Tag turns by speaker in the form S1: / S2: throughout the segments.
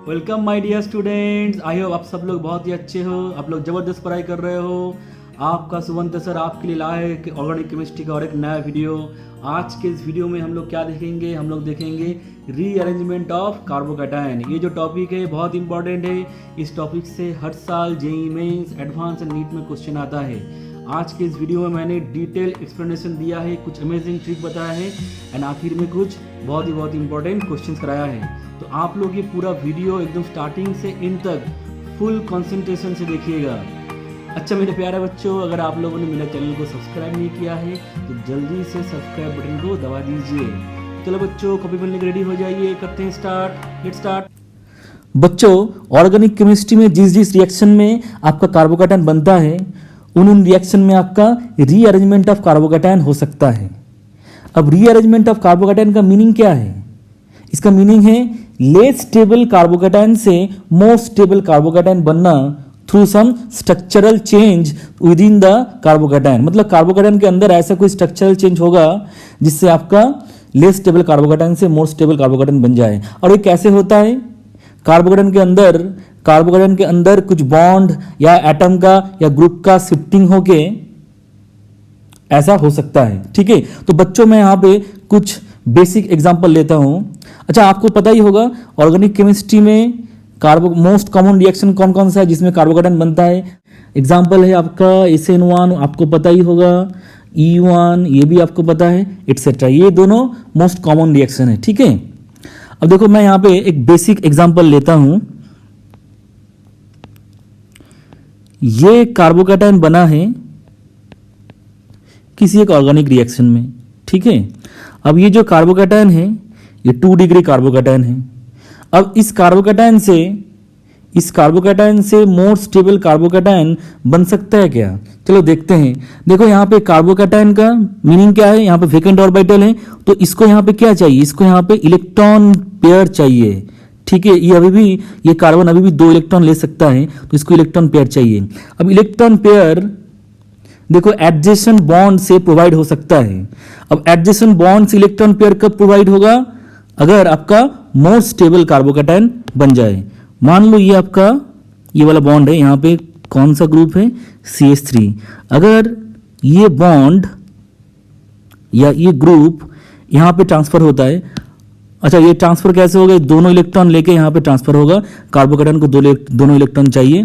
S1: Welcome my dear students. I hope आप सब लोग बहुत ही अच्छे हो, आप लोग ज़बरदस्त पढ़ाई कर रहे हो। आपका सुवंत सर आपके लिए लाए है ऑर्गेनिक केमिस्ट्री का और एक नया वीडियो। आज के इस वीडियो में हम लोग क्या देखेंगे, हम लोग देखेंगे रीअरेंजमेंट ऑफ कार्बोकैटायन। ये जो टॉपिक है बहुत इंपॉर्टेंट है। इस टॉपिक से हर साल JEE mains, advance and NEET में क्वेश्चन आता है। आज के इस वीडियो में मैंने डिटेल एक्सप्लेनेशन दिया है, कुछ अमेजिंग ट्रिक बताया है एंड आखिर में कुछ बहुत ही इंपॉर्टेंट क्वेश्चंस कराया है। तो आप लोग ये पूरा वीडियो एकदम स्टार्टिंग से इन तक फुल कंसंट्रेशन से देखिएगा। अच्छा मेरे प्यारे बच्चों, अगर आप लोगों ने मेरे चैनल को सब्सक्राइब नहीं किया है तो जल्दी से सब्सक्राइब बटन को दबा दीजिए। चलो बच्चों, कॉपी बनने के रेडी हो जाइए, करते हैं स्टार्ट। Let's start. बच्चों, ऑर्गेनिक केमिस्ट्री में जिस रिएक्शन में आपका कार्बोकैटायन बनता है उन रिएक्शन में आपका रीअरेंजमेंट ऑफ कार्बोकैटायन हो सकता है। अब रीअरेंजमेंट ऑफ कार्बोकैटायन का मीनिंग क्या है? इसका मीनिंग है लेस स्टेबल कार्बोकैटायन से मोर स्टेबल कार्बोकैटायन बनना through some structural change within the carbocation. मतलब कार्बोकैटायन के अंदर ऐसा कोई स्ट्रक्चरल चेंज होगा जिससे आपका लेस स्टेबल कार्बोकैटायन से मोर स्टेबल कार्बोकैटायन बन जाए। और ये कैसे होता है? कार्बोकैटायन के अंदर कुछ बॉन्ड या एटम का या ग्रुप का शिफ्टिंग होके ऐसा हो सकता है। ठीक है, तो बच्चों मैं यहाँ पे कुछ बेसिक एग्जांपल लेता हूं। अच्छा, आपको पता ही होगा ऑर्गेनिक केमिस्ट्री में मोस्ट कॉमन रिएक्शन कौन कौन सा है जिसमें कार्बोकैटायन बनता है। एग्जांपल है आपका SN1, आपको पता ही होगा, E1, ये भी आपको पता है, एटसेट्रा। ये दोनों मोस्ट कॉमन रिएक्शन है। ठीक है, अब देखो मैं यहाँ पे एक बेसिक एग्जांपल लेता हूं। ये कार्बोकैटायन बना है किसी एक ऑर्गेनिक रिएक्शन में। ठीक है, अब ये जो कार्बोकैटायन है ये 2 डिग्री कार्बोकैटायन है। अब इस कार्बोकैटायन से मोर स्टेबल कार्बोकैटायन बन सकता है क्या? चलो देखते हैं। देखो यहाँ पे कार्बोकैटायन का मीनिंग क्या है, यहाँ पे वेकेंट ऑर्बिटल है तो इसको यहाँ पे क्या चाहिए? इसको यहाँ पे इलेक्ट्रॉन पेयर चाहिए। ठीक है, ये कार्बन अभी भी 2 इलेक्ट्रॉन ले सकता है तो इसको इलेक्ट्रॉन पेयर चाहिए। अब इलेक्ट्रॉन पेयर देखो एडजेसेंट बॉन्ड से प्रोवाइड हो सकता है। अब एडजेसेंट बॉन्ड से इलेक्ट्रॉन पेयर कब प्रोवाइड होगा? अगर आपका मोर स्टेबल कार्बोकैटायन बन जाए। मान लो ये आपका ये वाला बॉन्ड है, यहाँ पे कौन सा ग्रुप है? CH3। अगर ये बॉन्ड या ये ग्रुप यहाँ पे ट्रांसफर होता है, अच्छा ये ट्रांसफर कैसे होगा? दोनों इलेक्ट्रॉन लेके यहाँ पे ट्रांसफर होगा। कार्बोकैटायन को दोनों इलेक्ट्रॉन चाहिए,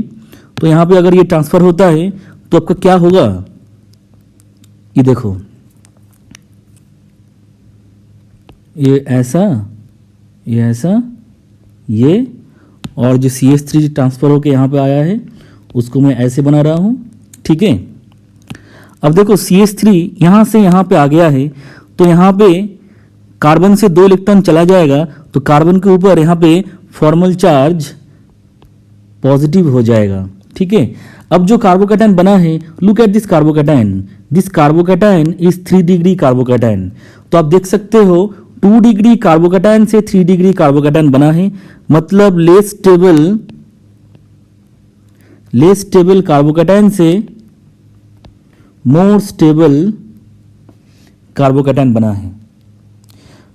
S1: तो यहाँ पे अगर ये ट्रांसफर होता है तो आपका क्या होगा? ये देखो, ये ऐसा, ये और जो CH3 ट्रांसफर होके यहाँ पे आया है उसको मैं ऐसे बना रहा हूँ। ठीक है, अब देखो CH3 यहाँ से यहाँ पे आ गया है तो यहाँ पे कार्बन से 2 इलेक्ट्रॉन चला जाएगा तो कार्बन के ऊपर यहाँ पे फॉर्मल चार्ज पॉजिटिव हो जाएगा। ठीक है, अब जो कार्बोकैटायन बना है, look at this carbocation is 3 degree carbocation. तो आप देख सकते हो 2 डिग्री कार्बोकैटायन से 3 डिग्री कार्बोकैटायन बना है, मतलब लेस स्टेबल कार्बोकैटायन से मोर स्टेबल कार्बोकैटायन बना है।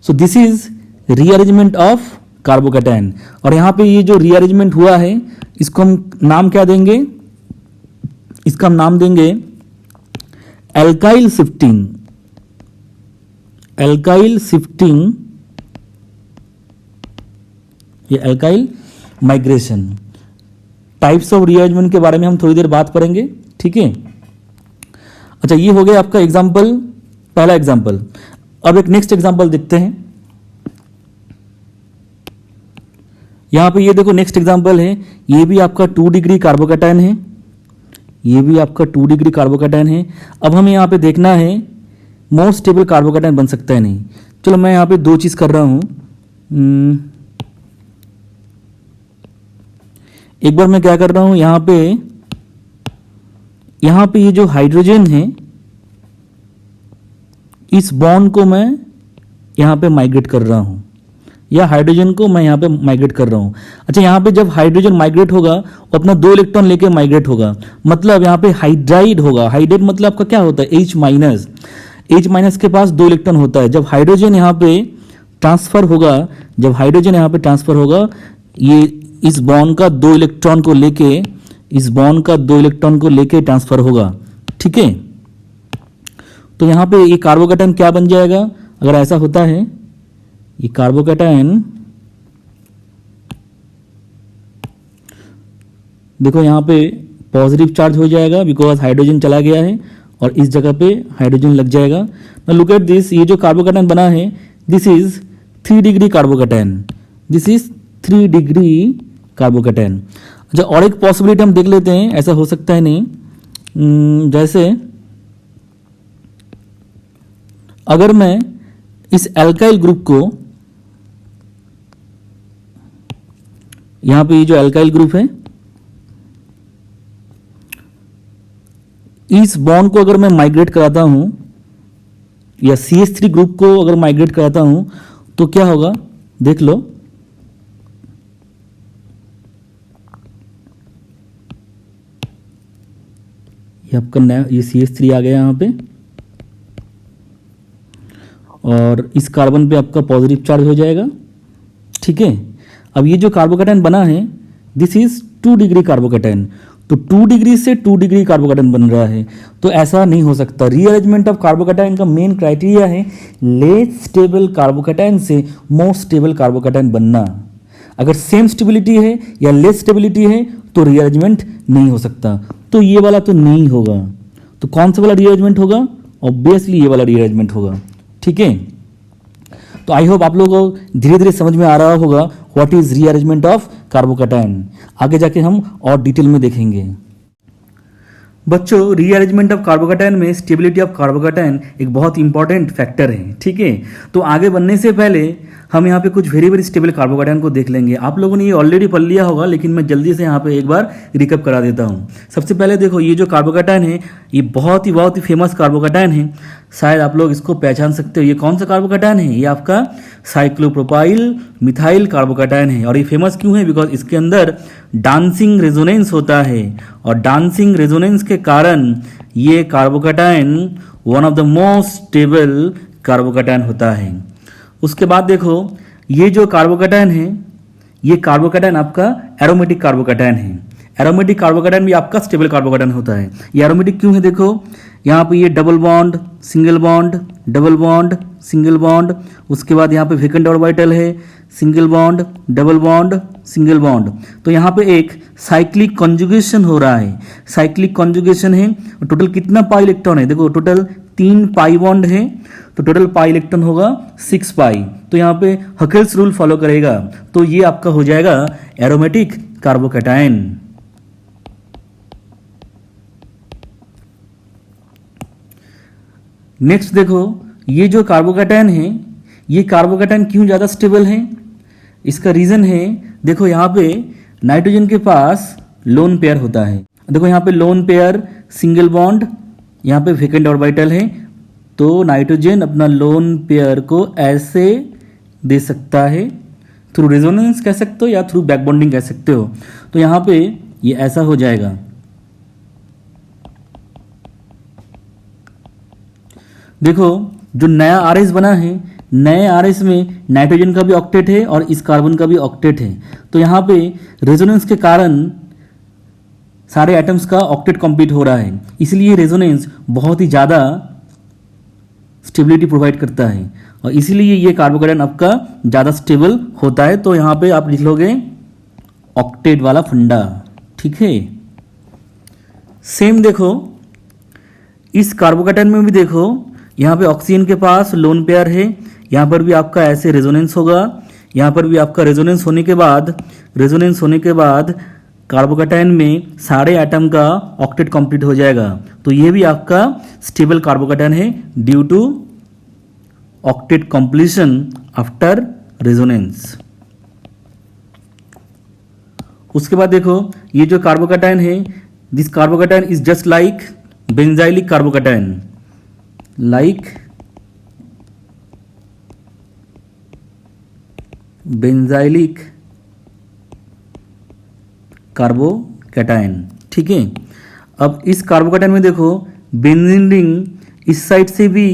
S1: So this is rearrangement of carbocation. और यहां पे ये जो रीअरेंजमेंट हुआ है इसको हम नाम क्या देंगे? इसका हम नाम देंगे एल्काइल शिफ्टिंग ये alkyl migration. Types of rearrangement के बारे में हम थोड़ी देर बात करेंगे। ठीक है, अच्छा ये हो गया आपका एग्जांपल, पहला एग्जांपल। अब एक नेक्स्ट एग्जांपल देखते हैं। यहां पे ये देखो नेक्स्ट एग्जांपल है, ये भी आपका 2 डिग्री कार्बोकैटायन है, ये भी आपका 2 डिग्री कार्बोकैटायन है। अब हमें यहाँ पे देखना है मोर स्टेबल कार्बोकैटायन बन सकता है नहीं। चलो मैं यहाँ पे 2 चीज़ कर रहा हूँ। एक बार मैं क्या कर रहा हूँ, यहाँ पे ये जो हाइड्रोजन है इस बॉन्ड को मैं यहाँ पे माइग्रेट कर रहा हूँ, या हाइड्रोजन को मैं यहाँ पे माइग्रेट कर रहा हूँ। अच्छा, यहाँ पे जब हाइड्रोजन माइग्रेट होगा वो अपना 2 इलेक्ट्रॉन लेके माइग्रेट होगा, मतलब यहाँ पे हाइड्राइड होगा। हाइड्राइड मतलब आपका क्या होता है? H- के पास 2 इलेक्ट्रॉन होता है। जब हाइड्रोजन यहाँ पे ट्रांसफर होगा, ये इस बॉन्ड का 2 इलेक्ट्रॉन को लेके ट्रांसफर होगा। ठीक है, तो यहां पे ये कार्बोकैटायन क्या बन जाएगा अगर ऐसा होता है? ये कार्बोकैटायन देखो यहां पे पॉजिटिव चार्ज हो जाएगा बिकॉज हाइड्रोजन चला गया है और इस जगह पे हाइड्रोजन लग जाएगा। नाउ लुक एट दिस, ये जो कार्बोकैटायन बना है this is 3 degree carbocation, this is 3 degree carbocation. अच्छा, और एक पॉसिबिलिटी हम देख लेते हैं, ऐसा हो सकता है नहीं, जैसे अगर मैं इस एल्काइल ग्रुप को, यहां पे ये जो एल्काइल ग्रुप है, इस बॉन्ड को अगर मैं माइग्रेट कराता हूं या CH3 ग्रुप को अगर माइग्रेट कराता हूं तो क्या होगा देख लो। ये आपका नया ये CH3 आ गया यहां पे और इस कार्बन पे आपका पॉजिटिव चार्ज हो जाएगा। ठीक है, अब ये जो कार्बोकैटायन बना है दिस इज 2 डिग्री कार्बोकैटायन, तो 2 डिग्री से 2 डिग्री कार्बोकैटायन बन रहा है, तो ऐसा नहीं हो सकता। रीअरेंजमेंट ऑफ कार्बोकैटायन का मेन क्राइटेरिया है लेस स्टेबल कार्बोकैटायन से मोर स्टेबल कार्बोकैटायन बनना। अगर सेम स्टेबिलिटी है या लेस स्टेबिलिटी है तो रीअरेंजमेंट नहीं हो सकता, तो ये वाला तो नहीं होगा। तो कौन सा वाला रीअरेंजमेंट होगा? ऑब्वियसली ये वाला रीअरेंजमेंट होगा। ठीक है, तो आई होप आप लोगों को धीरे धीरे समझ में आ रहा होगा what is rearrangement of carbocation. आगे जाके हम और डिटेल में देखेंगे। बच्चों, रीअरेंजमेंट ऑफ कार्बोकैटायन में स्टेबिलिटी ऑफ कार्बोकैटायन एक बहुत इंपॉर्टेंट फैक्टर है। ठीक है, तो आगे बढ़ने से पहले हम यहाँ पे कुछ वेरी वेरी स्टेबल कार्बोकैटायन को देख लेंगे। आप लोगों ने ये ऑलरेडी पढ़ लिया होगा लेकिन मैं जल्दी से यहाँ पे एक बार रिकअप करा देता हूँ। सबसे पहले देखो, ये जो कार्बोकैटायन है ये बहुत ही फेमस कार्बोकैटायन है, शायद आप लोग इसको पहचान सकते हो। ये कौन सा कार्बोकैटायन है? ये आपका साइक्लोप्रोपाइल मिथाइल कार्बोकैटायन है। और ये फेमस क्यों है? बिकॉज इसके अंदर डांसिंग रेजोनेंस होता है और डांसिंग रेजोनेंस के कारण ये carbocation one of the most stable carbocation होता है। उसके बाद देखो, ये जो कार्बोकैटायन है ये कार्बोकैटायन आपका एरोमेटिक कार्बोकैटायन है। एरोमेटिक कार्बोकैटायन भी आपका स्टेबल कार्बोकैटायन होता है। ये एरोमेटिक क्यों है? देखो यहाँ पे ये double bond single bond, double bond single bond, उसके बाद यहाँ पे वेकेंट ऑर्बिटल है, single bond double bond single bond, तो यहाँ पे एक साइक्लिक कॉन्जुगेशन हो रहा है। साइक्लिक कॉन्जुगेशन है, टोटल कितना पाई इलेक्ट्रॉन है? देखो टोटल 3 पाई बॉन्ड है, तो टोटल पाई इलेक्ट्रॉन होगा 6 पाई। तो यहाँ पे हकेल्स रूल फॉलो करेगा, तो ये आपका हो जाएगा एरोमेटिक कार्बोकैटायन। नेक्स्ट देखो, ये जो कार्बोकैटायन है ये कार्बोकैटायन क्यों ज़्यादा स्टेबल है? इसका रीज़न है, देखो यहाँ पे नाइट्रोजन के पास लोन पेयर होता है। देखो यहाँ पे लोन पेयर सिंगल बॉन्ड, यहाँ पे वेकेंट ऑर्बिटल है, तो नाइट्रोजन अपना लोन पेयर को ऐसे दे सकता है, थ्रू रेजोनेंस कह सकते हो या थ्रू बैक बॉन्डिंग कह सकते हो। तो यहाँ पे ये ऐसा हो जाएगा। देखो जो नया आरएस बना है, नए आरएस में नाइट्रोजन का भी ऑक्टेट है और इस कार्बन का भी ऑक्टेट है, तो यहाँ पे रेजोनेंस के कारण सारे एटम्स का ऑक्टेट कंप्लीट हो रहा है, इसलिए रेजोनेंस बहुत ही ज़्यादा स्टेबिलिटी प्रोवाइड करता है और इसीलिए ये कार्बोकैटायन आपका ज़्यादा स्टेबल होता है। तो यहाँ पे आप लिख लोगे ऑक्टेट वाला फंडा। ठीक है, सेम देखो इस कार्बोकैटायन में भी देखो, यहाँ पे ऑक्सीजन के पास लोन पेयर है, यहाँ पर भी आपका ऐसे रेजोनेंस होगा, यहाँ पर भी आपका रेजोनेंस होने के बाद कार्बोकैटायन में सारे एटम का ऑक्टेट कंप्लीट हो जाएगा, तो ये भी आपका स्टेबल कार्बोकैटायन है due to octet completion after resonance. उसके बाद देखो ये जो कार्बोकैटायन है, this carbocation is just like benzylic carbocation, like benzylic carbocation. ठीक है, अब इस कार्बोकैटायन में देखो बेंजीन रिंग इस साइड से भी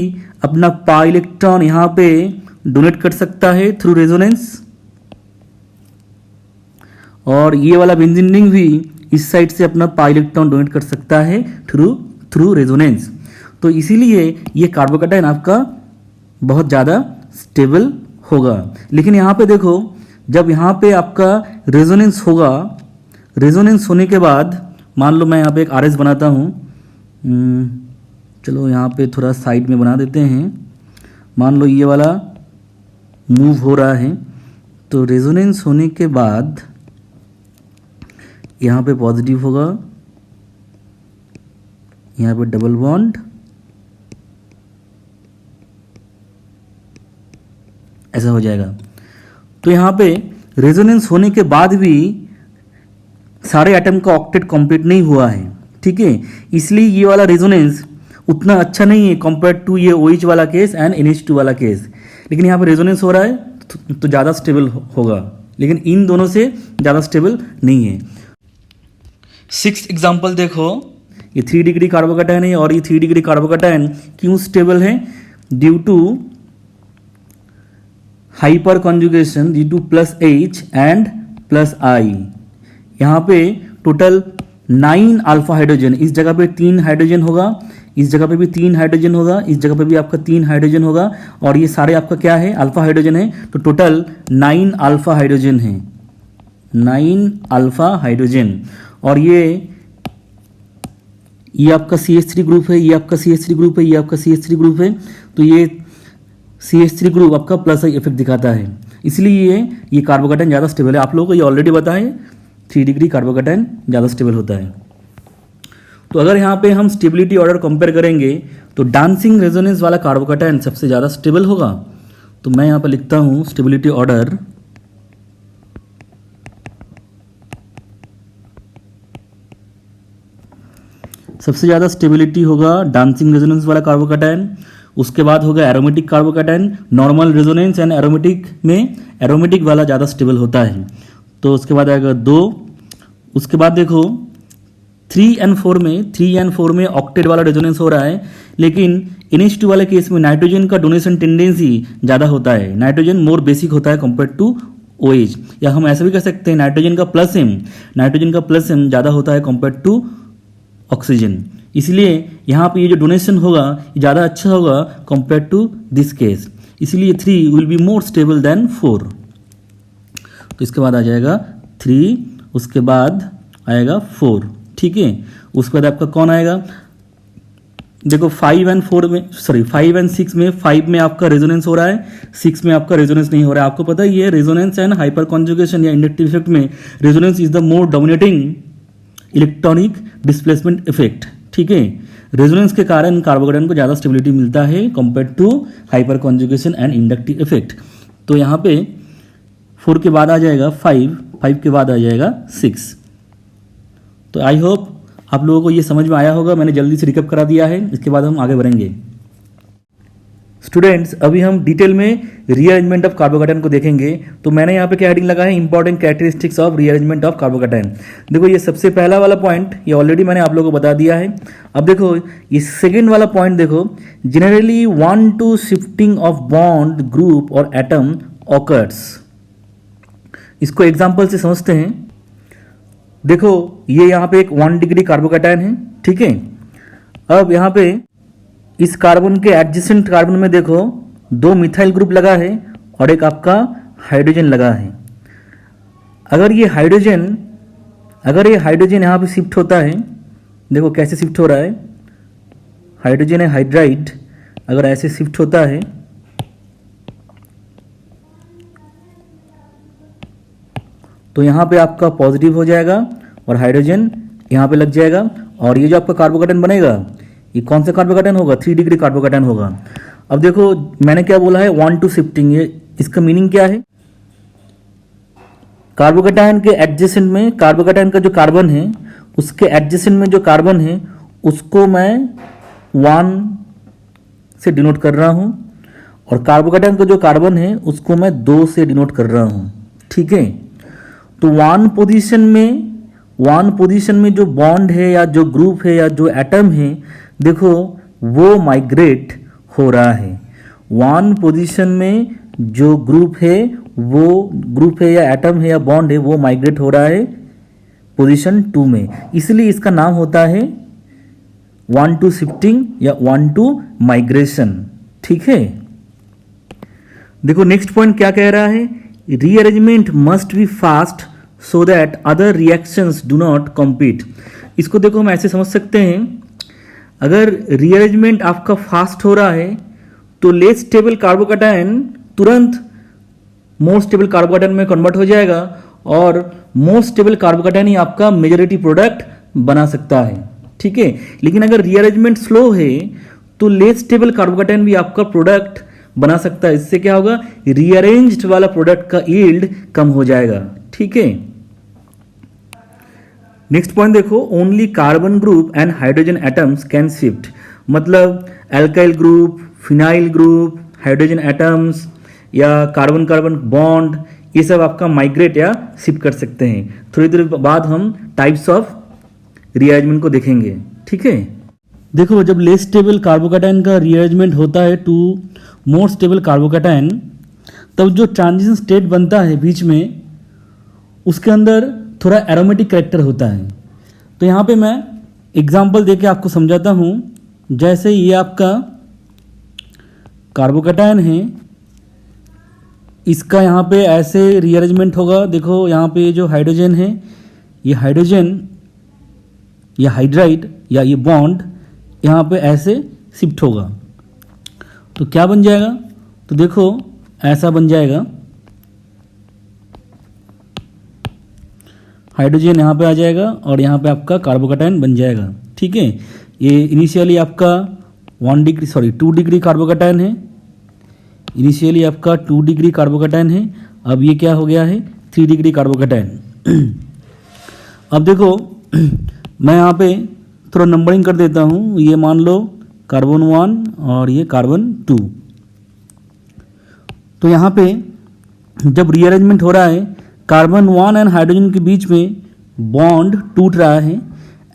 S1: अपना पाई इलेक्ट्रॉन यहाँ पे डोनेट कर सकता है थ्रू रेजोनेंस, और ये वाला बेंजीन रिंग भी इस साइड से अपना पाई इलेक्ट्रॉन डोनेट कर सकता है थ्रू रेजोनेंस। तो इसीलिए ये कार्बोकैटायन आपका बहुत ज़्यादा स्टेबल होगा। लेकिन यहाँ पे देखो, जब यहाँ पे आपका रेजोनेंस होगा, रेजोनेंस होने के बाद मान लो मैं यहाँ पे एक आर एस बनाता हूँ, चलो यहाँ पे थोड़ा साइड में बना देते हैं। मान लो ये वाला मूव हो रहा है, तो रेजोनेंस होने के बाद यहाँ पे पॉजिटिव होगा, यहाँ पे डबल बॉन्ड, ऐसा हो जाएगा। तो यहाँ पे रेजोनेंस होने के बाद भी सारे एटम का ऑक्टेट कंप्लीट नहीं हुआ है, ठीक है। इसलिए ये वाला रेजोनेंस उतना अच्छा नहीं है कंपेयर टू ये OH वाला केस एंड NH2 वाला केस। लेकिन यहाँ पे रेजोनेंस हो रहा है तो ज़्यादा स्टेबल होगा, लेकिन इन दोनों से ज़्यादा स्टेबल नहीं है। 6th एग्जाम्पल देखो, ये 3 डिग्री कार्बोकैटायन है और ये 3 डिग्री कार्बोकैटायन क्यों स्टेबल है? Due to hyperconjugation due to +H and +I। यहाँ पे टोटल 9 अल्फा हाइड्रोजन, इस जगह पे 3 हाइड्रोजन होगा, इस जगह पे भी 3 हाइड्रोजन होगा, इस जगह पे भी आपका 3 हाइड्रोजन होगा, और ये सारे आपका क्या है? अल्फा हाइड्रोजन है। तो टोटल 9 अल्फा हाइड्रोजन है, 9 अल्फा हाइड्रोजन। और ये आपका CH3 ग्रुप है, ये आपका CH3 ग्रुप है, ये आपका CH3 ग्रुप है। तो ये CH3 ग्रुप आपका +I इफेक्ट दिखाता है, इसलिए ये कार्बोकैटायन ज़्यादा स्टेबल है। आप लोगों को ये ऑलरेडी पता है, 3 डिग्री कार्बोकैटायन ज़्यादा स्टेबल होता है। तो अगर यहाँ पे हम स्टेबिलिटी ऑर्डर कंपेयर करेंगे तो डांसिंग रेजोनेंस वाला कार्बोकैटायन सबसे ज़्यादा स्टेबल होगा। तो मैं यहाँ पर लिखता हूँ स्टेबिलिटी ऑर्डर, सबसे ज़्यादा स्टेबिलिटी होगा डांसिंग रेजोनेंस वाला कार्बोकैटायन। उसके बाद होगा aromatic carbocation, normal resonance and aromatic में एरोमेटिक वाला ज़्यादा स्टेबल होता है। तो उसके बाद आएगा 2। उसके बाद देखो 3 and 4 में ऑक्टेट वाला रेजोनेंस हो रहा है, लेकिन NH2 वाले केस में नाइट्रोजन का डोनेशन टेंडेंसी ज़्यादा होता है, नाइट्रोजन मोर बेसिक होता है कंपेयर टू OH। या हम ऐसा भी कह सकते हैं नाइट्रोजन का प्लस M ज़्यादा होता है कंपेयर टू ऑक्सीजन। इसलिए यहाँ पे ये जो डोनेशन होगा ये ज़्यादा अच्छा होगा कंपेयर टू दिस केस, इसलिए 3 will be more stable then 4। तो इसके बाद आ जाएगा 3, उसके बाद आएगा 4, ठीक है। उसके बाद आपका कौन आएगा? देखो 5 and 6 में 5 में आपका रेजोनेंस हो रहा है, 6 में आपका रेजोनेंस नहीं हो रहा है। आपको पता है ये रेजोनेंस एंड हाइपर कॉन्जुगेशन या इंडक्टिव इफेक्ट में resonance is the more dominating electronic displacement effect, ठीक है। रेजोनेंस के कारण कार्बोकैटायन को ज़्यादा स्टेबिलिटी मिलता है compare to hyperconjugation and inductive effect. तो यहाँ पे 4 के बाद आ जाएगा 5 के बाद आ जाएगा 6। तो आई होप आप लोगों को ये समझ में आया होगा, मैंने जल्दी से रिकैप करा दिया है। इसके बाद हम आगे बढ़ेंगे। स्टूडेंट्स, अभी हम डिटेल में रीअरेंजमेंट ऑफ कार्बोकैटायन को देखेंगे। तो मैंने यहाँ पे क्या हेडिंग लगा है? Important characteristics of rearrangement of carbocation. देखो ये सबसे पहला वाला पॉइंट ये ऑलरेडी मैंने आप लोगों को बता दिया है। अब देखो ये सेकेंड वाला पॉइंट देखो, generally 1-2 shifting of bond group और एटम ऑकर्स। इसको एग्जाम्पल से समझते हैं। देखो ये यहाँ पे एक 1 डिग्री कार्बोकैटायन है, ठीक है। अब यहाँ पे इस कार्बन के एडजेसेंट कार्बन में देखो 2 मिथाइल ग्रुप लगा है और एक आपका हाइड्रोजन लगा है। अगर ये हाइड्रोजन यहाँ पे शिफ्ट होता है, देखो कैसे शिफ्ट हो रहा है, हाइड्रोजन है हाइड्राइड, अगर ऐसे शिफ्ट होता है तो यहाँ पे आपका पॉजिटिव हो जाएगा और हाइड्रोजन यहाँ पे लग जाएगा। और ये जो आपका कार्बोकैटायन बनेगा ये कौन सा कार्बोकैटायन होगा? 3 डिग्री कार्बोकैटायन होगा। अब देखो मैंने क्या बोला है? 1-2 शिफ्टिंग। ये इसका मीनिंग क्या है? कार्बोकैटायन के एडजेसेंट में कार्बोकैटायन का जो कार्बन है उसके एडजेसेंट में जो कार्बन है उसको मैं 1 से डिनोट कर रहा हूँ, और कार्बोकैटायन का जो कार्बन है उसको मैं 2 से डिनोट कर रहा हूँ, ठीक है। तो 1 पोजीशन में जो बॉन्ड है या जो ग्रुप है या जो एटम है, देखो वो माइग्रेट हो रहा है। 1 पोजीशन में जो ग्रुप है
S2: वो ग्रुप है या एटम है या बॉन्ड है वो माइग्रेट हो रहा है पोजीशन 2 में, इसलिए इसका नाम होता है 1-2 शिफ्टिंग या 1-2 माइग्रेशन। ठीक है, देखो नेक्स्ट पॉइंट क्या कह रहा है, rearrangement must be fast so that other reactions do not compete. इसको देखो हम ऐसे समझ सकते हैं, अगर रीअरेंजमेंट आपका फास्ट हो रहा है तो लेस स्टेबल कार्बोकैटायन तुरंत मोर स्टेबल कार्बोकैटायन में कन्वर्ट हो जाएगा और मोर स्टेबल कार्बोकैटायन ही आपका मेजॉरिटी प्रोडक्ट बना सकता है। ठीक है, लेकिन अगर रीअरेंजमेंट स्लो है तो लेस स्टेबल कार्बोकैटायन भी आपका प्रोडक्ट बना सकता है। इससे क्या होगा, रीअरेंज्ड वाला प्रोडक्ट का यील्ड कम हो जाएगा। ठीक है, नेक्स्ट पॉइंट देखो, only carbon group and hydrogen atoms can shift. मतलब alkyl group, phenyl group, hydrogen atoms या कार्बन कार्बन बॉन्ड, ये सब आपका माइग्रेट या शिफ्ट कर सकते हैं। थोड़ी देर बाद हम टाइप्स ऑफ रीअरेंजमेंट को देखेंगे। ठीक है,
S1: देखो जब लेस स्टेबल कार्बोकैटायन का रीअरेंजमेंट होता है टू मोर स्टेबल कार्बोकैटायन, तब जो ट्रांजिशन स्टेट बनता है बीच में, उसके अंदर थोड़ा एरोमेटिक कैरेक्टर होता है। तो यहाँ पे मैं एग्जांपल देके आपको समझाता हूँ। जैसे ये आपका कार्बोकैटायन है, इसका यहाँ पे ऐसे रीअरेंजमेंट होगा। देखो यहाँ पे ये जो हाइड्रोजन है, ये हाइड्रोजन या हाइड्राइड या ये बॉन्ड यहाँ पे ऐसे शिफ्ट होगा, तो क्या बन जाएगा, तो देखो ऐसा बन जाएगा। हाइड्रोजन यहाँ पे आ जाएगा और यहाँ पे आपका कार्बोकैटायन बन जाएगा। ठीक है, ये इनिशियली आपका 2 डिग्री कार्बोकैटायन है, इनिशियली आपका 2 डिग्री कार्बोकैटायन है, अब ये क्या हो गया है 3 डिग्री कार्बोकैटायन। अब देखो मैं यहाँ पे थोड़ा नंबरिंग कर देता हूँ। ये मान लो कार्बन 1 और ये कार्बन 2। तो यहाँ पे जब रीअरेंजमेंट हो रहा है, कार्बन 1 एंड हाइड्रोजन के बीच में बॉन्ड टूट रहा है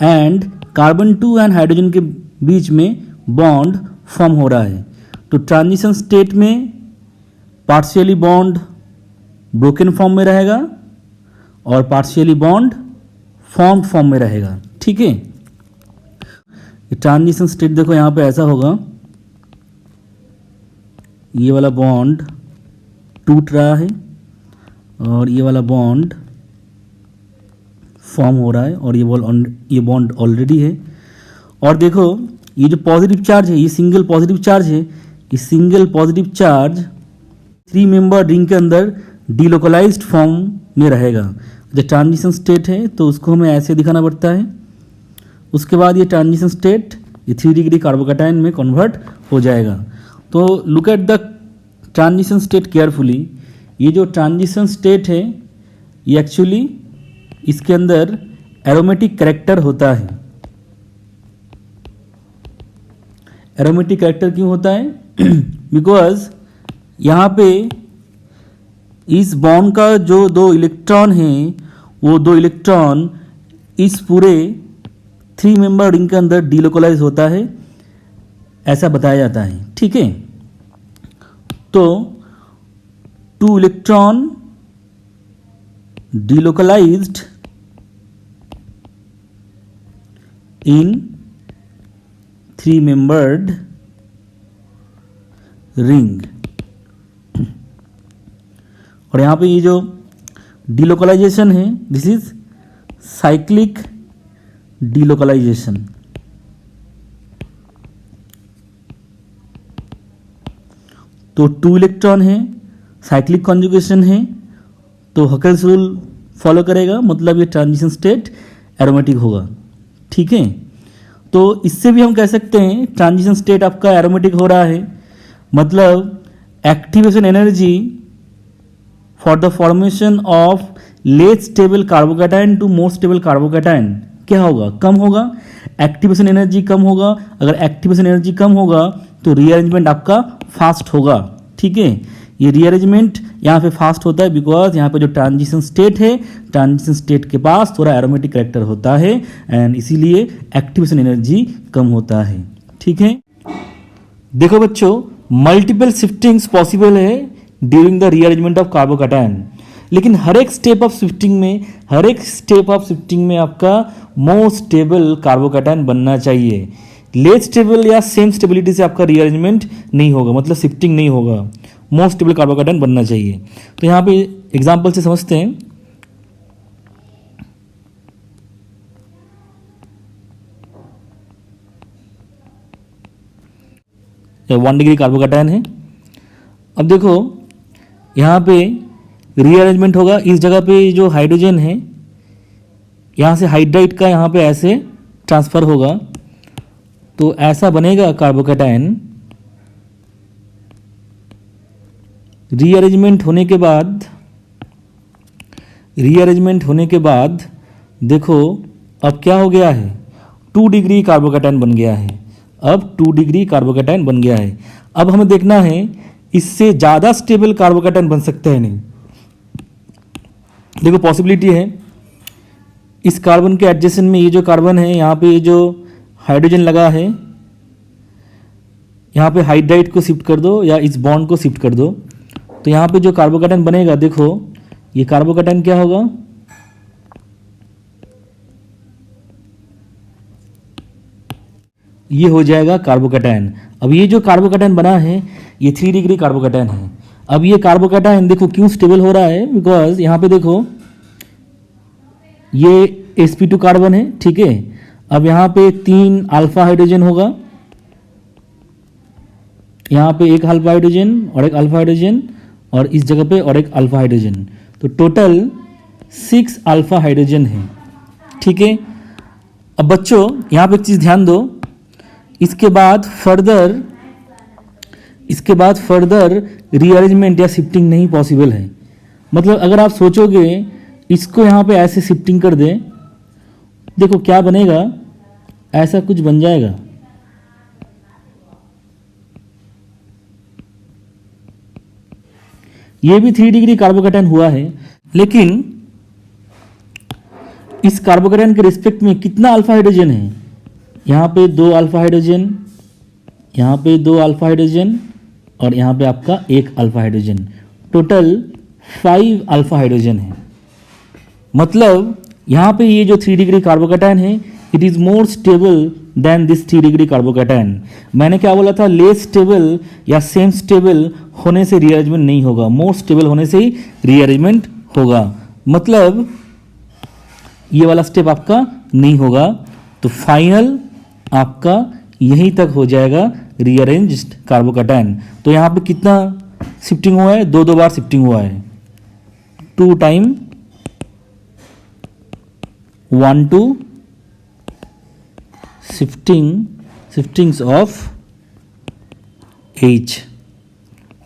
S1: एंड कार्बन 2 एंड हाइड्रोजन के बीच में बॉन्ड फॉर्म हो रहा है। तो ट्रांजिशन स्टेट में पार्शियली बॉन्ड ब्रोकन फॉर्म में रहेगा और पार्शियली बॉन्ड फॉर्म्ड फॉर्म में रहेगा। ठीक है, ट्रांजिशन स्टेट देखो यहाँ पे ऐसा होगा, ये वाला बॉन्ड टूट रहा है और ये वाला बॉन्ड फॉर्म हो रहा है और ये बॉन्ड ऑलरेडी है। और देखो ये जो पॉजिटिव चार्ज है, ये सिंगल पॉजिटिव चार्ज है, ये single positive charge 3 member ring के अंदर डीलोकलाइज्ड फॉर्म में रहेगा। जब ट्रांजिशन स्टेट है तो उसको हमें ऐसे दिखाना पड़ता है। उसके बाद ये ट्रांजिशन स्टेट ये 3 डिग्री कार्बोकैटायन में कन्वर्ट हो जाएगा। तो look at the transition state carefully. ये जो ट्रांजिशन स्टेट है ये एक्चुअली इसके अंदर एरोमेटिक कैरेक्टर होता है। एरोमेटिक कैरेक्टर क्यों होता है? बिकॉज यहाँ पे इस बॉन्ड का जो 2 इलेक्ट्रॉन हैं वो 2 इलेक्ट्रॉन इस पूरे 3 मेंबर रिंग के अंदर डीलोकलाइज होता है, ऐसा बताया जाता है। ठीक है, तो 2 इलेक्ट्रॉन डीलोकलाइज्ड इन 3 मेंबर्ड रिंग। और यहाँ पे ये जो डीलोकलाइजेशन है दिस इज साइक्लिक डीलोकलाइजेशन। तो 2 इलेक्ट्रॉन है, साइक्लिक कॉन्जुगेशन है, तो हकेल्स रूल फॉलो करेगा, मतलब ये ट्रांजिशन स्टेट एरोमेटिक होगा। ठीक है, तो इससे भी हम कह सकते हैं ट्रांजिशन स्टेट आपका एरोमेटिक हो रहा है, मतलब activation energy for the formation of less stable carbocation to more stable carbocation क्या होगा? कम होगा। एक्टिवेशन एनर्जी कम होगा। अगर एक्टिवेशन एनर्जी कम होगा तो रीअरेंजमेंट आपका फास्ट होगा। ठीक है, ये रीअरेंजमेंट यहाँ पे फास्ट होता है बिकॉज यहाँ पे जो ट्रांजिशन स्टेट है, ट्रांजिशन स्टेट के पास थोड़ा एरोमेटिक कैरेक्टर होता है एंड इसीलिए एक्टिवेशन एनर्जी कम होता है। ठीक है, देखो बच्चों, मल्टीपल शिफ्टिंग्स पॉसिबल है
S2: during the rearrangement of carbocation. लेकिन हर एक स्टेप ऑफ शिफ्टिंग में आपका मोस्ट स्टेबल कार्बोकैटायन बनना चाहिए। लेस स्टेबल या सेम स्टेबिलिटी से आपका रीअरेंजमेंट नहीं होगा, मतलब शिफ्टिंग नहीं होगा। मोस्ट स्टेबल कार्बोकैटायन बनना चाहिए। तो यहाँ पे एग्जाम्पल से समझते हैं। 1 डिग्री कार्बोकैटायन है। अब देखो यहाँ पे रीअरेंजमेंट होगा। इस जगह पे जो हाइड्रोजन है यहाँ से हाइड्राइड का यहाँ पे ऐसे ट्रांसफ़र होगा, तो ऐसा बनेगा कार्बोकैटायन। रीअरेंजमेंट होने के बाद देखो अब क्या हो गया है, 2 डिग्री कार्बोकैटायन बन गया है। अब 2 डिग्री कार्बोकैटायन बन गया है। अब हमें देखना है इससे ज़्यादा स्टेबल कार्बोकैटायन बन सकता है नहीं। देखो पॉसिबिलिटी है, इस कार्बन के एडजेसेंट में ये जो कार्बन है यहाँ पे ये जो हाइड्रोजन लगा है, यहाँ पे हाइड्राइड को शिफ्ट कर दो या इस बॉन्ड को शिफ्ट कर दो, तो यहाँ पे जो कार्बोकैटायन बनेगा, देखो ये कार्बोकैटायन क्या होगा, ये हो जाएगा कार्बोकैटायन। अब ये जो कार्बोकैटायन बना है ये 3 डिग्री कार्बोकैटायन है। अब ये कार्बोकैटायन देखो क्यों स्टेबल हो रहा है, बिकॉज यहाँ पे देखो ये sp2 कार्बन है, ठीक है। अब यहाँ पे 3 अल्फा हाइड्रोजन होगा, यहाँ पे एक अल्फा हाइड्रोजन और एक अल्फा हाइड्रोजन, और इस जगह पे और एक अल्फा हाइड्रोजन, तो टोटल 6 अल्फा हाइड्रोजन है, ठीक है। अब बच्चों यहाँ पे एक चीज़ ध्यान दो, इसके बाद फर्दर रीअरेंजमेंट या शिफ्टिंग नहीं पॉसिबल है। मतलब अगर आप सोचोगे इसको यहाँ पे ऐसे शिफ्टिंग कर दें, देखो क्या बनेगा, ऐसा कुछ बन जाएगा। ये भी 3 डिग्री कार्बोकैटायन हुआ है, लेकिन इस कार्बोकैटायन के रिस्पेक्ट में कितना अल्फा हाइड्रोजन है, यहाँ पे 2 अल्फा हाइड्रोजन, यहाँ पे 2 अल्फा हाइड्रोजन, और यहाँ पे आपका 1 alpha hydrogen, total 5 alpha hydrogen है। मतलब यहाँ पे ये जो 3 डिग्री कार्बोकैटायन है, it is more stable then this 3 degree carbocation. मैंने क्या बोला था, लेस स्टेबल या सेम स्टेबल होने से रीअरेंजमेंट नहीं होगा, मोर स्टेबल होने से ही रीअरेंजमेंट होगा। मतलब ये वाला स्टेप आपका नहीं होगा, तो फाइनल आपका यहीं तक हो जाएगा रीअरेंज्ड कार्बोकैटायन। तो यहाँ पे कितना शिफ्टिंग हुआ है, 2 बार शिफ्टिंग हुआ है, 2 टाइम 1 2 शिफ्टिंग्स ऑफ H,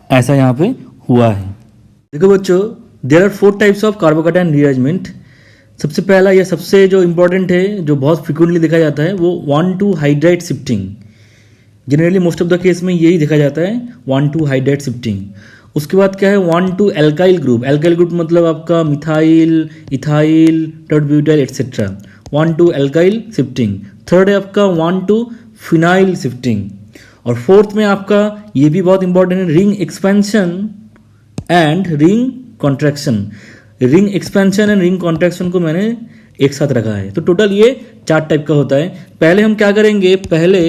S2: ऐसा यहाँ पे हुआ है। देखो बच्चों, there are 4 types of carbocation rearrangement. सबसे पहला या सबसे जो इम्पोर्टेंट है, जो बहुत फ्रिक्वेंटली देखा जाता है, वो 1 hydride shifting. Generally most of the case में यही देखा जाता है, 1 हाइड्राइड शिफ्टिंग। उसके बाद क्या है, 1 एल्काइल ग्रुप। एल्काइल ग्रुप मतलब आपका methyl, ethyl, tertbutyl etcetera, 1 alkyl shifting. Third है आपका 1 फिनाइल शिफ्टिंग। और फोर्थ में आपका ये भी बहुत इंपॉर्टेंट है, ring expansion and ring contraction. Ring expansion and ring contraction को मैंने एक साथ रखा है। तो टोटल ये 4 टाइप का होता है। पहले हम क्या करेंगे, पहले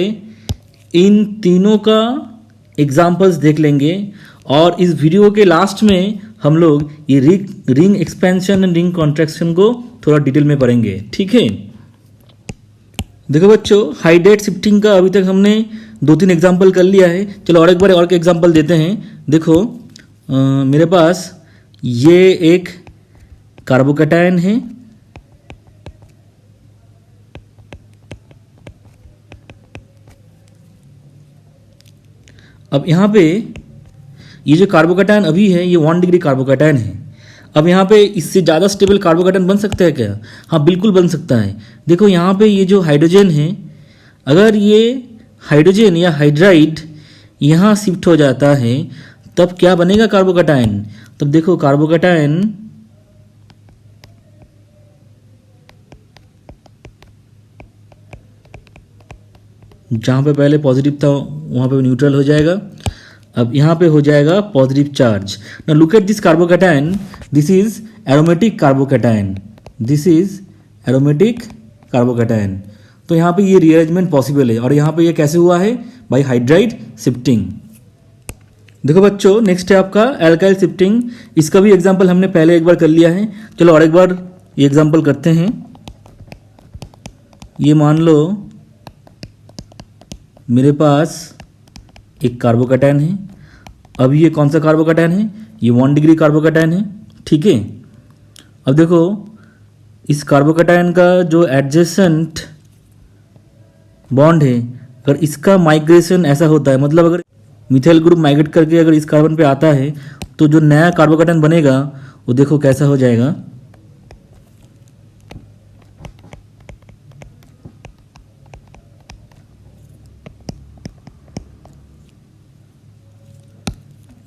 S2: इन तीनों का एग्जाम्पल्स देख लेंगे, और इस वीडियो के लास्ट में हम लोग ये ring expansion and ring contraction को थोड़ा डिटेल में पढ़ेंगे, ठीक है। देखो बच्चों, हाइड्राइड शिफ्टिंग का अभी तक हमने 2-3 एग्जाम्पल कर लिया है। चलो और एक बार और के एग्जाम्पल देते हैं। देखो मेरे पास ये एक कार्बोकैटायन है, अब यहाँ पे ये जो कार्बोकैटायन अभी है ये 1 डिग्री कार्बोकैटायन है। अब यहाँ पे इससे ज़्यादा स्टेबल कार्बोकैटायन बन सकता है क्या? हाँ बिल्कुल बन सकता है। देखो यहाँ पे ये जो हाइड्रोजन है, अगर ये हाइड्रोजन या हाइड्राइड यहाँ शिफ्ट हो जाता है तब क्या बनेगा कार्बोकैटायन? तब देखो कार्बोकैटायन जहाँ पे पहले पॉजिटिव था वहाँ पे न्यूट्रल हो जाएगा, अब यहाँ पे हो जाएगा positive charge. Now look at this carbocation, this is aromatic carbocation, this is aromatic carbocation. तो यहाँ पे ये रीअरेंजमेंट पॉसिबल है। और यहाँ पे ये कैसे हुआ है? By hydride shifting. देखो बच्चों, नेक्स्ट है आपका एल्काइल शिफ्टिंग। इसका भी एग्जांपल हमने पहले एक बार कर लिया है, चलो और एक बार ये एग्जांपल करते हैं। ये मान लो मेरे पास एक कार्बोकैटायन है। अब ये कौन सा कार्बोकैटायन है? ये 1 डिग्री कार्बोकैटायन है, ठीक है। अब देखो इस कार्बोकैटायन का जो एडजेसेंट बॉन्ड है, अगर इसका माइग्रेशन ऐसा होता है, मतलब अगर मिथाइल ग्रुप माइग्रेट करके अगर इस कार्बन पे आता है, तो जो नया कार्बोकैटायन बनेगा वो देखो कैसा हो जाएगा।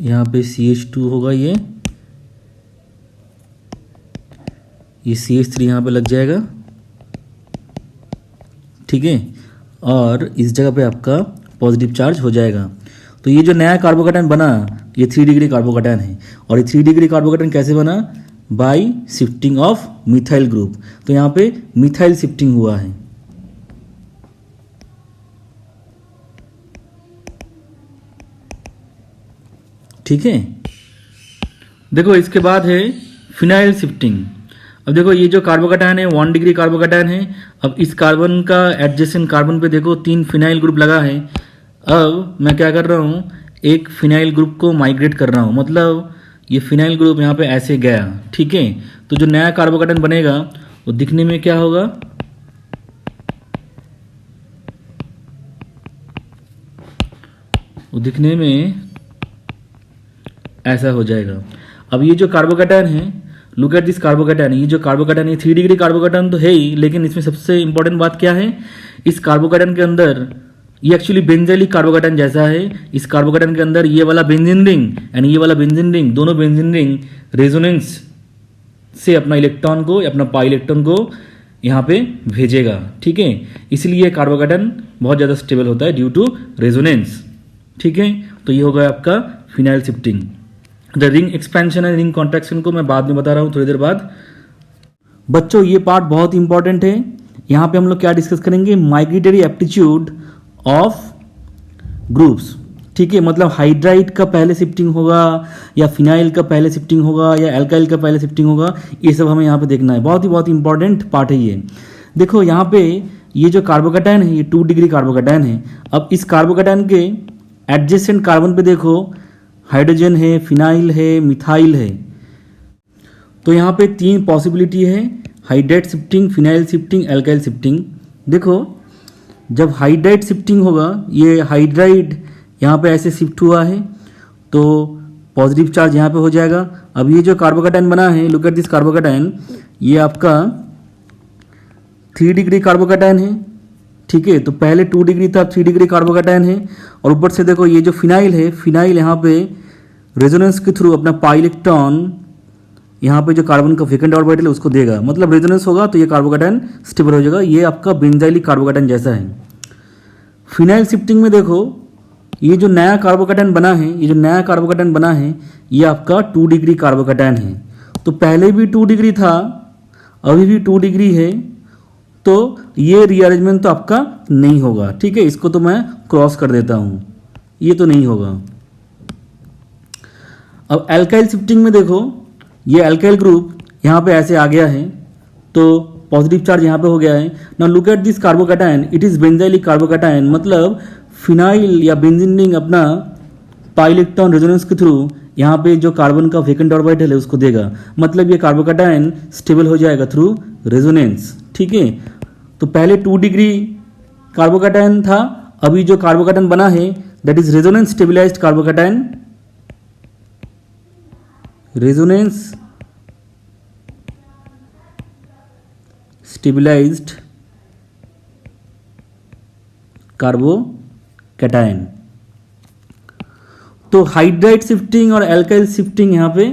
S2: यहाँ पे CH2 होगा, ये CH3 यहाँ पे लग जाएगा, ठीक है। और इस जगह पे आपका पॉजिटिव चार्ज हो जाएगा। तो ये जो नया कार्बोकैटायन बना, ये 3 डिग्री कार्बोकैटायन है। और ये 3 डिग्री कार्बोकैटायन कैसे बना? Bye shifting of methyl group. तो यहाँ पे मिथाइल शिफ्टिंग हुआ है, ठीक है। देखो इसके बाद है फिनाइल शिफ्टिंग। अब देखो ये जो कार्बोकैटायन है 1 डिग्री कार्बोकैटायन है। अब इस कार्बन का एडजेसेंट कार्बन पे देखो 3 फिनाइल ग्रुप लगा है। अब मैं क्या कर रहा हूँ, एक फिनाइल ग्रुप को माइग्रेट कर रहा हूँ, मतलब ये फिनाइल ग्रुप यहाँ पे ऐसे गया, ठीक है। तो जो नया कार्बोकैटायन बनेगा वो दिखने में क्या होगा? वो दिखने में ऐसा हो जाएगा। अब ये जो कार्बोकैटायन है, लुक एट दिस कार्बोकैटायन, ये जो कार्बोकैटायन है 3 डिग्री कार्बोकैटायन तो है ही, लेकिन इसमें सबसे इंपॉर्टेंट बात क्या है? इस कार्बोकैटायन के अंदर ये एक्चुअली बेंजाइलिक कार्बोकैटायन जैसा है। इस कार्बोकैटायन के अंदर ये वाला बेंजीन रिंग एंड ये वाला बेंजीन रिंग, दोनों बेंजीन रिंग रेजोनेंस से अपना इलेक्ट्रॉन को, अपना पाई इलेक्ट्रॉन को यहाँ पे भेजेगा, ठीक है। इसलिए कार्बोकैटायन बहुत ज़्यादा स्टेबल होता है ड्यू टू रेजोनेंस, ठीक है। तो ये होगा आपका phenyl shifting. The ring expansion and ring contraction को मैं बाद में बता रहा हूँ थोड़ी देर बाद। बच्चों ये पार्ट बहुत इंपॉर्टेंट है। यहाँ पे हम लोग क्या डिस्कस करेंगे? माइग्रेटरी एप्टीट्यूड ऑफ ग्रुप्स, ठीक है। मतलब हाइड्राइड का पहले शिफ्टिंग होगा या फिनाइल का पहले शिफ्टिंग होगा या एल्काइल का पहले शिफ्टिंग होगा, ये सब हमें यहाँ पे देखना है। बहुत ही इंपॉर्टेंट पार्ट है ये। देखो यहाँ पे ये जो कार्बोकैटायन है ये 2 डिग्री कार्बोकैटायन है। अब इस कार्बोकैटायन के एडजेसेंट कार्बन पे देखो हाइड्रोजन है, फिनाइल है, मिथाइल है। तो यहाँ पे 3 पॉसिबिलिटी है, hydride shifting, phenyl shifting, alkyl shifting. देखो जब हाइड्राइड शिफ्टिंग होगा, ये हाइड्राइड यहाँ पे ऐसे शिफ्ट हुआ है तो पॉजिटिव चार्ज यहाँ पे हो जाएगा। अब ये जो कार्बोकैटायन बना है, लुक एट दिस कार्बोकैटायन, ये आपका 3 डिग्री कार्बोकैटायन है, ठीक है। तो पहले 2 डिग्री था, 3 डिग्री कार्बोकैटायन है। और ऊपर से देखो ये जो फिनाइल है, फिनाइल यहाँ पे रेजोनेंस के थ्रू अपना पाई इलेक्ट्रॉन यहाँ पे जो कार्बन का वैकेंट ऑर्बिटल है उसको देगा, मतलब रेजोनेंस होगा तो ये कार्बोकैटायन स्टेबल हो जाएगा। ये आपका बेंजाइलिक कार्बोकैटायन जैसा है। फिनाइल शिफ्टिंग में देखो ये जो नया कार्बोकैटायन बना है, ये जो नया कार्बोकैटायन बना है ये आपका 2 डिग्री कार्बोकैटायन है। तो पहले भी 2 डिग्री था, अभी भी 2 डिग्री है, तो ये रीअरेंजमेंट तो आपका नहीं होगा, ठीक है। इसको तो मैं क्रॉस कर देता हूँ, ये तो नहीं होगा। अब एल्काइल शिफ्टिंग में देखो ये एल्काइल ग्रुप यहाँ पे ऐसे आ गया है तो पॉजिटिव चार्ज यहाँ पे हो गया है। Now look at this carbocation, it is benzylic carbocation, मतलब फिनाइल या बेंजीन रिंग अपना पाई इलेक्ट्रॉन रेजोनेंस के थ्रू यहाँ पे जो कार्बन का वैकेंट ऑर्बिटल है उसको देगा, मतलब ये कार्बोकैटायन स्टेबल हो जाएगा थ्रू रेजोनेंस, ठीक है। तो पहले 2 डिग्री कार्बोकैटायन था, अभी जो कार्बोकैटायन बना है that is resonance stabilized carbocation, resonance stabilized carbocation. तो हाइड्राइड शिफ्टिंग और एल्काइल शिफ्टिंग यहाँ पे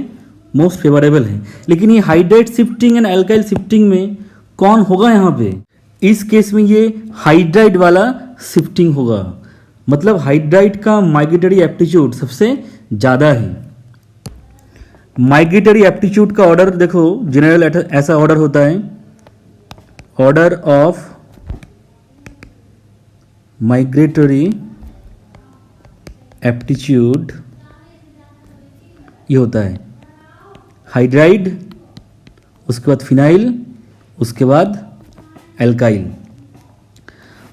S2: मोस्ट फेवरेबल है। लेकिन ये hydride shifting and alkyl shifting में कौन होगा यहाँ पे? इस केस में ये हाइड्राइड वाला शिफ्टिंग होगा।
S1: मतलब हाइड्राइड का माइग्रेटरी एप्टीट्यूड सबसे ज़्यादा है। माइग्रेटरी एप्टीट्यूड का ऑर्डर देखो, जनरल ऐसा ऑर्डर होता है, ऑर्डर ऑफ माइग्रेटरी एप्टीट्यूड ये होता है हाइड्राइड, उसके बाद फिनाइल, उसके बाद एल्काइल।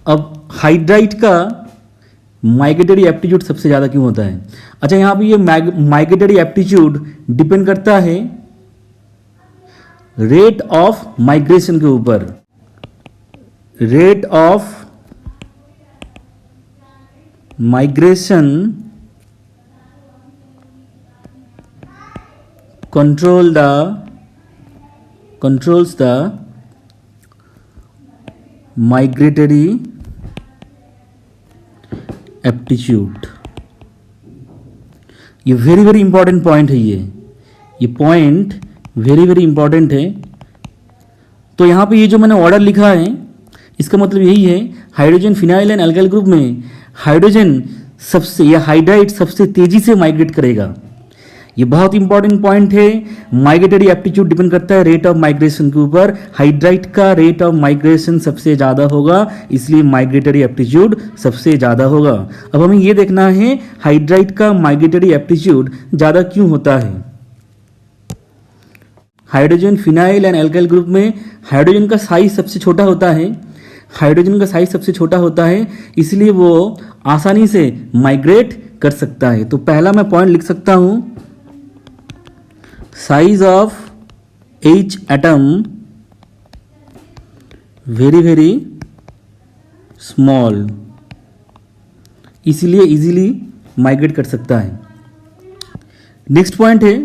S1: अब हाइड्राइड का माइग्रेटरी एप्टीट्यूड सबसे ज़्यादा क्यों होता है? अच्छा, यहाँ पे ये माइग्रेटरी एप्टीट्यूड डिपेंड करता है रेट ऑफ माइग्रेशन के ऊपर। Rate of migration controls the migratory aptitude। ये वेरी इंपॉर्टेंट पॉइंट है। ये पॉइंट वेरी इंपॉर्टेंट है। तो यहाँ पे ये जो मैंने ऑर्डर लिखा है इसका मतलब यही है, hydrogen phenyl and alkyl group में हाइड्रोजन सबसे या हाइड्राइड सबसे तेजी से माइग्रेट करेगा। ये बहुत इंपॉर्टेंट पॉइंट है। माइग्रेटरी एप्टीट्यूड डिपेंड करता है रेट ऑफ माइग्रेशन के ऊपर। हाइड्राइड का रेट ऑफ माइग्रेशन सबसे ज़्यादा होगा, इसलिए माइग्रेटरी एप्टीट्यूड सबसे ज़्यादा होगा। अब हमें ये देखना है हाइड्राइड का माइग्रेटरी एप्टीट्यूड ज़्यादा क्यों होता है। Hydrogen phenyl and alkyl group में हाइड्रोजन का साइज सबसे छोटा होता है। हाइड्रोजन का साइज सबसे छोटा होता है, इसलिए वो आसानी से माइग्रेट कर सकता है। तो पहला मैं पॉइंट लिख सकता हूं, size of H atom very small, इसलिए इजीली माइग्रेट कर सकता है। नेक्स्ट पॉइंट है,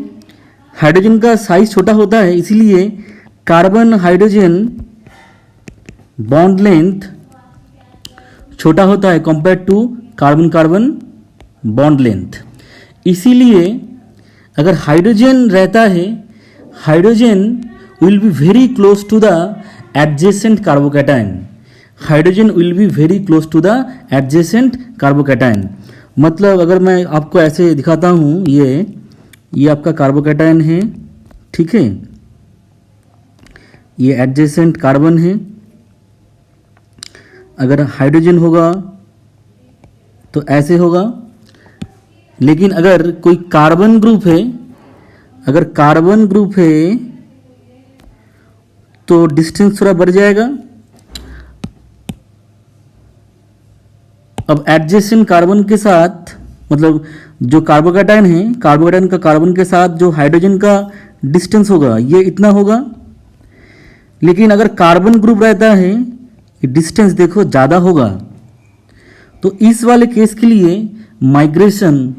S1: हाइड्रोजन का साइज छोटा होता है, इसीलिए कार्बन हाइड्रोजन बॉन्ड लेंथ छोटा होता है compare to carbon carbon bond length. इसीलिए अगर हाइड्रोजन रहता है, hydrogen will be very close to the adjacent carbocation. Hydrogen will be very close to the adjacent carbocation. मतलब अगर मैं आपको ऐसे दिखाता हूँ, ये आपका कार्बोकैटायन है, ठीक है, ये एडजेसेंट कार्बन है। अगर हाइड्रोजन होगा तो ऐसे होगा, लेकिन अगर कोई कार्बन ग्रुप है, अगर कार्बन ग्रुप है तो डिस्टेंस थोड़ा बढ़ जाएगा। अब एडजेसेंट कार्बन के साथ, मतलब जो कार्बोकैटायन है, कार्बोकैटायन का कार्बन के साथ जो हाइड्रोजन का डिस्टेंस होगा ये इतना होगा। लेकिन अगर कार्बन ग्रुप रहता है, डिस्टेंस देखो ज़्यादा होगा। तो इस वाले केस के लिए माइग्रेशन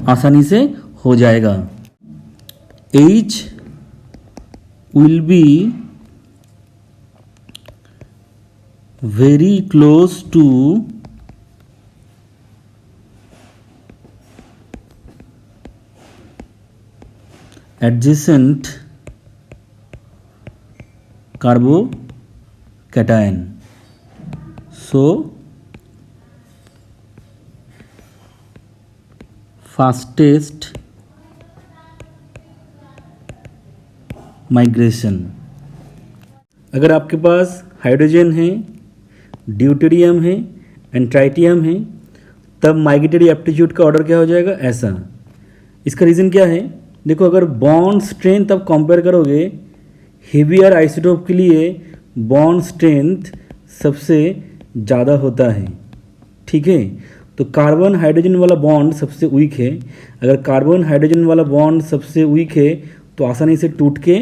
S1: आसानी से हो जाएगा। H will be very close to adjacent carbocation, so fastest migration. अगर आपके पास हाइड्रोजन है, ड्यूटेरियम है एंड ट्राइटियम है, तब माइग्रेटरी एप्टीट्यूड का ऑर्डर क्या हो जाएगा, ऐसा। इसका रीज़न क्या है, देखो अगर बॉन्ड स्ट्रेंथ आप कंपेयर करोगे, हेवियर आइसोटोप के लिए बॉन्ड स्ट्रेंथ सबसे ज़्यादा होता है, ठीक है। तो कार्बन हाइड्रोजन वाला बॉन्ड सबसे वीक है। अगर कार्बन हाइड्रोजन वाला बॉन्ड सबसे वीक है तो आसानी से टूट के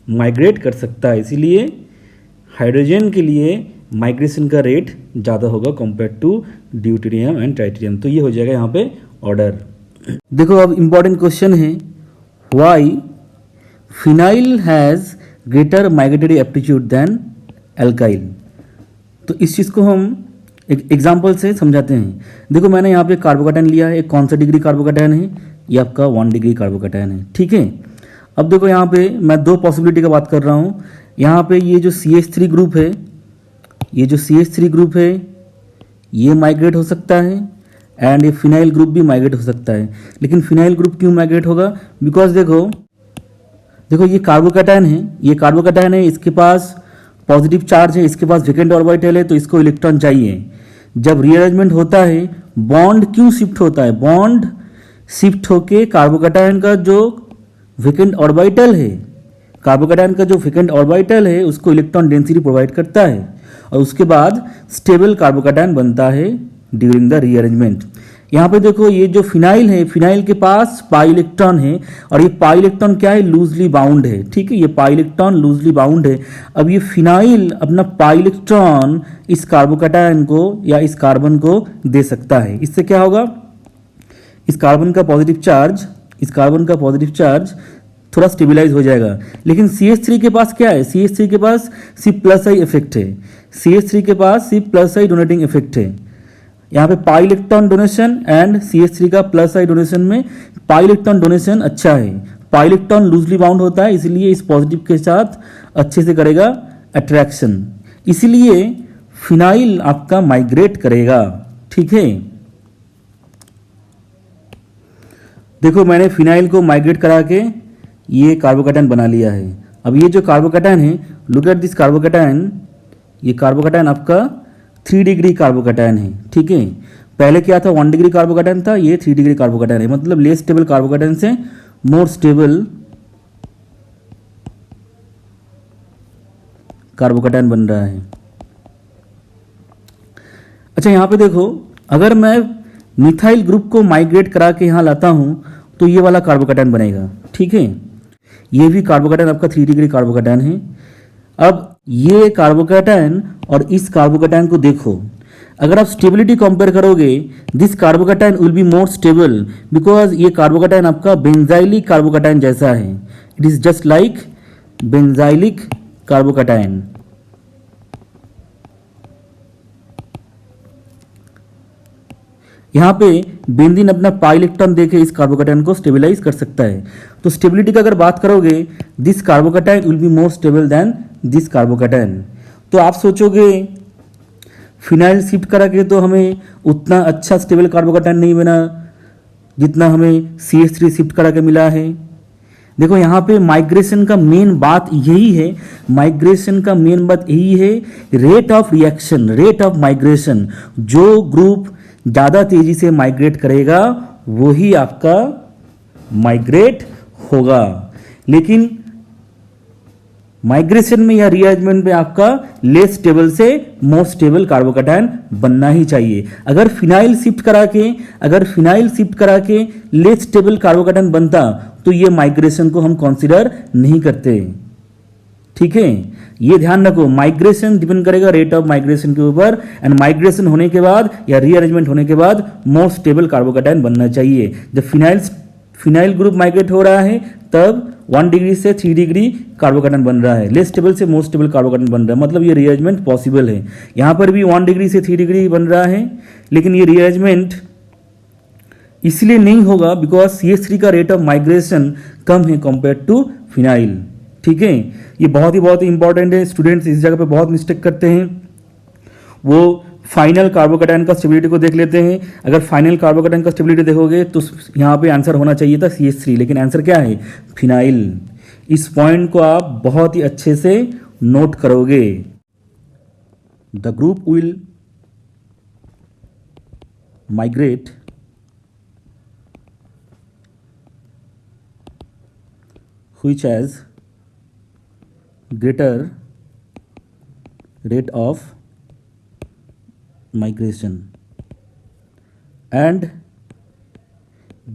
S1: माइग्रेट कर सकता है। इसीलिए हाइड्रोजन के लिए माइग्रेशन का रेट ज़्यादा होगा compare to deuterium and tritium. तो ये हो जाएगा यहाँ पे ऑर्डर। देखो अब इम्पॉर्टेंट क्वेश्चन है, why phenyl has greater migratory aptitude than alkyl. तो इस चीज़ को हम एक एग्जाम्पल से समझाते हैं। देखो मैंने यहाँ पे कार्बोकैटायन लिया है, एक कौन सा डिग्री कार्बोकैटायन है, ये आपका 1 डिग्री कार्बोकैटायन है, ठीक है। अब देखो यहाँ पे मैं 2 पॉसिबिलिटी का बात कर रहा हूँ। यहाँ पे ये जो CH3 ग्रुप है, ये जो CH3 ग्रुप है ये माइग्रेट हो सकता है,
S2: एंड ये फिनाइल ग्रुप भी माइग्रेट हो सकता है। लेकिन फिनाइल ग्रुप क्यों माइग्रेट होगा? बिकॉज देखो ये कार्बोकैटायन है, ये कार्बोकैटायन है, इसके पास पॉजिटिव चार्ज है, इसके पास वेकेंट ऑर्बिटल है, तो इसको इलेक्ट्रॉन चाहिए। जब रीअरेंजमेंट होता है बॉन्ड क्यों शिफ्ट होता है? बॉन्ड शिफ्ट होके कार्बोकैटायन का जो वेकेंट ऑर्बिटल है, कार्बोकैटायन का जो वेकेंट ऑर्बिटल है उसको इलेक्ट्रॉन डेंसिटी प्रोवाइड करता है और उसके बाद स्टेबल कार्बोकैटायन बनता है ड्यूरिंग द रीअरेंजमेंट। यहाँ पे देखो ये जो फिनाइल है, फिनाइल के पास पाई इलेक्ट्रॉन है और ये पाई इलेक्ट्रॉन क्या है? लूजली बाउंड है। ठीक है, ये पाई इलेक्ट्रॉन लूजली बाउंड है। अब ये फिनाइल अपना पाई इलेक्ट्रॉन इस कार्बोकैटायन को या इस कार्बन को दे सकता है। इससे क्या होगा? इस कार्बन का पॉजिटिव चार्ज थोड़ा स्टेबलाइज हो जाएगा। लेकिन CH3 के पास क्या है? CH3 के पास सिर्फ प्लस आई इफेक्ट है। CH3 के पास सिर्फ प्लस आई डोनेटिंग इफेक्ट है। यहाँ पे pi electron donation and CH3 का प्लस आई डोनेशन में पाई इलेक्ट्रॉन डोनेशन अच्छा है। पाई इलेक्ट्रॉन लूजली बाउंड होता है, इसलिए इस पॉजिटिव के साथ अच्छे से करेगा अट्रैक्शन, इसलिए फिनाइल आपका माइग्रेट करेगा। ठीक है, देखो मैंने फिनाइल को माइग्रेट करा के ये कार्बोकैटायन बना लिया है। अब ये जो कार्बोकैटायन है, लुक एट दिस कार्बोकैटायन, ये कार्बोकैटायन आपका 3 डिग्री कार्बोकैटायन है। ठीक है, पहले क्या था? 1 डिग्री कार्बोकैटायन था, ये 3 डिग्री कार्बोकैटायन है। मतलब लेस स्टेबल कार्बोकैटायन से मोर स्टेबल कार्बोकैटायन बन रहा है। अच्छा यहाँ पे देखो, अगर मैं मिथाइल ग्रुप को माइग्रेट करा के यहाँ लाता हूं तो ये वाला कार्बोकैटायन बनेगा। ठीक है, ये भी कार्बोकैटायन आपका 3 डिग्री कार्बोकैटायन है। अब ये कार्बोकैटायन और इस कार्बोकैटायन को देखो, अगर आप स्टेबिलिटी कंपेयर करोगे, this carbocation will be more stable because ये कार्बोकैटायन आपका बेंजाइलिक कार्बोकैटायन जैसा है। It is just like benzylic carbocation. यहाँ पे बेंजीन अपना पाई इलेक्ट्रॉन देके इस कार्बोकैटायन को स्टेबलाइज कर सकता है। तो स्टेबिलिटी का अगर बात करोगे, this carbocation will be more stable then this carbocation. तो आप सोचोगे फिनाइल शिफ्ट करा के तो हमें उतना अच्छा स्टेबल कार्बोकैटायन नहीं बना जितना हमें CH3 शिफ्ट करा के मिला है। देखो यहाँ पे माइग्रेशन का मेन बात यही है, rate of reaction, rate of migration. जो ग्रुप ज़्यादा तेजी से माइग्रेट करेगा वही आपका माइग्रेट होगा। लेकिन माइग्रेशन में या रीअरेंजमेंट में आपका लेस स्टेबल से मोस्ट स्टेबल कार्बोकैटायन बनना ही चाहिए। अगर फिनाइल शिफ्ट करा के लेस स्टेबल कार्बोकैटायन बनता तो ये माइग्रेशन को हम कंसीडर नहीं करते। ठीक है, ये ध्यान रखो, माइग्रेशन डिपेंड करेगा रेट ऑफ माइग्रेशन के ऊपर, एंड माइग्रेशन होने के बाद या रीअरेंजमेंट होने के बाद मोस्ट स्टेबल कार्बोकैटायन बनना चाहिए। जब फिनाइल ग्रुप माइग्रेट हो रहा है तब 1 डिग्री से 3 डिग्री कार्बोकैटायन बन रहा है, लेस स्टेबल से मोस्ट स्टेबल कार्बोकैटायन बन रहा है, मतलब ये रीअरेंजमेंट पॉसिबल है। यहाँ पर भी 1 डिग्री से 3 डिग्री बन रहा है, लेकिन ये रीअरेंजमेंट इसलिए नहीं होगा बिकॉज CH3 का रेट ऑफ माइग्रेशन कम है कंपेयर टू फिनाइल। ठीक है, ये बहुत ही इंपॉर्टेंट है। स्टूडेंट्स इस जगह पे बहुत मिस्टेक करते हैं, वो फाइनल कार्बोकैटायन का स्टेबिलिटी को देख लेते हैं। अगर फाइनल कार्बोकैटायन का स्टेबिलिटी देखोगे तो यहाँ पे आंसर होना चाहिए था CH3, लेकिन आंसर क्या है? फिनाइल। इस पॉइंट को आप बहुत ही अच्छे से नोट करोगे। The group will migrate which has greater rate of migration, and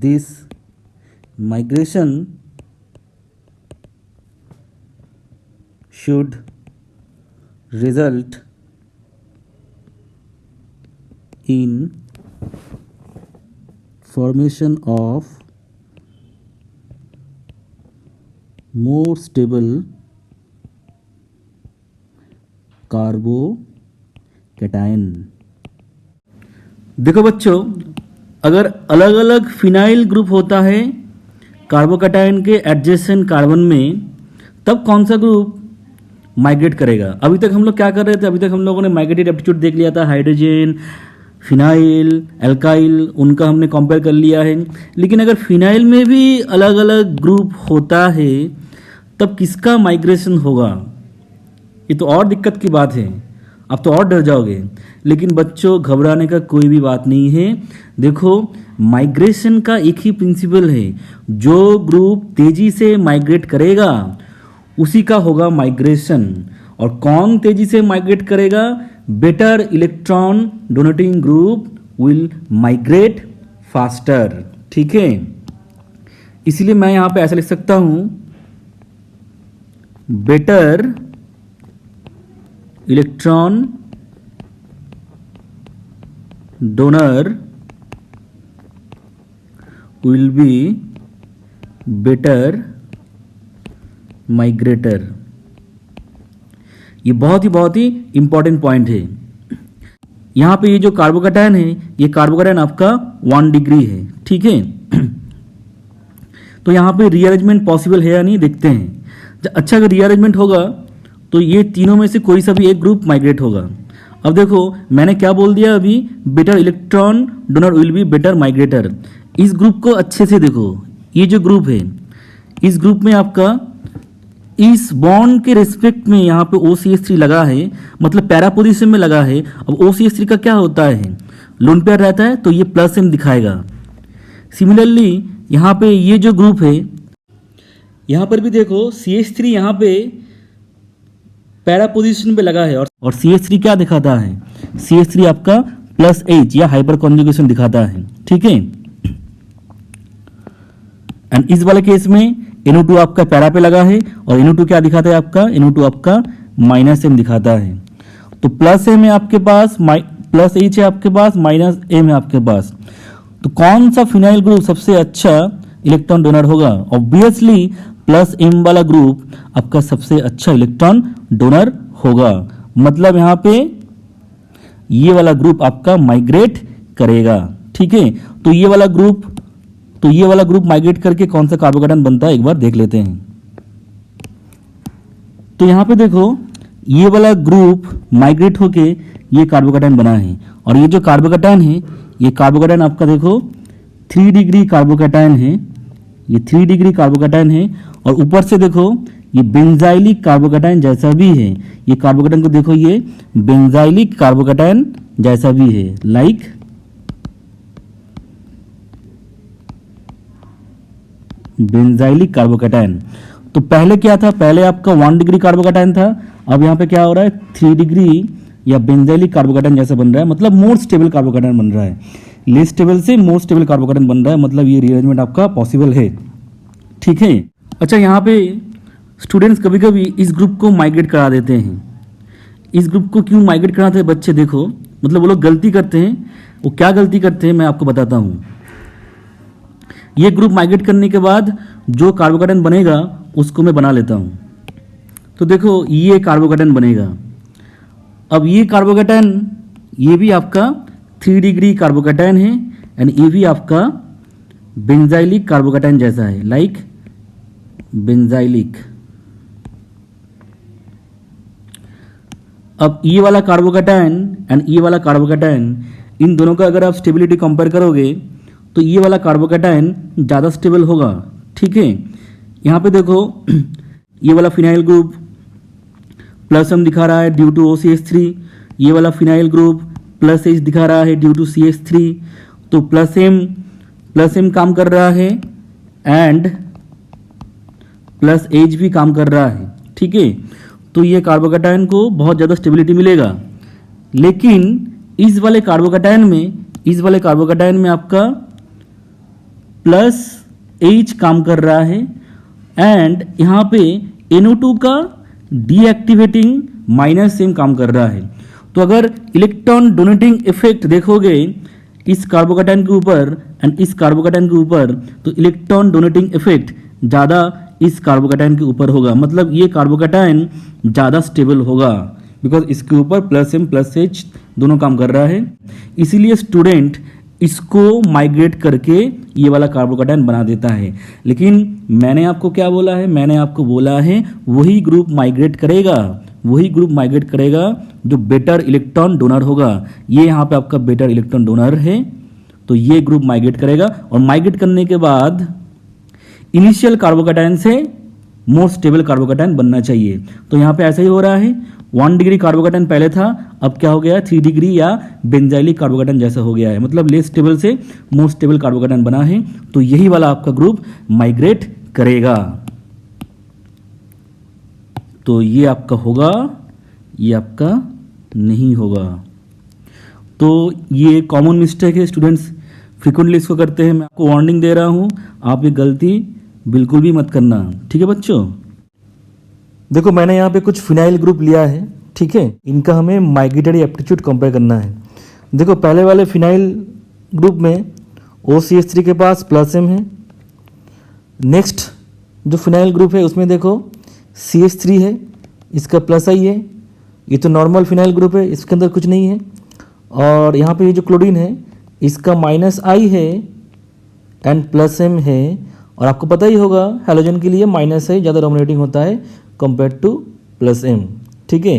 S2: this migration should result in formation of more stable carbocation. देखो बच्चों, अगर अलग अलग फिनाइल ग्रुप होता है कार्बोकैटायन के एडजेसेंट कार्बन में, तब कौन सा ग्रुप माइग्रेट करेगा? अभी तक हम लोग क्या कर रहे थे? अभी तक हम लोगों ने माइग्रेटेड एप्टीट्यूड देख लिया था, हाइड्रोजन,
S1: फिनाइल, एल्काइल, उनका हमने कंपेयर कर लिया है। लेकिन अगर फिनाइल में भी अलग अलग ग्रुप होता है तब किसका माइग्रेशन होगा? ये तो और दिक्कत की बात है, आप तो और डर जाओगे। लेकिन बच्चों, घबराने का कोई भी बात नहीं है। देखो, माइग्रेशन का एक ही प्रिंसिपल है, जो ग्रुप तेजी से माइग्रेट करेगा उसी का होगा माइग्रेशन। और कौन तेजी से माइग्रेट करेगा? Better electron donating group will migrate faster. ठीक है, इसलिए मैं यहां पे ऐसा लिख सकता हूं, better electron donor will be better migrator. ये बहुत ही इंपॉर्टेंट पॉइंट है। यहां पे ये जो कार्बोकैटायन है, ये कार्बोकैटायन आपका 1 डिग्री है। ठीक है, तो यहां पे रीअरेंजमेंट पॉसिबल है या नहीं, देखते हैं। अच्छा, अगर रीअरेंजमेंट होगा तो ये तीनों में से कोई सा भी एक ग्रुप माइग्रेट होगा। अब देखो, मैंने क्या बोल दिया अभी, better electron donor will be better migrator. इस ग्रुप को अच्छे से देखो, ये जो ग्रुप है, इस ग्रुप में आपका इस बॉन्ड के रिस्पेक्ट में यहाँ पे OCH3 लगा है, मतलब पैरा पोजीशन में लगा है। अब OCH3 का क्या होता है, लोन पेयर रहता है, तो ये +M दिखाएगा। सिमिलरली यहाँ पे ये जो ग्रुप है, यहाँ पर भी देखो CH3 यहाँ पे पैरा पोजीशन पे लगा है, और CH3 क्या दिखाता है, CH3 आपका +H या हाइपर कॉन्जुगेशन दिखाता है। ठीक है, एंड इस वाले केस में NO2 आपका पैरा पे लगा है, और NO2 क्या दिखाता है आपका, NO2 आपका -M दिखाता है। तो +M है आपके पास, +H है आपके पास, -M है आपके पास। तो कौन सा फिनाइल ग्रुप सबसे अच्छा इलेक्ट्रॉन डोनर होगा? ऑब्वियसली +M वाला ग्रुप आपका सबसे अच्छा इलेक्ट्रॉन डोनर होगा। मतलब यहाँ पे ये वाला ग्रुप आपका माइग्रेट करेगा। ठीक है, तो ये वाला ग्रुप माइग्रेट करके कौन सा कार्बोकैटायन बनता है, एक बार देख लेते हैं। तो यहां पे देखो, ये वाला ग्रुप माइग्रेट होके ये कार्बोकैटायन बना है, और ये जो कार्बोकैटायन है, ये कार्बोकैटायन आपका देखो 3 डिग्री कार्बोकैटायन है, ये 3 डिग्री कार्बोकैटायन है। और ऊपर से देखो, ये बेंजाइलिक कार्बोकैटायन जैसा भी है। ये कार्बोकैटायन को देखो, ये बेंजाइलिक कार्बोकैटायन जैसा भी है, लाइक बेंजाइलिक कार्बोकैटायन। तो पहले क्या था, पहले आपका 1 डिग्री कार्बोकैटायन था, अब यहाँ पे क्या हो रहा है, 3 डिग्री या बेंजाइलिक कार्बोकैटायन जैसा बन रहा है, मतलब मोर स्टेबल कार्बोकैटायन बन रहा है। लेस स्टेबल से मोर स्टेबल कार्बोकैटायन बन रहा है, मतलब ये रीअरेंजमेंट आपका पॉसिबल है। ठीक है, अच्छा, यहाँ पे स्टूडेंट्स कभी कभी इस ग्रुप को माइग्रेट करा देते हैं। इस ग्रुप को क्यों माइग्रेट कराते हैं बच्चे, देखो, मतलब वो लोग गलती करते हैं। वो क्या गलती करते हैं मैं आपको बताता हूँ। ये ग्रुप माइग्रेट करने के बाद जो कार्बोकैटायन बनेगा उसको मैं बना लेता हूँ। तो देखो, ये कार्बोकैटायन बनेगा। अब ये कार्बोकैटायन, ये भी आपका 3 डिग्री कार्बोकैटायन है, एंड ये भी आपका बेंजाइलिक कार्बोकैटायन जैसा है, लाइक बेंजाइलिक। अब ये वाला कार्बोकैटायन एंड ये वाला कार्बोकैटायन, इन दोनों का अगर आप स्टेबिलिटी कंपेयर करोगे तो ये वाला कार्बोकैटायन ज़्यादा स्टेबल होगा। ठीक है, यहाँ पे देखो, ये वाला फिनाइल ग्रुप +M दिखा रहा है ड्यू टू OCH3, ये वाला फिनाइल ग्रुप +H दिखा रहा है ड्यू टू CH3। तो +M काम कर रहा है एंड +H भी काम कर रहा है। ठीक है, तो ये कार्बोकैटायन को बहुत ज़्यादा स्टेबिलिटी मिलेगा। लेकिन इस वाले कार्बोकैटायन में आपका +H काम कर रहा है, एंड यहाँ पे NO2 का डीएक्टिवेटिंग -M काम कर रहा है। तो अगर इलेक्ट्रॉन डोनेटिंग इफेक्ट देखोगे इस कार्बोकैटायन के ऊपर एंड इस कार्बोकैटायन के ऊपर, तो इलेक्ट्रॉन डोनेटिंग इफेक्ट ज़्यादा इस कार्बोकैटायन के ऊपर होगा, मतलब ये कार्बोकैटायन ज़्यादा स्टेबल होगा, बिकॉज इसके ऊपर +M+H दोनों काम कर रहा है। इसीलिए स्टूडेंट इसको माइग्रेट करके ये वाला कार्बोकैटायन बना देता है। लेकिन मैंने आपको क्या बोला है, मैंने आपको बोला है वही ग्रुप माइग्रेट करेगा,
S2: वही ग्रुप माइग्रेट करेगा जो बेटर इलेक्ट्रॉन डोनर होगा। ये यहाँ पे आपका बेटर इलेक्ट्रॉन डोनर है, तो ये ग्रुप माइग्रेट करेगा और माइग्रेट करने के बाद इनिशियल कार्बोकैटायन से मोस्ट स्टेबल कार्बोकैटायन बनना चाहिए। तो यहाँ पे ऐसा ही हो रहा है, 1 डिग्री कार्बोकैटायन पहले था, अब क्या हो गया, 3 डिग्री या बेंजाइलिक कार्बोकैटायन जैसा हो गया है, मतलब लेस स्टेबल से मोस्ट स्टेबल कार्बोकैटायन बना है। तो यही वाला आपका ग्रुप माइग्रेट करेगा। तो ये आपका होगा, ये आपका नहीं होगा। तो ये कॉमन मिस्टेक है, स्टूडेंट्स फ्रिक्वेंटली इसको करते हैं। मैं आपको वार्निंग दे रहा हूँ, आप ये गलती बिल्कुल भी मत करना, ठीक है बच्चों। देखो मैंने यहाँ पे कुछ फिनाइल ग्रुप लिया है, ठीक है, इनका हमें माइग्रेटरी एप्टीट्यूड कंपेयर करना है। देखो पहले वाले फिनाइल ग्रुप में OCH3 के पास +M है। नेक्स्ट जो फिनाइल ग्रुप है उसमें देखो CH3 है, इसका +I है। ये तो नॉर्मल फिनाइल ग्रुप है, इसके अंदर कुछ नहीं है। और यहाँ पे ये जो क्लोरीन है इसका -I है एंड +M है। और आपको पता ही होगा हैलोजन के लिए -I ज़्यादा डोमिनेटिंग होता है कंपेयर टू +M, ठीक है।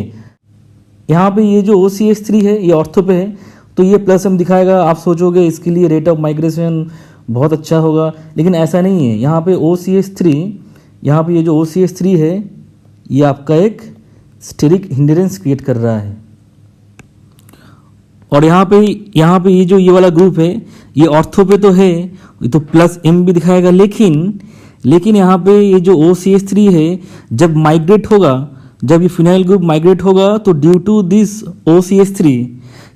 S2: यहाँ पे ये जो OCH3 है ये ऑर्थो पे है, तो ये +M दिखाएगा। आप सोचोगे इसके लिए रेट ऑफ माइग्रेशन बहुत अच्छा होगा, लेकिन ऐसा नहीं है। यहाँ पे OCH3, यहाँ पे ये जो OCH3 है ये आपका एक स्टेरिक हिंड्रेंस क्रिएट कर रहा है। और यहाँ पे ये जो ये वाला ग्रुप है ये ऑर्थो पे तो है, ये तो +M भी दिखाएगा, लेकिन यहाँ पे ये जो OCH3 है जब माइग्रेट होगा, जब ये फिनाइल ग्रुप माइग्रेट होगा तो ड्यू टू दिस OCH3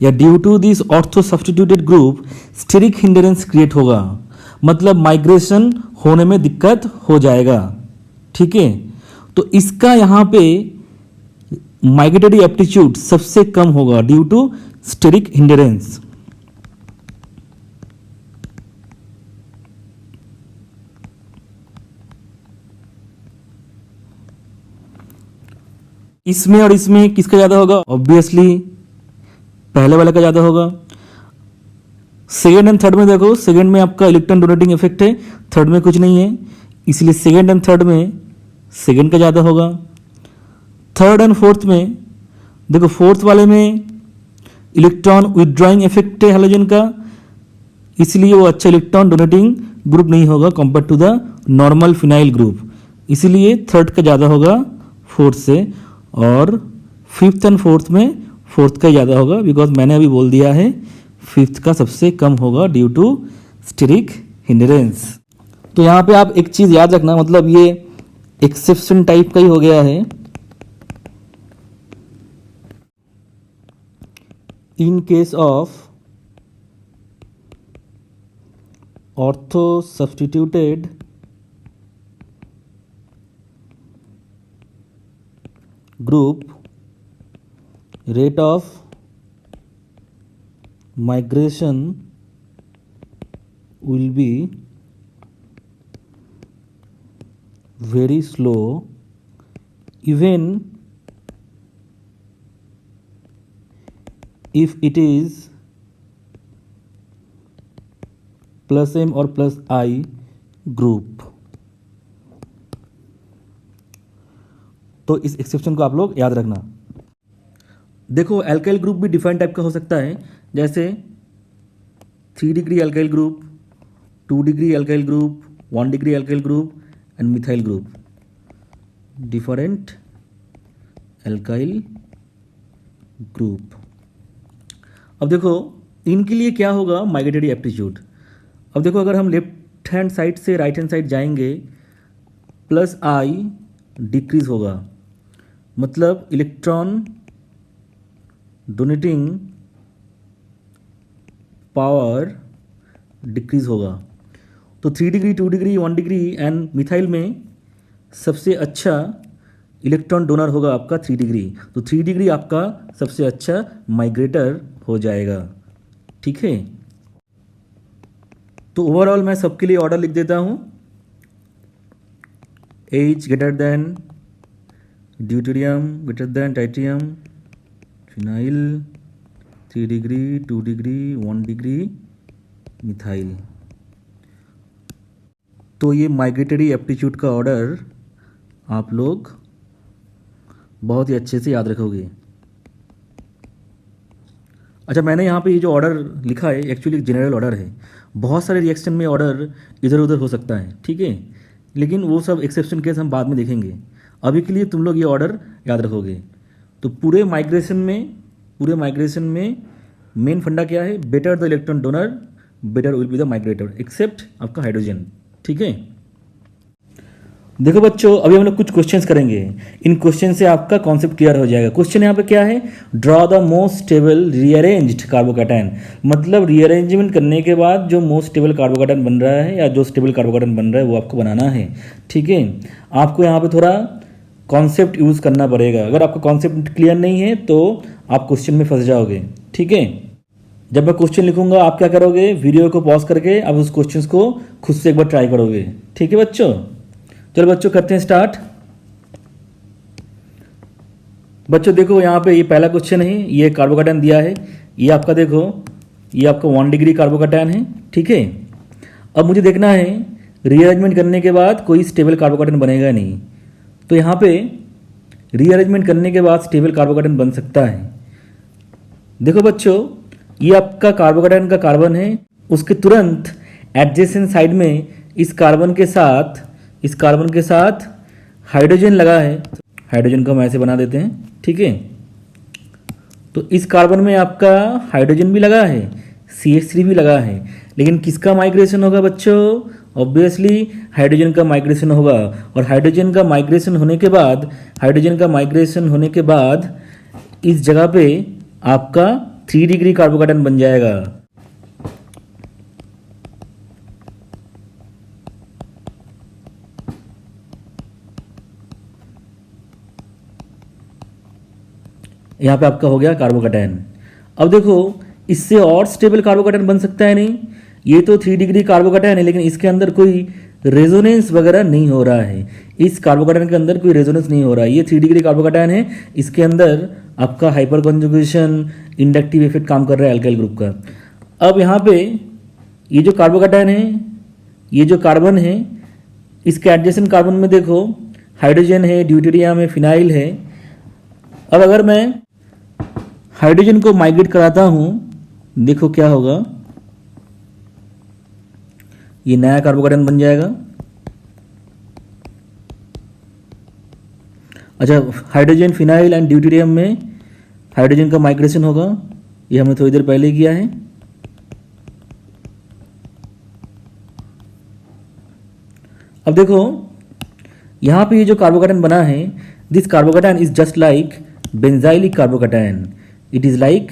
S2: या due to this ortho substituted group steric hindrance create होगा, मतलब माइग्रेशन होने में दिक्कत हो जाएगा, ठीक है। तो इसका यहाँ पे माइग्रेटरी एप्टीट्यूड सबसे कम होगा ड्यू टू स्टेरिक हिंड्रेंस। इसमें और इसमें किसका ज़्यादा होगा? ऑब्वियसली पहले वाले का ज़्यादा होगा। सेकेंड एंड थर्ड में देखो, सेकेंड में आपका इलेक्ट्रॉन डोनेटिंग इफेक्ट है, थर्ड में कुछ नहीं है, इसलिए सेकेंड एंड थर्ड में सेकेंड का ज़्यादा होगा। थर्ड एंड फोर्थ में देखो, फोर्थ वाले में इलेक्ट्रॉन विथड्रॉइंग इफेक्ट है हैलोजन का, इसलिए वो अच्छा इलेक्ट्रॉन डोनेटिंग ग्रुप नहीं होगा compare to the normal phenyl group, इसलिए थर्ड का ज़्यादा होगा फोर्थ से। और फिफ्थ एंड फोर्थ में फोर्थ का ज़्यादा होगा, बिकॉज मैंने अभी बोल दिया है फिफ्थ का सबसे कम होगा ड्यू टू स्टेरिक हिंड्रेंस। तो यहाँ पे आप एक चीज़ याद रखना, मतलब ये एक्सेप्शन टाइप का ही हो गया है। In case of ortho substituted group, rate of migration will be very slow even if it is +M और +I group। तो इस एक्सेप्शन को आप लोग याद रखना। देखो एल्काइल ग्रुप भी डिफरेंट टाइप का हो सकता है, जैसे 3 degree alkyl group, 2 degree alkyl group, 1 degree alkyl group and methyl group, different alkyl group. अब देखो इनके लिए क्या होगा माइग्रेटरी एप्टीट्यूड। अब देखो अगर हम लेफ्ट हैंड साइड से राइट हैंड साइड जाएंगे, +I डिक्रीज होगा, मतलब इलेक्ट्रॉन डोनेटिंग पावर डिक्रीज होगा। तो 3 degree, 2 degree, 1 degree and methyl में सबसे अच्छा इलेक्ट्रॉन डोनर होगा आपका 3 डिग्री, तो 3 डिग्री आपका सबसे अच्छा माइग्रेटर हो जाएगा, ठीक है। तो ओवरऑल मैं सबके लिए ऑर्डर लिख देता हूँ। H greater than deuterium greater than tritium, phenyl 3 degree, 2 degree, 1 degree, methyl. तो ये माइग्रेटरी एप्टीट्यूड का ऑर्डर आप लोग बहुत ही अच्छे से याद रखोगे। अच्छा, मैंने यहाँ पे ये जो ऑर्डर लिखा है एक्चुअली जनरल ऑर्डर है। बहुत सारे रिएक्शन में ऑर्डर इधर उधर हो सकता है, ठीक है, लेकिन वो सब एक्सेप्शन केस हम बाद में देखेंगे। अभी के लिए तुम लोग ये ऑर्डर याद रखोगे। तो पूरे माइग्रेशन में मेन फंडा क्या है? Better the electron donor better will be the migrator except आपका हाइड्रोजन, ठीक है। देखो बच्चों, अभी हम लोग कुछ क्वेश्चंस करेंगे। इन क्वेश्चन से आपका कॉन्सेप्ट क्लियर हो जाएगा। क्वेश्चन यहाँ पे क्या है? Draw the most stable rearranged carbocation. मतलब रीअरेंजमेंट करने के बाद जो मोस्ट स्टेबल कार्बोकैटायन बन रहा है या जो स्टेबल कार्बोकैटायन बन रहा है वो आपको बनाना है, ठीक है। आपको यहाँ पे थोड़ा कॉन्सेप्ट यूज़ करना पड़ेगा। अगर आपका कॉन्सेप्ट क्लियर नहीं है तो आप क्वेश्चन में फंस जाओगे, ठीक है। जब मैं क्वेश्चन लिखूंगा आप क्या करोगे? वीडियो को पॉज करके आप उस क्वेश्चन को खुद से एक बार ट्राई करोगे, ठीक है बच्चों। चलो बच्चों करते हैं स्टार्ट। बच्चों देखो यहाँ पे ये पहला क्वेश्चन है, ये कार्बोकैटायन दिया है, ये आपका देखो, ये आपका 1 डिग्री कार्बोकैटायन है, ठीक है। अब मुझे देखना है रीअरेंजमेंट करने के बाद कोई स्टेबल कार्बोकैटायन बनेगा नहीं। तो यहाँ पे रीअरेंजमेंट करने के बाद स्टेबल कार्बोकैटायन बन सकता है। देखो बच्चों, ये आपका कार्बोकैटायन का कार्बन है, उसके तुरंत एडजेसेंट साइड में इस कार्बन के साथ हाइड्रोजन लगा है। हाइड्रोजन को हम ऐसे बना देते हैं, ठीक है। तो इस कार्बन में आपका हाइड्रोजन भी लगा है, CH3 भी लगा है, लेकिन किसका माइग्रेशन होगा बच्चों? ऑब्वियसली हाइड्रोजन का माइग्रेशन होगा। और हाइड्रोजन का माइग्रेशन होने के बाद इस जगह पे आपका 3 डिग्री कार्बोकैटायन बन जाएगा। यहाँ पे आपका हो गया कार्बोकैटायन। अब देखो, इससे और स्टेबल कार्बोकैटायन बन सकता है नहीं? ये तो 3 डिग्री कार्बोकैटायन है, लेकिन इसके अंदर कोई रेजोनेंस वगैरह नहीं हो रहा है। इस कार्बोकैटायन के अंदर कोई रेजोनेंस नहीं हो रहा है। ये 3 डिग्री कार्बोकैटायन है, इसके अंदर आपका हाइपर कॉन्जुगेशन इंडक्टिव इफेक्ट काम कर रहा है अल्काइल ग्रुप का। अब यहाँ पे ये जो कार्बोकैटायन है, ये जो कार्बन है, इसके एडजेसेंट कार्बन में देखो हाइड्रोजन है, ड्यूटेरियम है, फिनाइल है। अब अगर मैं हाइड्रोजन को माइग्रेट कराता हूं, देखो क्या होगा, ये नया कार्बोकैटायन बन जाएगा। अच्छा, हाइड्रोजन, फिनाइल एंड ड्यूटेरियम में हाइड्रोजन का माइग्रेशन होगा, ये हमने थोड़ी देर पहले किया है। अब देखो यहां पे ये जो कार्बोकैटायन बना है, this carbocation is just like benzylic carbocation. It is like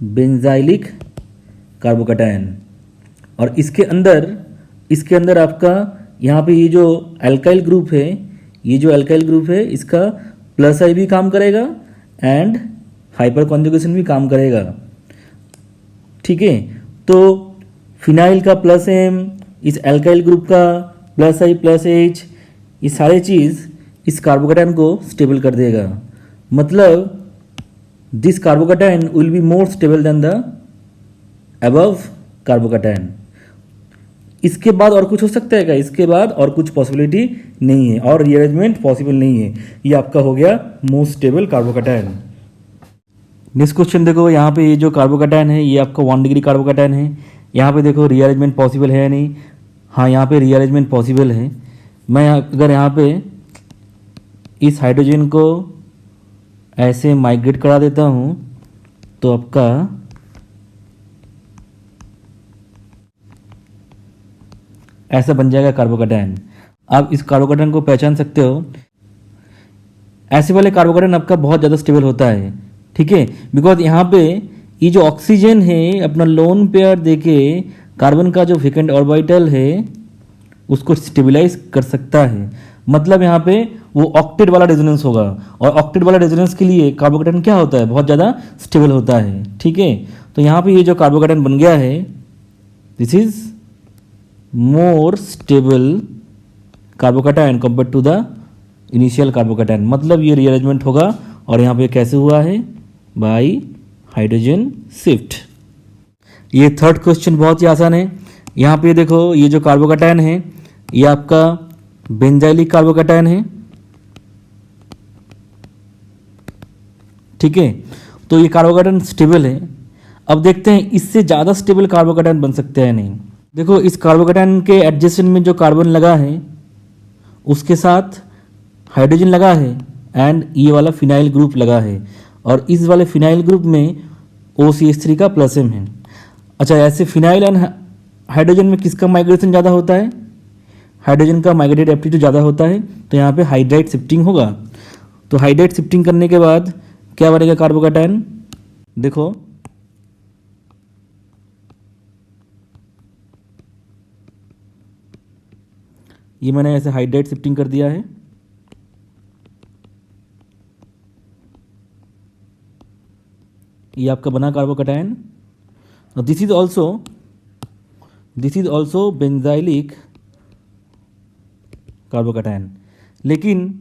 S2: benzylic carbocation. और इसके अंदर आपका यहाँ पे ये जो अल्काइल ग्रुप है, इसका प्लस आई भी काम करेगा एंड हाइपर कॉन्जुगेशन भी काम करेगा, ठीक है। तो फिनाइल का प्लस एम, इस अल्काइल ग्रुप का प्लस आई प्लस एच, ये सारे चीज़ इस कार्बोकैटायन को स्टेबल कर देगा। मतलब this carbocation will be more stable than the above carbocation. इसके बाद और कुछ हो सकता है क्या? इसके बाद और कुछ पॉसिबिलिटी नहीं है और रीअरेंजमेंट पॉसिबल नहीं है। ये आपका हो गया most stable carbocation. Next question देखो, यहाँ पे ये जो कार्बोकैटायन है ये आपका 1 डिग्री कार्बोकैटायन है। यहाँ पे देखो रीअरेंजमेंट पॉसिबल है या नहीं? हाँ, यहाँ पे रीअरेंजमेंट पॉसिबल है। मैं अगर यहाँ पे इस हाइड्रोजन को ऐसे माइग्रेट करा देता हूँ तो आपका ऐसा बन जाएगा कार्बोकैटायन। आप इस कार्बोकैटायन को पहचान सकते हो। ऐसे वाले कार्बोकैटायन आपका बहुत ज़्यादा स्टेबल होता है, ठीक है, बिकॉज यहाँ पे ये जो ऑक्सीजन है अपना लोन पेयर देके कार्बन का जो वेकेंट ऑर्बिटल है उसको स्टेबलाइज कर सकता है। मतलब यहाँ पे वो ऑक्टेट वाला रेजोनेंस होगा और ऑक्टेट वाला रेजोनेंस के लिए कार्बोकैटायन क्या होता है? बहुत ज़्यादा स्टेबल होता है, ठीक है। तो यहाँ पे ये जो कार्बोकैटायन बन गया है, this is more stable carbocation compare to the initial carbocation. मतलब ये रीअरेंजमेंट होगा और यहाँ पे कैसे हुआ है? Bye hydrogen shift. ये थर्ड क्वेश्चन बहुत ही आसान है। यहाँ पे देखो ये जो कार्बोकैटायन है ये आपका बेंजाइलिक कार्बोकैटायन है, ठीक है, तो ये कार्बोकेटायन स्टेबल है। अब देखते हैं इससे ज़्यादा स्टेबल कार्बोकेटायन बन सकते हैं नहीं। देखो इस कार्बोकेटायन के एडजेसेंट में जो कार्बन लगा है उसके साथ हाइड्रोजन लगा है एंड ये वाला फिनाइल ग्रुप लगा है, और इस वाले फिनाइल ग्रुप में OCH3 का प्लस M है। अच्छा, ऐसे फिनाइल एंड हाइड्रोजन में किसका माइग्रेशन ज़्यादा होता है? हाइड्रोजन का माइग्रेटेड एप्टीट्यूड ज़्यादा होता है, तो यहाँ पे हाइड्राइड शिफ्टिंग होगा। तो हाइड्राइड शिफ्टिंग करने के बाद क्या बनेगा कार्बोकेटायन? देखो ये मैंने ऐसे हाइड्राइड शिफ्टिंग कर दिया है। ये आपका बना carbocation. This is also benzylic carbocation, लेकिन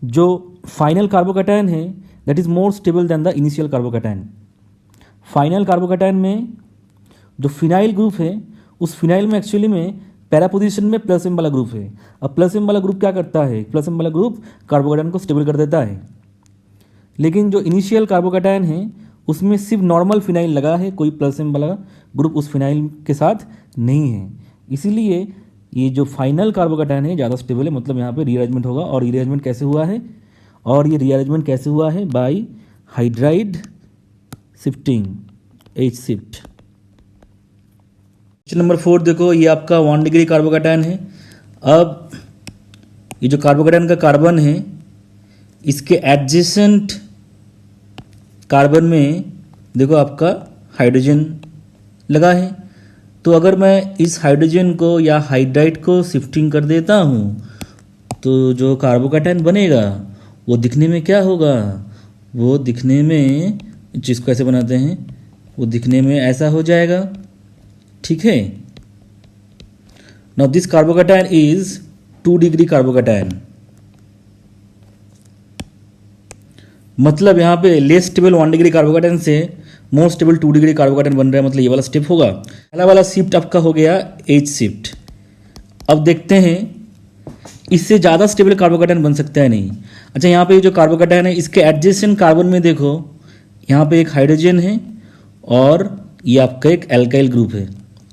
S2: जो फाइनल कार्बोकेटायन है that is more stable than the initial carbocation. Final carbocation में जो फिनाइल ग्रुप है उस फिनाइल में एक्चुअली में पैरा पोजीशन में प्लस M वाला ग्रुप है। अब प्लस M वाला ग्रुप क्या करता है? प्लस M वाला ग्रुप कार्बोकेटायन को स्टेबल कर देता है, लेकिन जो इनिशियल कार्बोकेटायन है उसमें सिर्फ नॉर्मल फिनाइल लगा है, कोई प्लस M वाला ग्रुप उस फिनाइल के साथ नहीं है। इसीलिए ये जो फाइनल कार्बोकेटायन है ज़्यादा स्टेबल है, मतलब यहाँ पे रीअरेंजमेंट होगा। और रीअरेंजमेंट कैसे हुआ है? और ये रीअरेंजमेंट कैसे हुआ है? By hydride shifting, H shift. Question number 4 देखो, ये आपका 1 डिग्री कार्बोकेटायन है। अब ये जो कार्बोकेटायन का कार्बन है इसके एडजेसेंट कार्बन में देखो आपका हाइड्रोजन लगा है। तो अगर मैं इस हाइड्रोजन को या हाइड्राइड को शिफ्टिंग कर देता हूँ तो जो कार्बोकेटायन बनेगा वो दिखने में क्या होगा? वो दिखने में, जिसको ऐसे बनाते हैं, वो दिखने में ऐसा हो जाएगा। ठीक है, now this carbocation is 2 degree carbocation. मतलब यहाँ पे लेस स्टेबल 1 डिग्री कार्बोकेटायन से मोर स्टेबल 2 डिग्री कार्बोकेटायन बन रहा है, मतलब ये वाला स्टेप होगा। पहला वाला शिफ्ट आपका हो गया H शिफ्ट। अब देखते हैं इससे ज़्यादा स्टेबल कार्बोकेटायन बन सकता है नहीं। अच्छा, यहाँ पे जो कार्बोकेटायन है इसके एडजेसेंट कार्बन में देखो यहाँ पे एक हाइड्रोजन है और ये आपका एक एल्काइल ग्रुप है।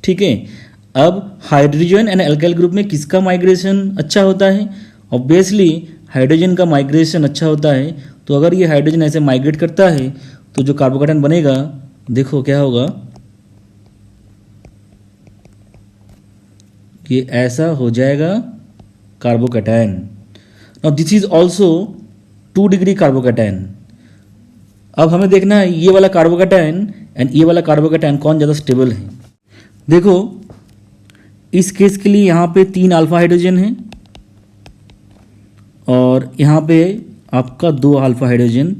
S2: ठीक है, अब हाइड्रोजन एंड एल्काइल ग्रुप में किसका माइग्रेशन अच्छा होता है? ऑब्वियसली हाइड्रोजन का माइग्रेशन अच्छा होता है। तो अगर ये हाइड्रोजन ऐसे माइग्रेट करता है तो जो कार्बोकेटायन बनेगा देखो क्या होगा, ये ऐसा हो जाएगा carbocation. Now this is also 2 degree carbocation. अब हमें देखना है ये वाला कार्बोकेटायन एंड ये वाला कार्बोकेटायन कौन ज़्यादा स्टेबल है। देखो इस केस के लिए यहाँ पे 3 अल्फा हाइड्रोजन है और यहाँ पे आपका 2 अल्फा हाइड्रोजन।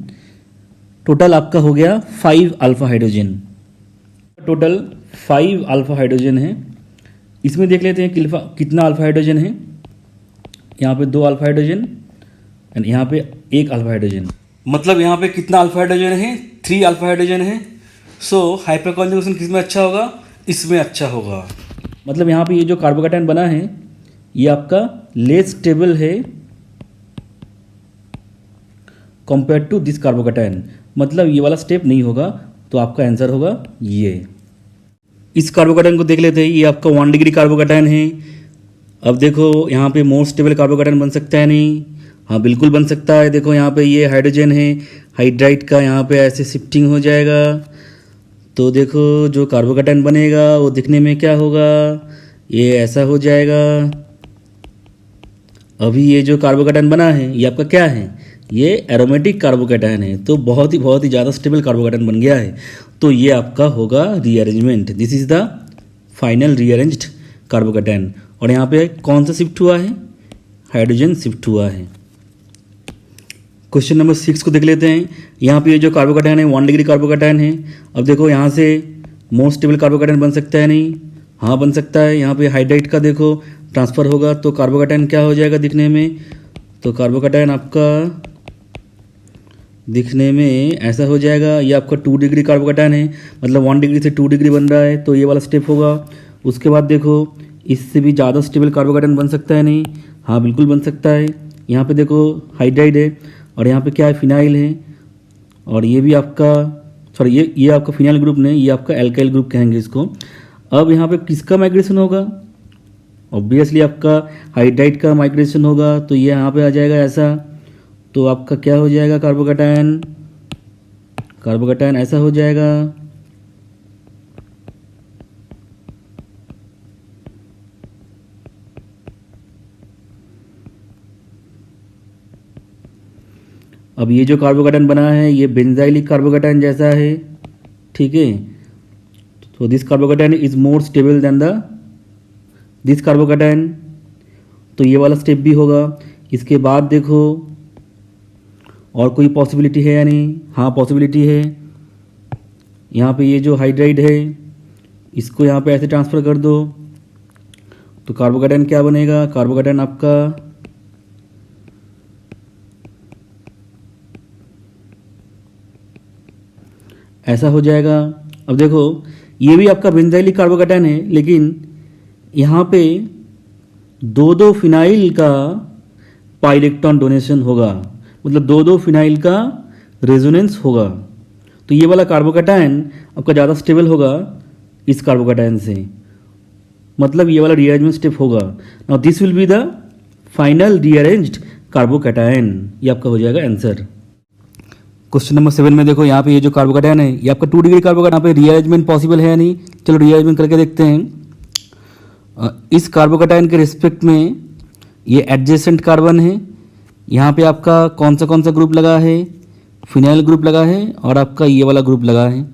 S2: टोटल आपका हो गया 5 alpha hydrogen. Total 5 alpha hydrogen है। इसमें देख लेते हैं कितना अल्फा हाइड्रोजन है। यहाँ पे 2 अल्फा हाइड्रोजन एंड यहाँ पे 1 अल्फा हाइड्रोजन। मतलब यहाँ पे कितना अल्फा हाइड्रोजन है? 3 अल्फा हाइड्रोजन है। सो हाइपर कॉन्जुगेशन किस में अच्छा होगा? इसमें अच्छा होगा। मतलब यहाँ पे ये जो कार्बोकेटायन बना है ये आपका लेस स्टेबल है कंपेयर टू दिस कार्बोकेटायन। मतलब ये वाला स्टेप नहीं होगा, तो आपका आंसर होगा ये। इस कार्बोकेटायन को देख लेते हैं। ये आपका 1 डिग्री कार्बोकेटायन है। अब देखो यहाँ पे मोर स्टेबल कार्बोकेटायन बन सकता है नहीं? हाँ बिल्कुल बन सकता है। देखो यहाँ पे ये हाइड्रोजन है, हाइड्राइड का यहाँ पे ऐसे शिफ्टिंग हो जाएगा। तो देखो जो कार्बोकेटायन बनेगा वो दिखने में क्या होगा? ये ऐसा हो जाएगा। अभी ये जो कार्बोकेटायन बना है ये आपका क्या है? ये एरोमेटिक कार्बोकेटायन है। तो बहुत ही ज़्यादा स्टेबल कार्बोकेटायन बन गया है। तो ये आपका होगा rearrangement. This is the final rearranged carbocation. और यहाँ पे कौन सा शिफ्ट हुआ है? हाइड्रोजन शिफ्ट हुआ है। क्वेश्चन नंबर 6 को देख लेते हैं। यहाँ पे ये जो कार्बोकेटायन है 1 डिग्री कार्बोकेटायन है। अब देखो यहाँ से मोर स्टेबल कार्बोकेटायन बन सकता है नहीं? हाँ बन सकता है। यहाँ पे हाइड्राइड का देखो ट्रांसफ़र होगा तो कार्बोकेटायन क्या हो जाएगा दिखने में? तो कार्बोकेटायन आपका दिखने में ऐसा हो जाएगा। ये आपका 2 डिग्री कार्बोकेटायन है, मतलब 1 डिग्री से 2 डिग्री बन रहा है, तो ये वाला स्टेप होगा। उसके बाद देखो इससे भी ज़्यादा स्टेबल कार्बोकेटायन बन सकता है नहीं? हाँ बिल्कुल बन सकता है। यहाँ पे देखो हाइड्राइड है और यहाँ पे क्या है? फिनाइल है।
S1: और ये भी आपका सॉरी ये आपका फिनाइल ग्रुप नहीं, ये आपका एल्काइल ग्रुप कहेंगे इसको। अब यहाँ पे किसका माइग्रेशन होगा? ऑब्वियसली आपका हाइड्राइड का माइग्रेशन होगा, तो ये यहाँ पे आ जाएगा ऐसा। तो आपका क्या हो जाएगा? कार्बोकैटायन, कार्बोकैटायन ऐसा हो जाएगा। अब ये जो कार्बोकैटायन बना है ये बेंजाइलिक कार्बोकैटायन जैसा है, ठीक है। तो this carbocation is more stable than the this carbocation, तो ये वाला स्टेप भी होगा। इसके बाद देखो और कोई पॉसिबिलिटी है या नहीं? हाँ पॉसिबिलिटी है। यहाँ पे ये जो हाइड्राइड है इसको यहाँ पे ऐसे ट्रांसफ़र कर दो, तो कार्बोकैटायन क्या बनेगा? कार्बोकैटायन आपका ऐसा हो जाएगा। अब देखो ये भी आपका बेंजाइलिक कार्बोकैटायन है, लेकिन यहाँ पे दो दो फिनाइल का पाई इलेक्ट्रॉन डोनेशन होगा, मतलब दो दो फिनाइल का रेजोनेंस होगा। तो ये वाला कार्बोकैटायन आपका ज़्यादा स्टेबल होगा इस कार्बोकैटायन से, मतलब ये वाला रीअरेंजमेंट स्टेप होगा। Now this will be the final rearranged carbocation, ये आपका हो जाएगा आंसर। क्वेश्चन नंबर 7 में देखो यहाँ पे ये जो कार्बोकैटायन है ये आपका 2 डिग्री कार्बोकैटायन, यहाँ पे रीअरेंजमेंट पॉसिबल है या नहीं? चलो रीअरेंजमेंट करके देखते हैं। इस कार्बोकैटायन के रिस्पेक्ट में ये एडजेसेंट कार्बन है, यहाँ पे आपका कौन सा ग्रुप लगा है? फिनाइल ग्रुप लगा है और आपका ये वाला ग्रुप लगा है,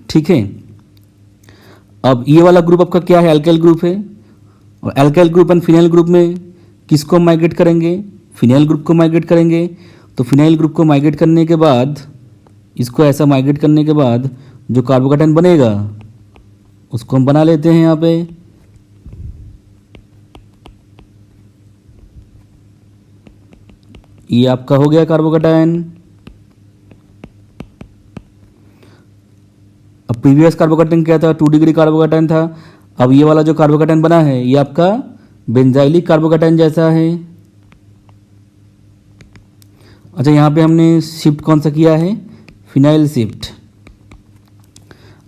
S1: ठीक है। अब ये वाला ग्रुप आपका क्या है? एल्काइल ग्रुप है, और alkyl group and phenyl group में किसको माइग्रेट करेंगे? फिनाइल ग्रुप को माइग्रेट करेंगे। तो फिनाइल ग्रुप को माइग्रेट करने के बाद, इसको ऐसा माइग्रेट करने के बाद जो कार्बोकैटायन बनेगा उसको हम बना लेते हैं यहाँ पे। ये आपका हो गया कार्बोकैटायन। अब प्रीवियस कार्बोकैटायन क्या था? 2 डिग्री कार्बोकैटायन था। अब ये वाला जो कार्बोकैटायन बना है ये आपका बेंजाइलिक कार्बोकैटायन जैसा है। अच्छा, यहाँ पे हमने शिफ्ट कौन सा किया है? Phenyl shift.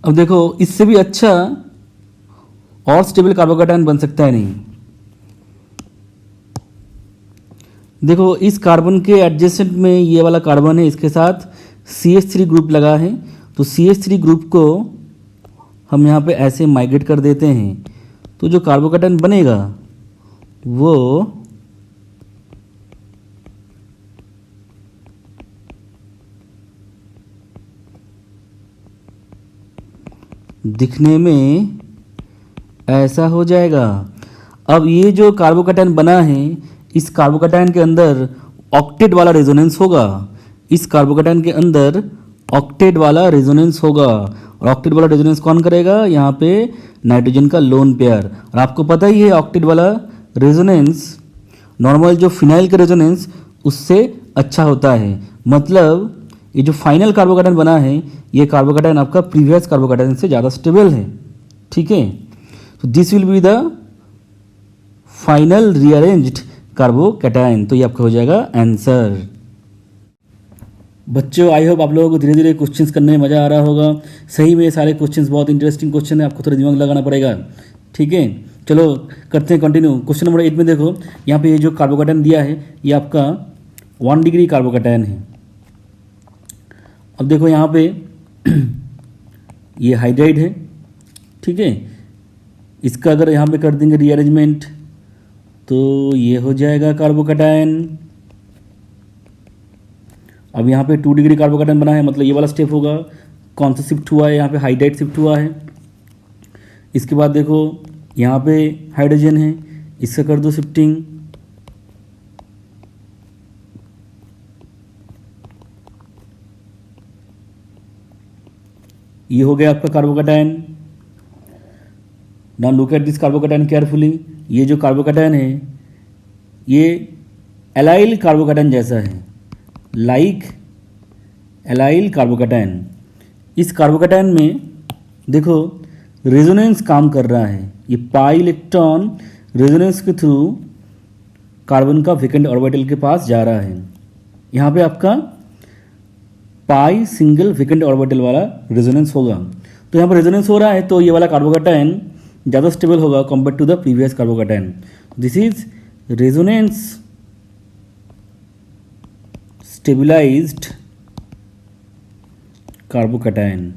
S1: अब देखो इससे भी अच्छा और स्टेबल कार्बोकैटायन बन सकता है नहीं? देखो इस कार्बन के एडजेसेंट में ये वाला कार्बन है, इसके साथ CH3 ग्रुप लगा है, तो CH3 ग्रुप को हम यहाँ पे ऐसे माइग्रेट कर देते हैं, तो जो कार्बोकैटायन बनेगा वो दिखने में ऐसा हो जाएगा। अब ये जो कार्बोकैटायन बना है इस कार्बोकैटायन के अंदर ऑक्टेट वाला रेजोनेंस होगा, इस कार्बोकैटायन के अंदर ऑक्टेट वाला रेजोनेंस होगा। और ऑक्टेट वाला रेजोनेंस कौन करेगा? यहाँ पे नाइट्रोजन का लोन पेयर। और आपको पता ही है ऑक्टेट वाला रेजोनेंस नॉर्मल जो फिनाइल का रेजोनेंस उससे अच्छा होता है, मतलब ये जो फाइनल कार्बोकैटायन बना है ये कार्बोकैटायन आपका प्रीवियस कार्बोकैटायन से ज़्यादा स्टेबल है, ठीक है। तो this will be the final rearranged carbocation, तो ये आपका हो जाएगा आंसर। बच्चों आई होप आप लोगों को धीरे धीरे क्वेश्चंस करने में मज़ा आ रहा होगा। सही में ये सारे क्वेश्चंस बहुत इंटरेस्टिंग क्वेश्चन है, आपको थोड़ा दिमाग लगाना पड़ेगा, ठीक है। चलो करते हैं कंटिन्यू। क्वेश्चन नंबर 8 में देखो यहाँ पे ये जो कार्बोकैटायन दिया है ये आपका 1 डिग्री कार्बोकैटायन है। अब देखो यहाँ पे ये हाइड्राइड है, ठीक है। इसका अगर यहाँ पे कर देंगे रीअरेंजमेंट तो ये हो जाएगा कार्बोकैटायन। अब यहाँ पे 2 डिग्री कार्बोकैटायन बना है, मतलब ये वाला स्टेप होगा। कौन सा शिफ्ट हुआ है? यहाँ पे हाइड्राइड शिफ्ट हुआ है। इसके बाद देखो यहाँ पे हाइड्रोजन है, इसका कर दो शिफ्टिंग। ये हो गया आपका carbocation. Now look at this carbocation carefully. ये जो कार्बोकैटायन है ये एलाइल कार्बोकैटायन जैसा है, लाइक एलाइल कार्बोकैटायन। इस कार्बोकैटायन में देखो रेजोनेंस काम कर रहा है, ये पाई इलेक्ट्रॉन रेजोनेंस के थ्रू कार्बन का वैकेंट ऑर्बिटल के पास जा रहा है। यहाँ पे आपका पाई सिंगल वैकेंट ऑर्बिटल वाला रेजोनेंस होगा। तो यहाँ पर रेजोनेंस हो रहा है तो ये वाला कार्बोकैटायन ज़्यादा स्टेबल होगा compare to the previous carbocation. This is resonance stabilized carbocation.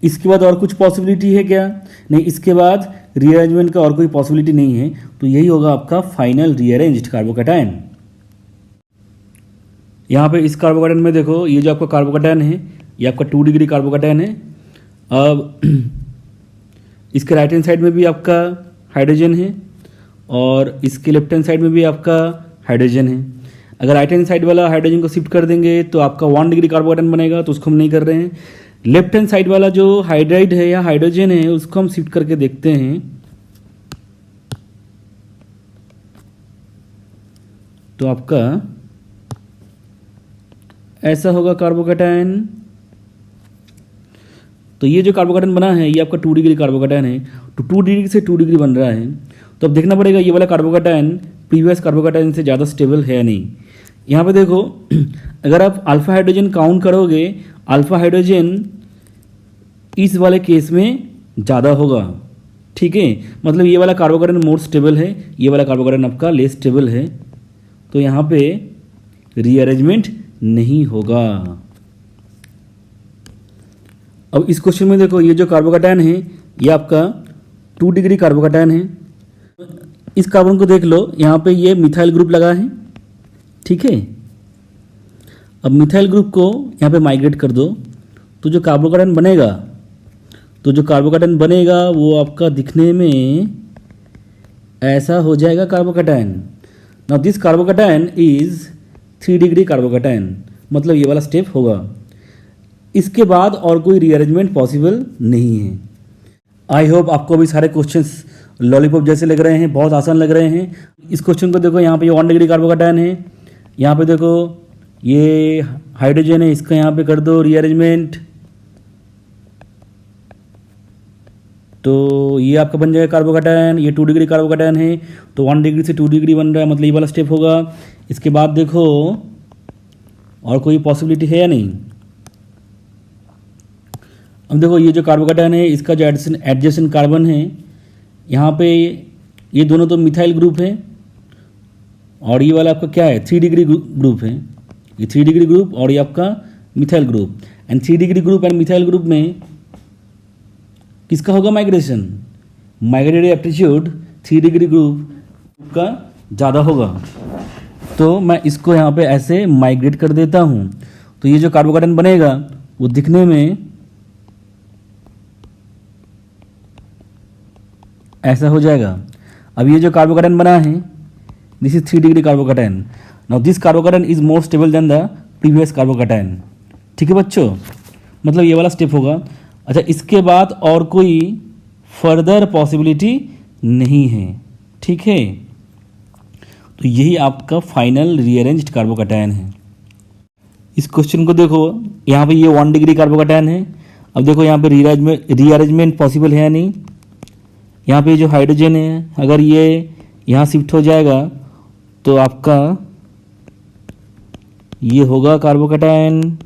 S1: इसके बाद और कुछ पॉसिबिलिटी है क्या? नहीं, इसके बाद रीअरेंजमेंट का और कोई पॉसिबिलिटी नहीं है। तो यही होगा आपका फाइनल रीअरेंज्ड कार्बोकैटायन। यहाँ पे इस कार्बोकैटायन में देखो, ये जो आपका कार्बोकैटायन है ये आपका 2 डिग्री कार्बोकैटायन है। अब इसके राइट हैंड साइड में भी आपका हाइड्रोजन है और इसके लेफ्ट हैंड साइड में भी आपका हाइड्रोजन है। अगर राइट हैंड साइड वाला हाइड्रोजन को शिफ्ट कर देंगे तो आपका 1 डिग्री कार्बोकैटायन बनेगा, तो उसको हम नहीं कर रहे हैं। लेफ्ट हैंड साइड वाला जो हाइड्राइड है या हाइड्रोजन है उसको हम शिफ्ट करके देखते हैं। तो आपका ऐसा होगा कार्बोकैटायन। तो ये जो कार्बोकैटायन बना है ये आपका 2 डिग्री कार्बोकैटायन है। तो 2 डिग्री से 2 डिग्री बन रहा है। तो अब देखना पड़ेगा ये वाला कार्बोकैटायन प्रीवियस कार्बोकैटायन से ज़्यादा स्टेबल है या नहीं। यहाँ पे देखो, अगर आप अल्फा हाइड्रोजन काउंट करोगे, अल्फा हाइड्रोजन इस वाले केस में ज़्यादा होगा। ठीक है, मतलब ये वाला कार्बोकैटायन मोर स्टेबल है, ये वाला कार्बोकैटायन आपका लेस स्टेबल है। तो यहाँ पे रीअरेंजमेंट नहीं होगा। अब इस क्वेश्चन में देखो, ये जो कार्बोकैटायन है ये आपका 2 डिग्री कार्बोकैटायन है। इस कार्बन को देख लो, यहाँ पे ये मिथाइल ग्रुप लगा है। ठीक है, अब मिथाइल ग्रुप को यहाँ पे माइग्रेट कर दो तो जो कार्बोकैटायन बनेगा वो आपका दिखने में ऐसा हो जाएगा carbocation. Now this carbocation is 3 degree carbocation, मतलब ये वाला स्टेप होगा। इसके बाद और कोई रीअरेंजमेंट पॉसिबल नहीं है। आई होप आपको भी सारे क्वेश्चंस लॉलीपॉप जैसे लग रहे हैं, बहुत आसान लग रहे हैं। इस क्वेश्चन को देखो, यहाँ पे 1 डिग्री कार्बोकैटायन है। यहाँ पे देखो ये हाइड्रोजन है, इसका यहाँ पे कर दो रीअरेंजमेंट, तो ये आपका बन जाएगा कार्बोकैटायन। ये 2 डिग्री कार्बोकैटायन है तो 1 डिग्री से 2 डिग्री बन रहा है, मतलब ये वाला स्टेप होगा। इसके बाद देखो और कोई पॉसिबिलिटी है या नहीं। अब देखो ये जो कार्बोकैटायन है इसका जो एडजेसेंट कार्बन है, यहाँ पे ये दोनों तो मिथाइल ग्रुप है और ये वाला आपका क्या है, 3 डिग्री ग्रुप है। ये 3 डिग्री ग्रुप और ये आपका methyl group. And 3 degree group and methyl group में किसका होगा migration? Migratory aptitude 3 degree group का ज़्यादा होगा। तो मैं इसको यहाँ पे ऐसे माइग्रेट कर देता हूँ। तो ये जो कार्बोकैटायन बनेगा वो दिखने में ऐसा हो जाएगा। अब ये जो कार्बोकैटायन बना है this is 3 degree carbocation. Now this carbocation is more stable than the previous carbocation. ठीक है बच्चों, मतलब ये वाला स्टेप होगा। अच्छा, इसके बाद और कोई फर्दर पॉसिबिलिटी नहीं है। ठीक है, तो यही आपका फाइनल रीअरेंज्ड कार्बोकैटायन है। इस क्वेश्चन को देखो, यहाँ पे ये 1 डिग्री कार्बोकैटायन है। अब देखो यहाँ पे रीअरेंजमेंट पॉसिबल है या नहीं। यहाँ पे जो हाइड्रोजन है अगर ये यहाँ शिफ्ट हो जाएगा तो आपका ये होगा कार्बोकैटायन।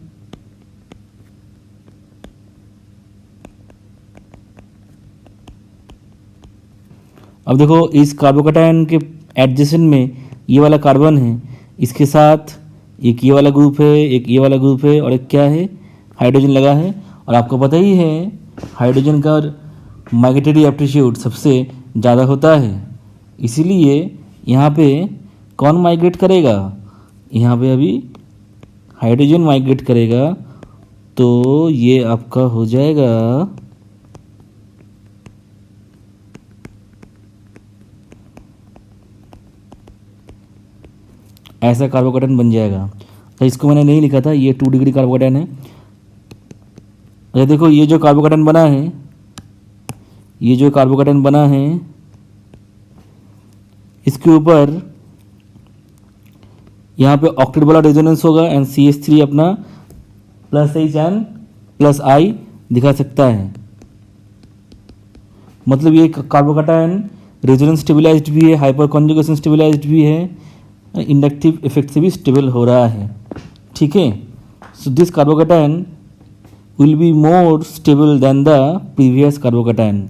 S1: अब देखो इस कार्बोकैटायन के एडजेसेंट में ये वाला कार्बन है, इसके साथ एक ये वाला ग्रुप है, एक ये वाला ग्रुप है और एक क्या है, हाइड्रोजन लगा है। और आपको पता ही है हाइड्रोजन का माइग्रेटरी एप्टीट्यूड सबसे ज़्यादा होता है, इसीलिए यहाँ पे कौन माइग्रेट करेगा, यहाँ पे अभी हाइड्रोजन माइग्रेट करेगा। तो ये आपका हो जाएगा ऐसा कार्बोकैटायन बन जाएगा। तो इसको मैंने नहीं लिखा था, ये 2 डिग्री कार्बोकैटायन है। अच्छा देखो ये जो कार्बोकैटायन बना है, ये जो कार्बोकैटायन बना है इसके ऊपर यहाँ पे ऑक्टेट वाला रेजोनेंस होगा एंड CH3 अपना +H एंड +I दिखा सकता है। मतलब ये कार्बोकैटायन रेजोनेंस स्टेबिलाइज्ड भी है, हाइपर कॉन्जुगेशन स्टेबिलाइज्ड भी है
S2: इंडक्टिव इफेक्ट से भी स्टेबल हो रहा है, ठीक है। So this carbocation will be more stable than the previous carbocation.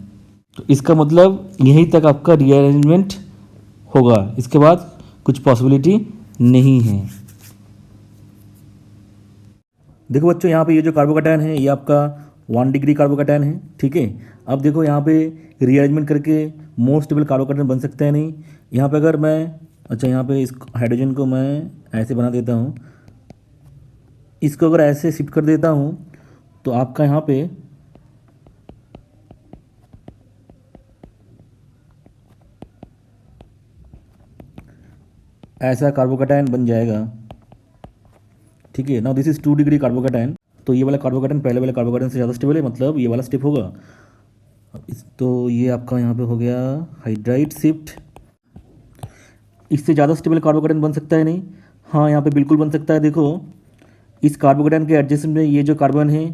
S2: तो इसका मतलब यहीं तक आपका रीअरेंजमेंट होगा, इसके बाद कुछ पॉसिबिलिटी नहीं है। देखो बच्चों, यहाँ पे ये जो कार्बोकैटायन है ये आपका 1 डिग्री कार्बोकैटायन है, ठीक है। अब देखो यहाँ पे रीअरेंजमेंट करके मोर स्टेबल कार्बोकैटायन बन सकता है नहीं। यहाँ पे अगर मैं यहाँ पे इस हाइड्रोजन को मैं ऐसे बना देता हूँ, इसको अगर ऐसे शिफ्ट कर देता हूँ तो आपका यहाँ पे ऐसा कार्बोकैटायन बन जाएगा, ठीक है। Now this is 2 degree carbocation. तो ये वाला कार्बोकैटायन पहले वाले कार्बोकैटायन से ज़्यादा स्टेबल है, मतलब ये वाला स्टेप होगा। तो ये आपका यहाँ पे हो गया हाइड्राइड शिफ्ट। इससे ज़्यादा स्टेबल कार्बोकैटायन बन सकता है नहीं? हाँ, यहाँ पे बिल्कुल बन सकता है। देखो इस कार्बोकैटायन के एडजेसेंट में ये जो कार्बन है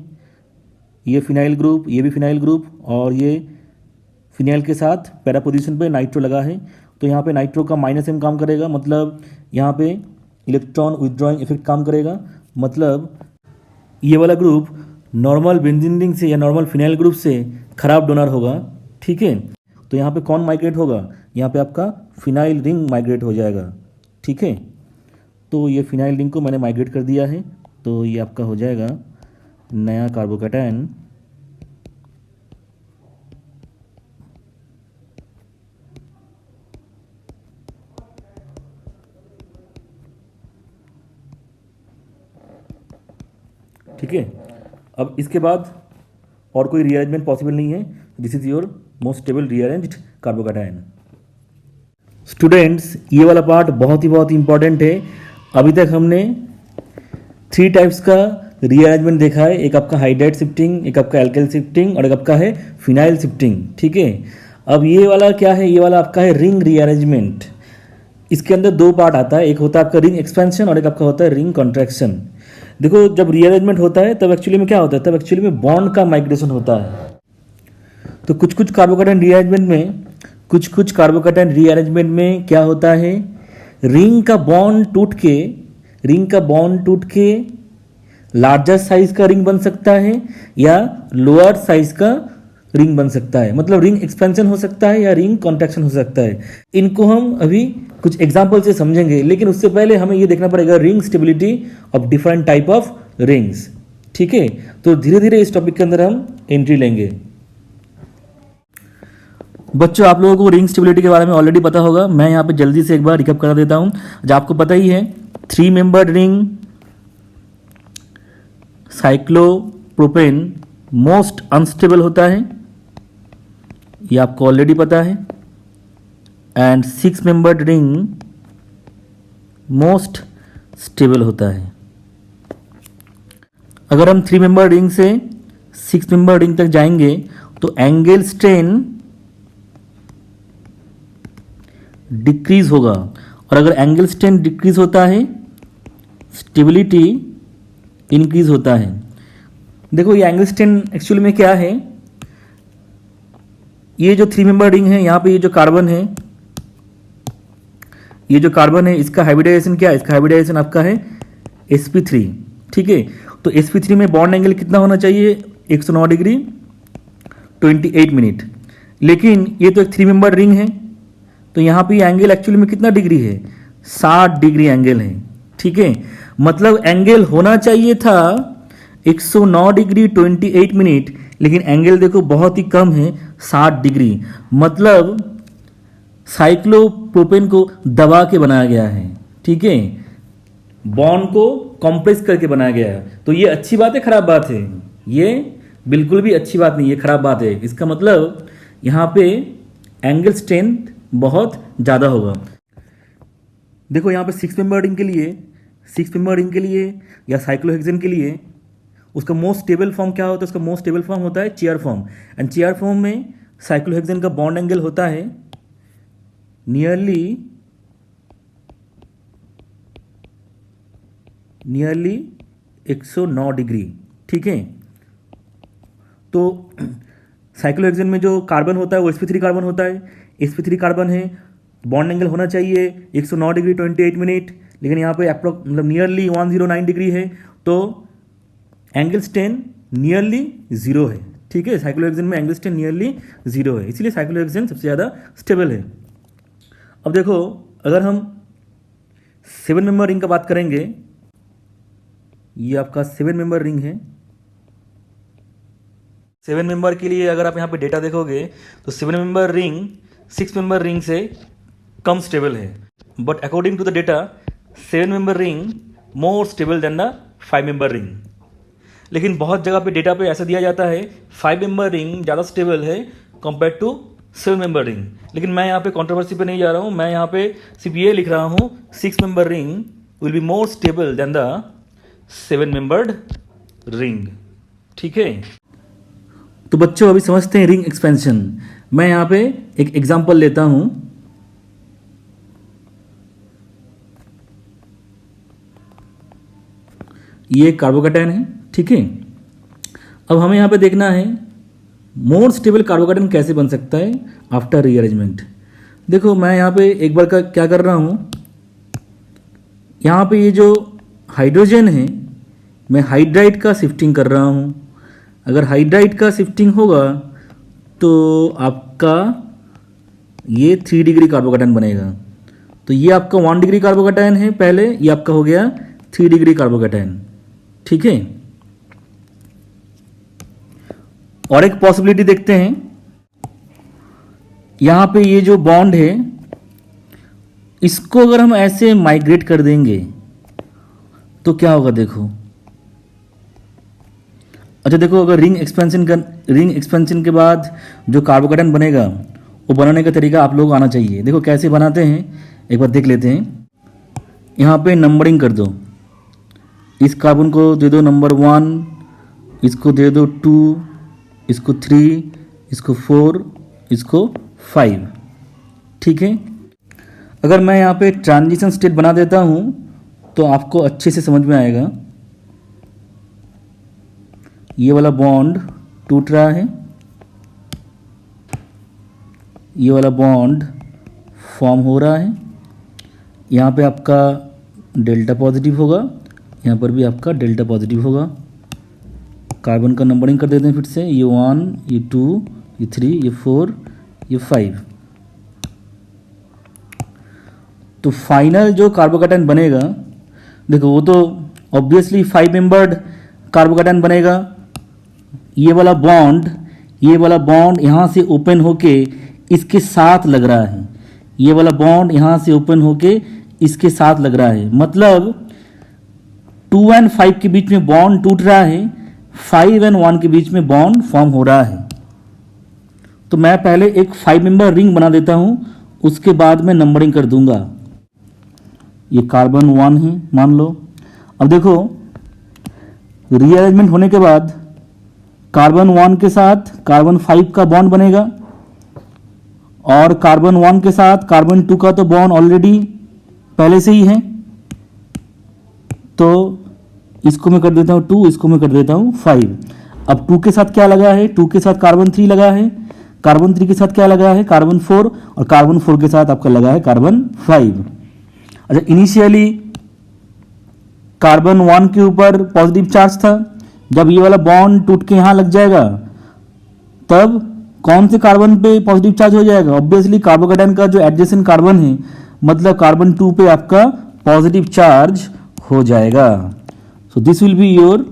S2: ये फिनाइल ग्रुप, ये भी फिनाइल ग्रुप, और ये फिनाइल के साथ पैरा पोजीशन पे नाइट्रो लगा है। तो यहाँ पे नाइट्रो का -m काम करेगा, मतलब यहाँ पे इलेक्ट्रॉन विथड्रॉइंग इफेक्ट काम करेगा। मतलब ये वाला ग्रुप नॉर्मल बेंजीन रिंग से या नॉर्मल फिनाइल ग्रुप से खराब डोनर होगा, ठीक है। तो यहाँ पे कौन माइग्रेट होगा? यहाँ पे आपका फिनाइल रिंग माइग्रेट हो जाएगा, ठीक है। तो ये फिनाइल रिंग को मैंने माइग्रेट कर दिया है, तो ये आपका हो जाएगा नया कार्बोकैटायन। ठीक है। अब इसके बाद और कोई रीअरेंजमेंट पॉसिबल नहीं है। This is your most stable rearranged carbocation. Students, ये वाला पार्ट बहुत ही इंपॉर्टेंट है। अभी तक हमने 3 टाइप्स का रीअरेंजमेंट देखा है। एक आपका हाइड्राइड शिफ्टिंग, एक आपका एल्काइल शिफ्टिंग, और एक आपका है फिनाइल शिफ्टिंग, ठीक है। अब ये वाला क्या है? ये वाला आपका है रिंग रीअरेंजमेंट। इसके अंदर 2 पार्ट आता है, एक होता है आपका रिंग एक्सपेंशन और एक आपका होता है रिंग कॉन्ट्रैक्शन। देखो जब रीअरेंजमेंट होता है तब एक्चुअली में क्या होता है? तब एक्चुअली में बॉन्ड का माइग्रेशन होता है। तो कुछ कार्बोकैटायन रीअरेंजमेंट में क्या होता है? रिंग का बॉन्ड टूट के लार्जर साइज का रिंग बन सकता है या लोअर साइज का रिंग बन सकता है। मतलब रिंग एक्सपेंशन हो सकता है या रिंग कॉन्ट्रैक्शन हो सकता है। इनको हम अभी कुछ एग्जाम्पल से समझेंगे, लेकिन उससे पहले हमें ये देखना पड़ेगा ring stability of different type of rings, ठीक है। तो धीरे धीरे इस टॉपिक के अंदर हम एंट्री लेंगे। बच्चों, आप लोगों को रिंग स्टेबिलिटी के बारे में ऑलरेडी पता होगा। मैं यहाँ पे जल्दी से एक बार रिकैप करा देता हूँ। जो आपको पता ही है, 3 membered ring cyclopropane most unstable होता है, ये आपको ऑलरेडी पता है। And 6 membered ring most stable होता है। अगर हम 3 मेंबर रिंग से 6 मेंबर रिंग तक जाएंगे तो एंगल स्ट्रेन डिक्रीज होगा, और अगर एंगल स्ट्रेन डिक्रीज होता है स्टेबिलिटी इंक्रीज होता है। देखो ये एंगल स्ट्रेन एक्चुअली में क्या है? ये जो 3 मेंबर रिंग है, यहाँ पे ये जो कार्बन है, इसका हाइब्रिडाइजेशन क्या है? इसका हाइब्रिडाइजेशन आपका है sp3, ठीक है। तो sp3 में बॉन्ड एंगल कितना होना चाहिए? 109 डिग्री 28 मिनट। लेकिन ये तो एक 3 मेंबर रिंग है, तो यहाँ पे एंगल एक्चुअली में कितना डिग्री है? 60 डिग्री एंगल है, ठीक है। मतलब एंगल होना चाहिए था 109 डिग्री 28 मिनट, लेकिन एंगल देखो बहुत ही कम है, 60 डिग्री। मतलब साइक्लोप्रोपेन को दबा के बनाया गया है, ठीक है। बॉन्ड को कंप्रेस करके बनाया गया है। तो ये अच्छी बात है, खराब बात है? ये बिल्कुल भी अच्छी बात नहीं, ये खराब बात है। इसका मतलब यहाँ पे एंगल स्ट्रेंथ बहुत ज़्यादा होगा। देखो यहाँ पे 6 मेंबर रिंग के लिए या साइक्लोहेक्सेन के लिए उसका मोस्ट स्टेबल फॉर्म क्या होता है? उसका मोस्ट स्टेबल फॉर्म होता है chair form. And chair form में साइक्लोहेक्सेन का बॉन्ड एंगल होता है नियरली 109 डिग्री, ठीक है। तो साइक्लोहेक्सेन में जो कार्बन होता है वो sp3 कार्बन होता है। sp3 कार्बन है बॉन्ड एंगल होना चाहिए 109 डिग्री 28 मिनट, लेकिन यहाँ पे अप्रोक्स मतलब नियरली 109 डिग्री है, तो एंगल स्ट्रेन नियरली जीरो है। ठीक है, साइक्लोहेक्सेन में एंगल स्ट्रेन नियरली जीरो है, इसलिए साइक्लोहेक्सेन सबसे ज़्यादा स्टेबल है। अब देखो, अगर हम 7 मेंबर रिंग का बात करेंगे, ये आपका 7 मेंबर रिंग है। 7 मेंबर के लिए अगर आप यहाँ पे डेटा देखोगे तो 7 मेंबर रिंग 6 मेंबर रिंग से कम स्टेबल है, but according to the data 7 member ring more stable than the 5 member ring. लेकिन बहुत जगह पे डेटा पे ऐसा दिया जाता है 5 मेंबर रिंग ज़्यादा स्टेबल है कंपेयर टू 7 मेंबर रिंग। लेकिन मैं यहाँ पे कंट्रोवर्सी पे नहीं जा रहा हूँ, मैं यहाँ पे सिर्फ ये लिख रहा हूँ 6 member ring will be more stable than the 7 membered ring. ठीक है, तो बच्चों अभी समझते हैं रिंग एक्सपेंशन। मैं यहाँ पे एक एग्जांपल लेता हूँ। ये कार्बोकैटायन है। ठीक है, अब हमें यहाँ पे देखना है मोर स्टेबल कार्बोकैटायन कैसे बन सकता है आफ्टर रीअरेंजमेंट। देखो, मैं यहाँ पे एक बार का क्या कर रहा हूँ, यहाँ पे ये जो हाइड्रोजन है मैं हाइड्राइड का शिफ्टिंग कर रहा हूँ। अगर हाइड्राइड का शिफ्टिंग होगा तो आपका ये 3 डिग्री कार्बोकैटायन बनेगा। तो ये आपका 1 डिग्री कार्बोकैटायन है पहले, ये आपका हो गया 3 डिग्री कार्बोकैटायन। ठीक है, और एक पॉसिबिलिटी देखते हैं। यहाँ पे ये जो बॉन्ड है इसको अगर हम ऐसे माइग्रेट कर देंगे तो क्या होगा, देखो। अच्छा देखो, अगर रिंग एक्सपेंशन के बाद जो कार्बोकैटायन बनेगा वो बनाने का तरीका आप लोग आना चाहिए। देखो कैसे बनाते हैं, एक बार देख लेते हैं। यहाँ पे नंबरिंग कर दो, इस कार्बन को दे दो नंबर 1, इसको दे दो 2, इसको 3, इसको 4, इसको 5। ठीक है, अगर मैं यहाँ पे ट्रांजिशन स्टेट बना देता हूँ तो आपको अच्छे से समझ में आएगा। ये वाला बॉन्ड टूट रहा है, ये वाला बॉन्ड फॉर्म हो रहा है। यहाँ पे आपका डेल्टा पॉजिटिव होगा, यहाँ पर भी आपका डेल्टा पॉजिटिव होगा। कार्बन का नंबरिंग कर देते हैं फिर से, ये 1, ये 2, ये 3, ये 4, ये 5। तो फाइनल जो कार्बोकैटायन बनेगा, देखो वो तो ऑब्वियसली 5 मेंबर्ड कार्बोकैटायन बनेगा। ये वाला बॉन्ड यहाँ से ओपन होके इसके साथ लग रहा है, ये वाला बॉन्ड यहाँ से ओपन होके इसके साथ लग रहा है, मतलब 2 और 5 के बीच में बॉन्ड टूट रहा है, 5 और 1 के बीच में बॉन्ड फॉर्म हो रहा है। तो मैं पहले एक 5 मेंबर रिंग बना देता हूँ, उसके बाद मैं नंबरिंग कर दूंगा। ये कार्बन 1 है मान लो। अब देखो, रीअरेंजमेंट होने के बाद कार्बन 1 के साथ कार्बन 5 का बॉन्ड बनेगा, और कार्बन 1 के साथ कार्बन 2 का तो बॉन्ड ऑलरेडी पहले से ही है। तो इसको मैं कर देता हूँ 2, इसको मैं कर देता हूँ 5। अब 2 के साथ क्या लगा है, 2 के साथ कार्बन 3 लगा है, कार्बन 3 के साथ क्या लगा है, कार्बन 4, और कार्बन 4 के साथ आपका लगा है कार्बन 5। अच्छा, इनिशियली कार्बन 1 के ऊपर पॉजिटिव चार्ज था, जब ये वाला बॉन्ड टूट के यहाँ लग जाएगा तब कौन से कार्बन पे पॉजिटिव चार्ज हो जाएगा, ऑब्वियसली कार्बोकैटायन का जो एडजेसेंट कार्बन है, मतलब कार्बन 2 पे आपका पॉजिटिव चार्ज हो जाएगा। So this will be your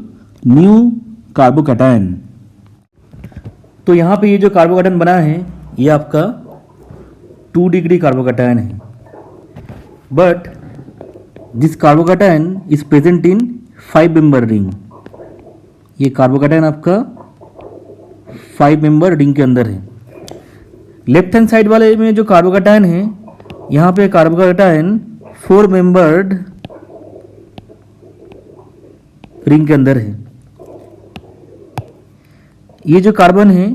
S2: new carbocation. तो यहाँ पे ये जो कार्बोकैटायन बना है ये आपका 2 डिग्री कार्बोकैटायन है, but this carbocation is present in 5 member ring. ये कार्बोकैटायन आपका 5 मेंबर रिंग के अंदर है। लेफ्ट हैंड साइड वाले में जो कार्बोकैटायन है, यहाँ पे कार्बोकैटायन 4 मेंबर्ड रिंग के अंदर है। ये जो कार्बन है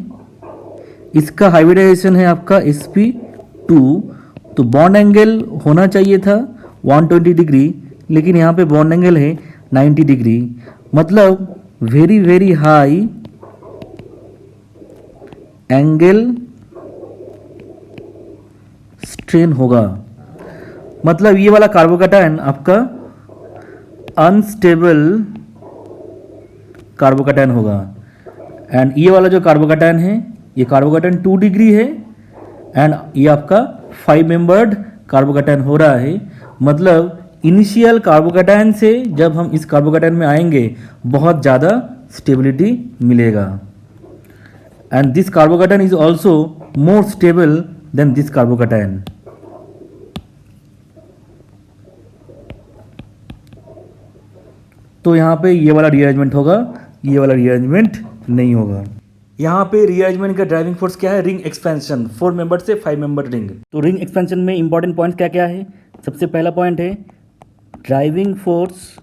S2: इसका हाइब्रिडाइजेशन है आपका sp2, तो बॉन्ड एंगल होना चाहिए था 120 डिग्री, लेकिन यहाँ पे बॉन्ड एंगल है 90 डिग्री, मतलब very very high angle strain होगा, मतलब ये वाला कार्बोकैटायन आपका अनस्टेबल कार्बोकैटायन होगा। एंड ये वाला जो कार्बोकैटायन है, ये कार्बोकैटायन 2 डिग्री है एंड ये आपका 5 मेंबर्ड कार्बोकैटायन हो रहा है। मतलब इनिशियल कार्बोकैटायन से जब हम इस कार्बोकैटायन में आएंगे बहुत ज़्यादा स्टेबिलिटी मिलेगा। And this carbocation is also more stable then this carbocation. तो यहाँ पे ये वाला रीअरेंजमेंट होगा, ये वाला रीअरेंजमेंट नहीं होगा। यहाँ पे रीअरेंजमेंट का ड्राइविंग फोर्स क्या है? रिंग एक्सपेंशन, 4 मेंबर से 5 मेंबर रिंग। तो रिंग एक्सपेंशन में इंपॉर्टेंट पॉइंट क्या क्या है? सबसे पहला पॉइंट है driving force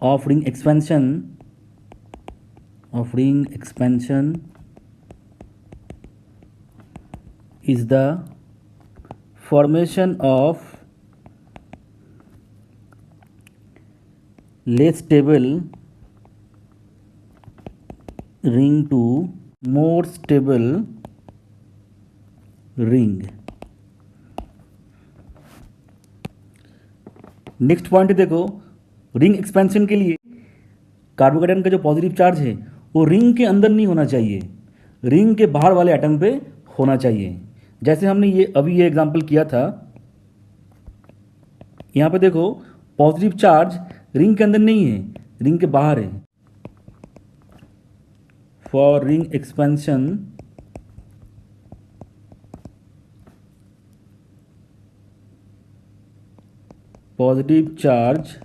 S2: of ring expansion is the formation of less stable ring to more stable ring। Next point देखो, रिंग एक्सपेंशन के लिए कार्बोकैटायन का जो पॉजिटिव चार्ज है वो रिंग के अंदर नहीं होना चाहिए, रिंग के बाहर वाले एटम पे होना चाहिए। जैसे हमने ये एग्जांपल किया था, यहाँ पे देखो पॉजिटिव चार्ज रिंग के अंदर नहीं है, रिंग के बाहर है। For ring expansion positive charge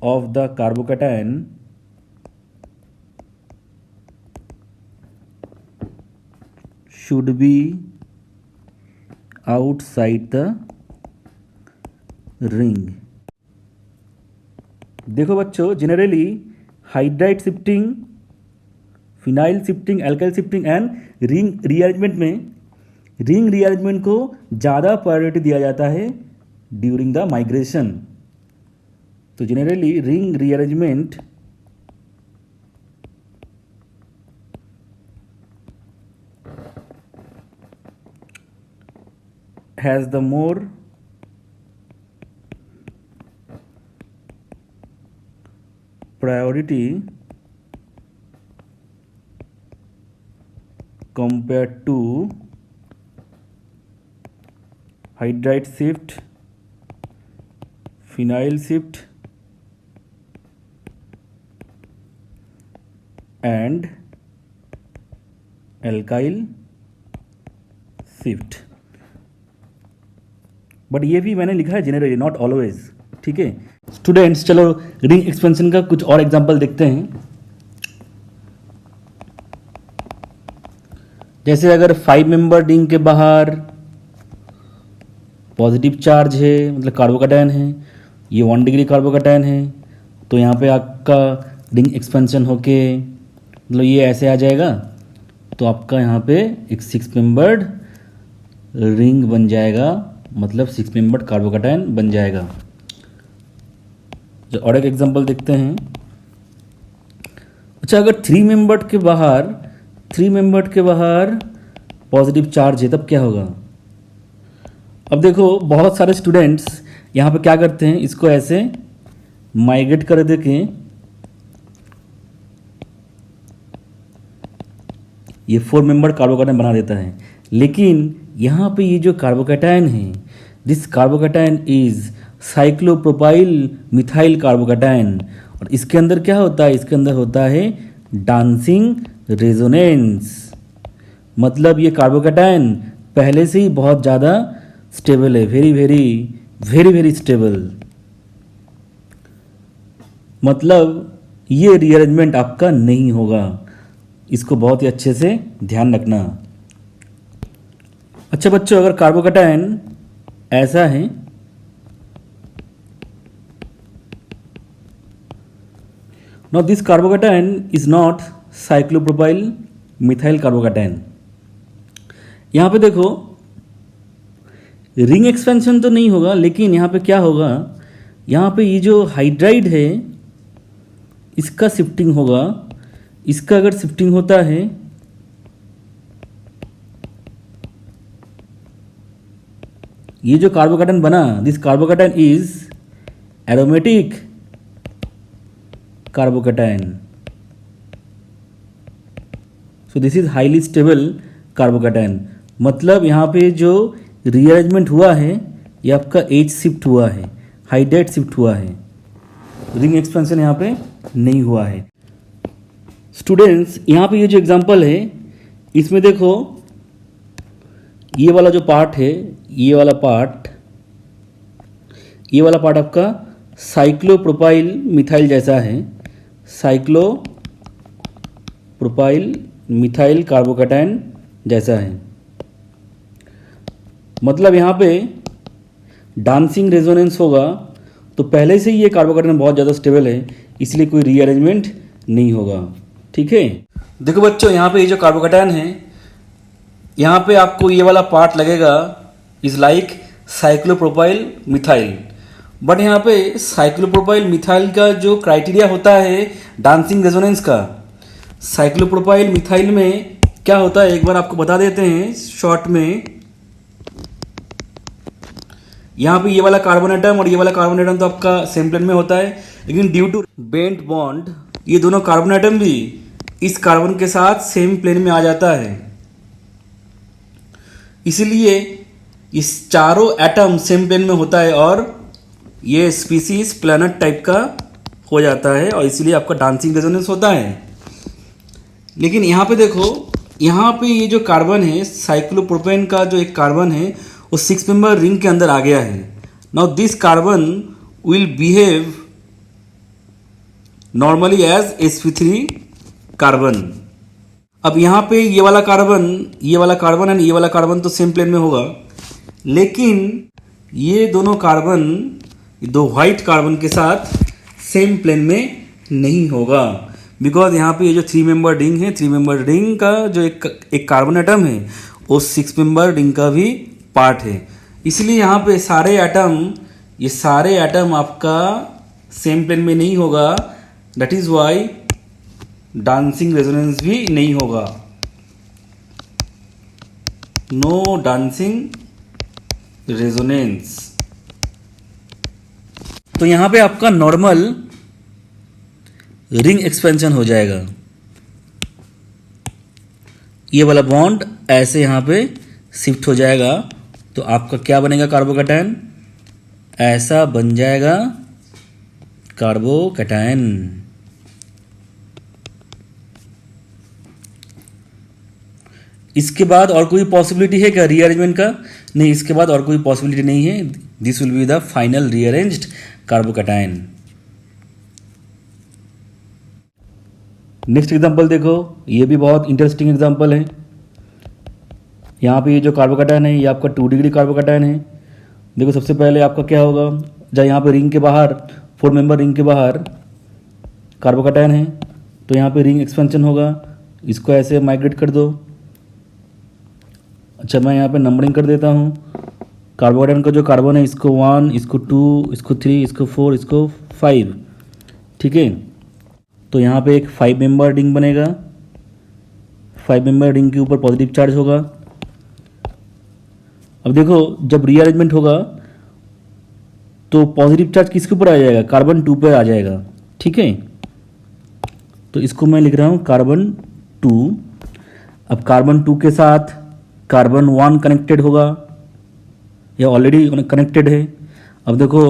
S2: of the carbocation should be outside the ring। देखो बच्चों, generally hydride shifting, phenyl shifting, alkyl shifting and ring rearrangement में रिंग रीअरेंजमेंट को ज़्यादा प्रायोरिटी दिया जाता है ड्यूरिंग द माइग्रेशन। तो generally ring rearrangement has the more priority compared to hydride shift, phenyl shift and alkyl shift। But ये भी मैंने लिखा है जनरली, नॉट ऑलवेज। ठीक है स्टूडेंट्स, चलो रिंग एक्सपेंशन का कुछ और एग्जांपल देखते हैं। जैसे अगर 5 मेंबर रिंग के बाहर पॉजिटिव चार्ज है, मतलब कार्बोकैटायन है, ये 1 डिग्री कार्बोकैटायन है, तो यहाँ पे आपका रिंग एक्सपेंशन होके मतलब ये ऐसे आ जाएगा, तो आपका यहाँ पे एक 6 मेंबर्ड रिंग बन जाएगा, मतलब 6 मेंबर्ड कार्बोकैटायन बन जाएगा। जो और एक एग्जांपल देखते हैं। अच्छा, अगर 3 मेंबर्ड के बाहर पॉजिटिव चार्ज है तब क्या होगा? अब देखो बहुत सारे स्टूडेंट्स यहाँ पे क्या करते हैं, इसको ऐसे माइग्रेट कर दे के ये 4 मेंबर्ड कार्बोकैटायन बना देता है। लेकिन यहाँ पे ये जो कार्बोकैटायन है, this carbocation is cyclopropyl methyl carbocation, और इसके अंदर क्या होता है? इसके अंदर होता है डांसिंग रेजोनेंस। मतलब ये कार्बोकैटायन पहले से ही बहुत ज़्यादा स्टेबल है, very very very very stable. मतलब ये रीअरेंजमेंट आपका नहीं होगा, इसको बहुत ही अच्छे से ध्यान रखना। अच्छा बच्चों, अगर कार्बोकैटायन ऐसा है, now this carbocation is not cyclopropyl methyl carbocation. यहाँ पे देखो रिंग एक्सपेंशन तो नहीं होगा, लेकिन यहाँ पे क्या होगा, यहाँ पे ये जो हाइड्राइड है इसका शिफ्टिंग होगा। इसका अगर शिफ्टिंग होता है ये जो कार्बोकैटायन बना, this carbocation is aromatic carbocation. So this is highly stable carbocation. मतलब यहाँ पे जो रीअरेंजमेंट हुआ है ये आपका एज शिफ्ट हुआ है, हाइड्राइड शिफ्ट हुआ है, रिंग एक्सपेंशन यहाँ पे नहीं हुआ है. स्टूडेंट्स, यहाँ पे ये जो एग्जांपल है इसमें देखो, ये वाला जो पार्ट है, ये वाला पार्ट आपका साइक्लोप्रोपाइल मिथाइल जैसा है, साइक्लोप्रोपाइल मिथाइल कार्बोकैटायन जैसा है. मतलब यहाँ पे डांसिंग रेजोनेंस होगा तो पहले से ही ये कार्बोकैटायन बहुत ज़्यादा स्टेबल है, इसलिए कोई रीअरेंजमेंट नहीं होगा. ठीक है, देखो बच्चों, यहाँ पे ये जो कार्बोकैटायन है, यहाँ पे आपको ये वाला पार्ट लगेगा is like cyclopropyl methyl. But यहाँ पे साइक्लोप्रोपाइल मिथाइल का जो क्राइटेरिया होता है डांसिंग रेजोनेंस का, साइक्लोप्रोपाइल मिथाइल में क्या होता है एक बार आपको बता देते हैं शॉर्ट में. यहाँ पे ये वाला कार्बन एटम और ये वाला कार्बन एटम तो आपका सेम प्लेन में होता है, लेकिन ड्यू टू बेंट बॉन्ड ये दोनों कार्बन एटम भी इस कार्बन के साथ सेम प्लेन में आ जाता है. इसलिए इस चारों एटम सेम प्लेन में होता है और ये स्पीसीज प्लैनेट टाइप का हो जाता है और इसीलिए आपका डांसिंग रेजोनेंस होता है. लेकिन यहाँ पे देखो, यहाँ पे ये जो कार्बन है, साइक्लोप्रोपेन का जो एक कार्बन है वो 6 मेंबर रिंग के अंदर आ गया है. Now this carbon will behave normally as sp3 carbon. अब यहाँ पे ये वाला कार्बन एंड ये वाला कार्बन तो सेम प्लेन में होगा, लेकिन ये दोनों कार्बन दो व्हाइट कार्बन के साथ सेम प्लेन में नहीं होगा, बिकॉज यहाँ पे ये जो 3 मेंबर रिंग है, 3 मेंबर रिंग का जो एक कार्बन एटम है वो 6 मेंबर रिंग का भी पार्ट है. इसलिए यहाँ पे ये सारे एटम आपका सेम प्लेन में नहीं होगा. That is why dancing resonance भी नहीं होगा. No dancing resonance. तो यहाँ पे आपका नॉर्मल रिंग एक्सपेंशन हो जाएगा. ये वाला बॉन्ड ऐसे यहाँ पे शिफ्ट हो जाएगा तो आपका क्या बनेगा कार्बोकैटायन, ऐसा बन जाएगा कार्बोकैटायन. इसके बाद और कोई पॉसिबिलिटी है क्या रीअरेंजमेंट का? नहीं, इसके बाद और कोई पॉसिबिलिटी नहीं है. This will be the final rearranged carbocation. Next example देखो, ये भी बहुत इंटरेस्टिंग एग्जांपल है. यहाँ पे ये जो कार्बोकैटायन है ये आपका 2 डिग्री कार्बोकैटायन है. देखो, सबसे पहले आपका क्या होगा, जब यहाँ पे रिंग के बाहर 4 मेंबर रिंग के बाहर कार्बोकैटायन है तो यहाँ पे रिंग एक्सपेंशन होगा. इसको ऐसे माइग्रेट कर दो. अच्छा, मैं यहाँ पे नंबरिंग कर देता हूँ. कार्बोकैटायन का जो कार्बन है, इसको 1, इसको 2, इसको 3, इसको 4, इसको 5. ठीक है, तो यहाँ पे एक 5 मेंबर रिंग बनेगा. 5 मेंबर रिंग के ऊपर पॉजिटिव चार्ज होगा. अब देखो, जब रीअरेंजमेंट होगा तो पॉजिटिव चार्ज किसके ऊपर आ जाएगा, कार्बन 2 पर आ जाएगा. ठीक है, तो इसको मैं लिख रहा हूँ कार्बन 2. अब कार्बन 2 के साथ कार्बन 1 कनेक्टेड होगा या ऑलरेडी कनेक्टेड है. अब देखो,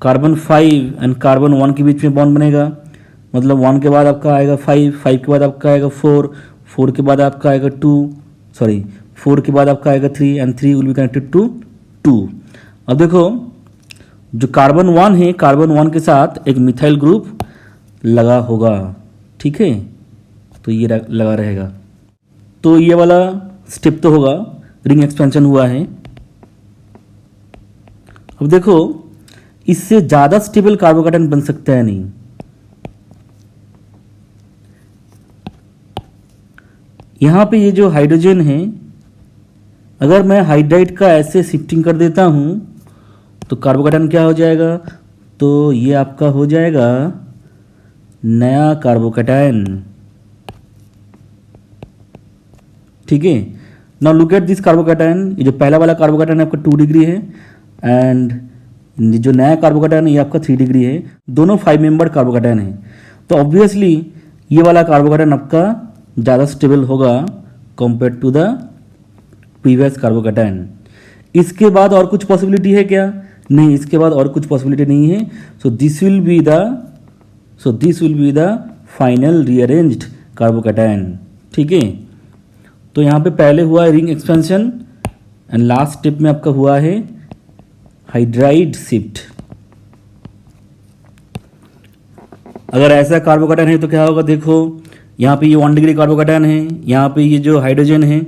S2: कार्बन 5 एंड कार्बन 1 के बीच में बॉन्ड बनेगा. मतलब 1 के बाद आपका आएगा 5, 5 के बाद आपका आएगा 4, 4 के बाद आपका आएगा 4 के बाद आपका आएगा 3 and 3 will be connected to 2. अब देखो, जो कार्बन 1 है, कार्बन 1 के साथ एक मिथाइल ग्रुप लगा होगा. ठीक है, तो ये लगा रहेगा. तो ये वाला स्टेप तो होगा, रिंग एक्सपेंशन हुआ है. अब देखो, इससे ज़्यादा स्टेबल कार्बोकैटायन बन सकता है नहीं. यहाँ पे ये जो हाइड्रोजन है, अगर मैं हाइड्राइड का ऐसे शिफ्टिंग कर देता हूँ तो कार्बोकैटायन क्या हो जाएगा, तो ये आपका हो जाएगा नया कार्बोकैटायन. ठीक है, now look at this carbocation. ये जो पहला वाला कार्बोकैटायन आपका 2 डिग्री है एंड जो नया कार्बोकैटायन है ये आपका 3 डिग्री है। दोनों 5 मेंबर्ड कार्बोकैटायन है, तो ऑब्वियसली ये वाला कार्बोकैटायन आपका ज़्यादा स्टेबल होगा compare to the previous carbocation. इसके बाद और कुछ पॉसिबिलिटी है क्या? नहीं, इसके बाद और कुछ पॉसिबिलिटी नहीं है। So this will be the final rearranged carbocation. ठीक है, तो यहाँ पे पहले हुआ है ring expansion and last step में आपका हुआ है हाइड्राइड शिफ्ट। अगर ऐसा कार्बोकैटायन है तो क्या होगा, देखो यहाँ पे ये 1 डिग्री कार्बोकैटायन है, यहाँ पे ये जो हाइड्रोजन है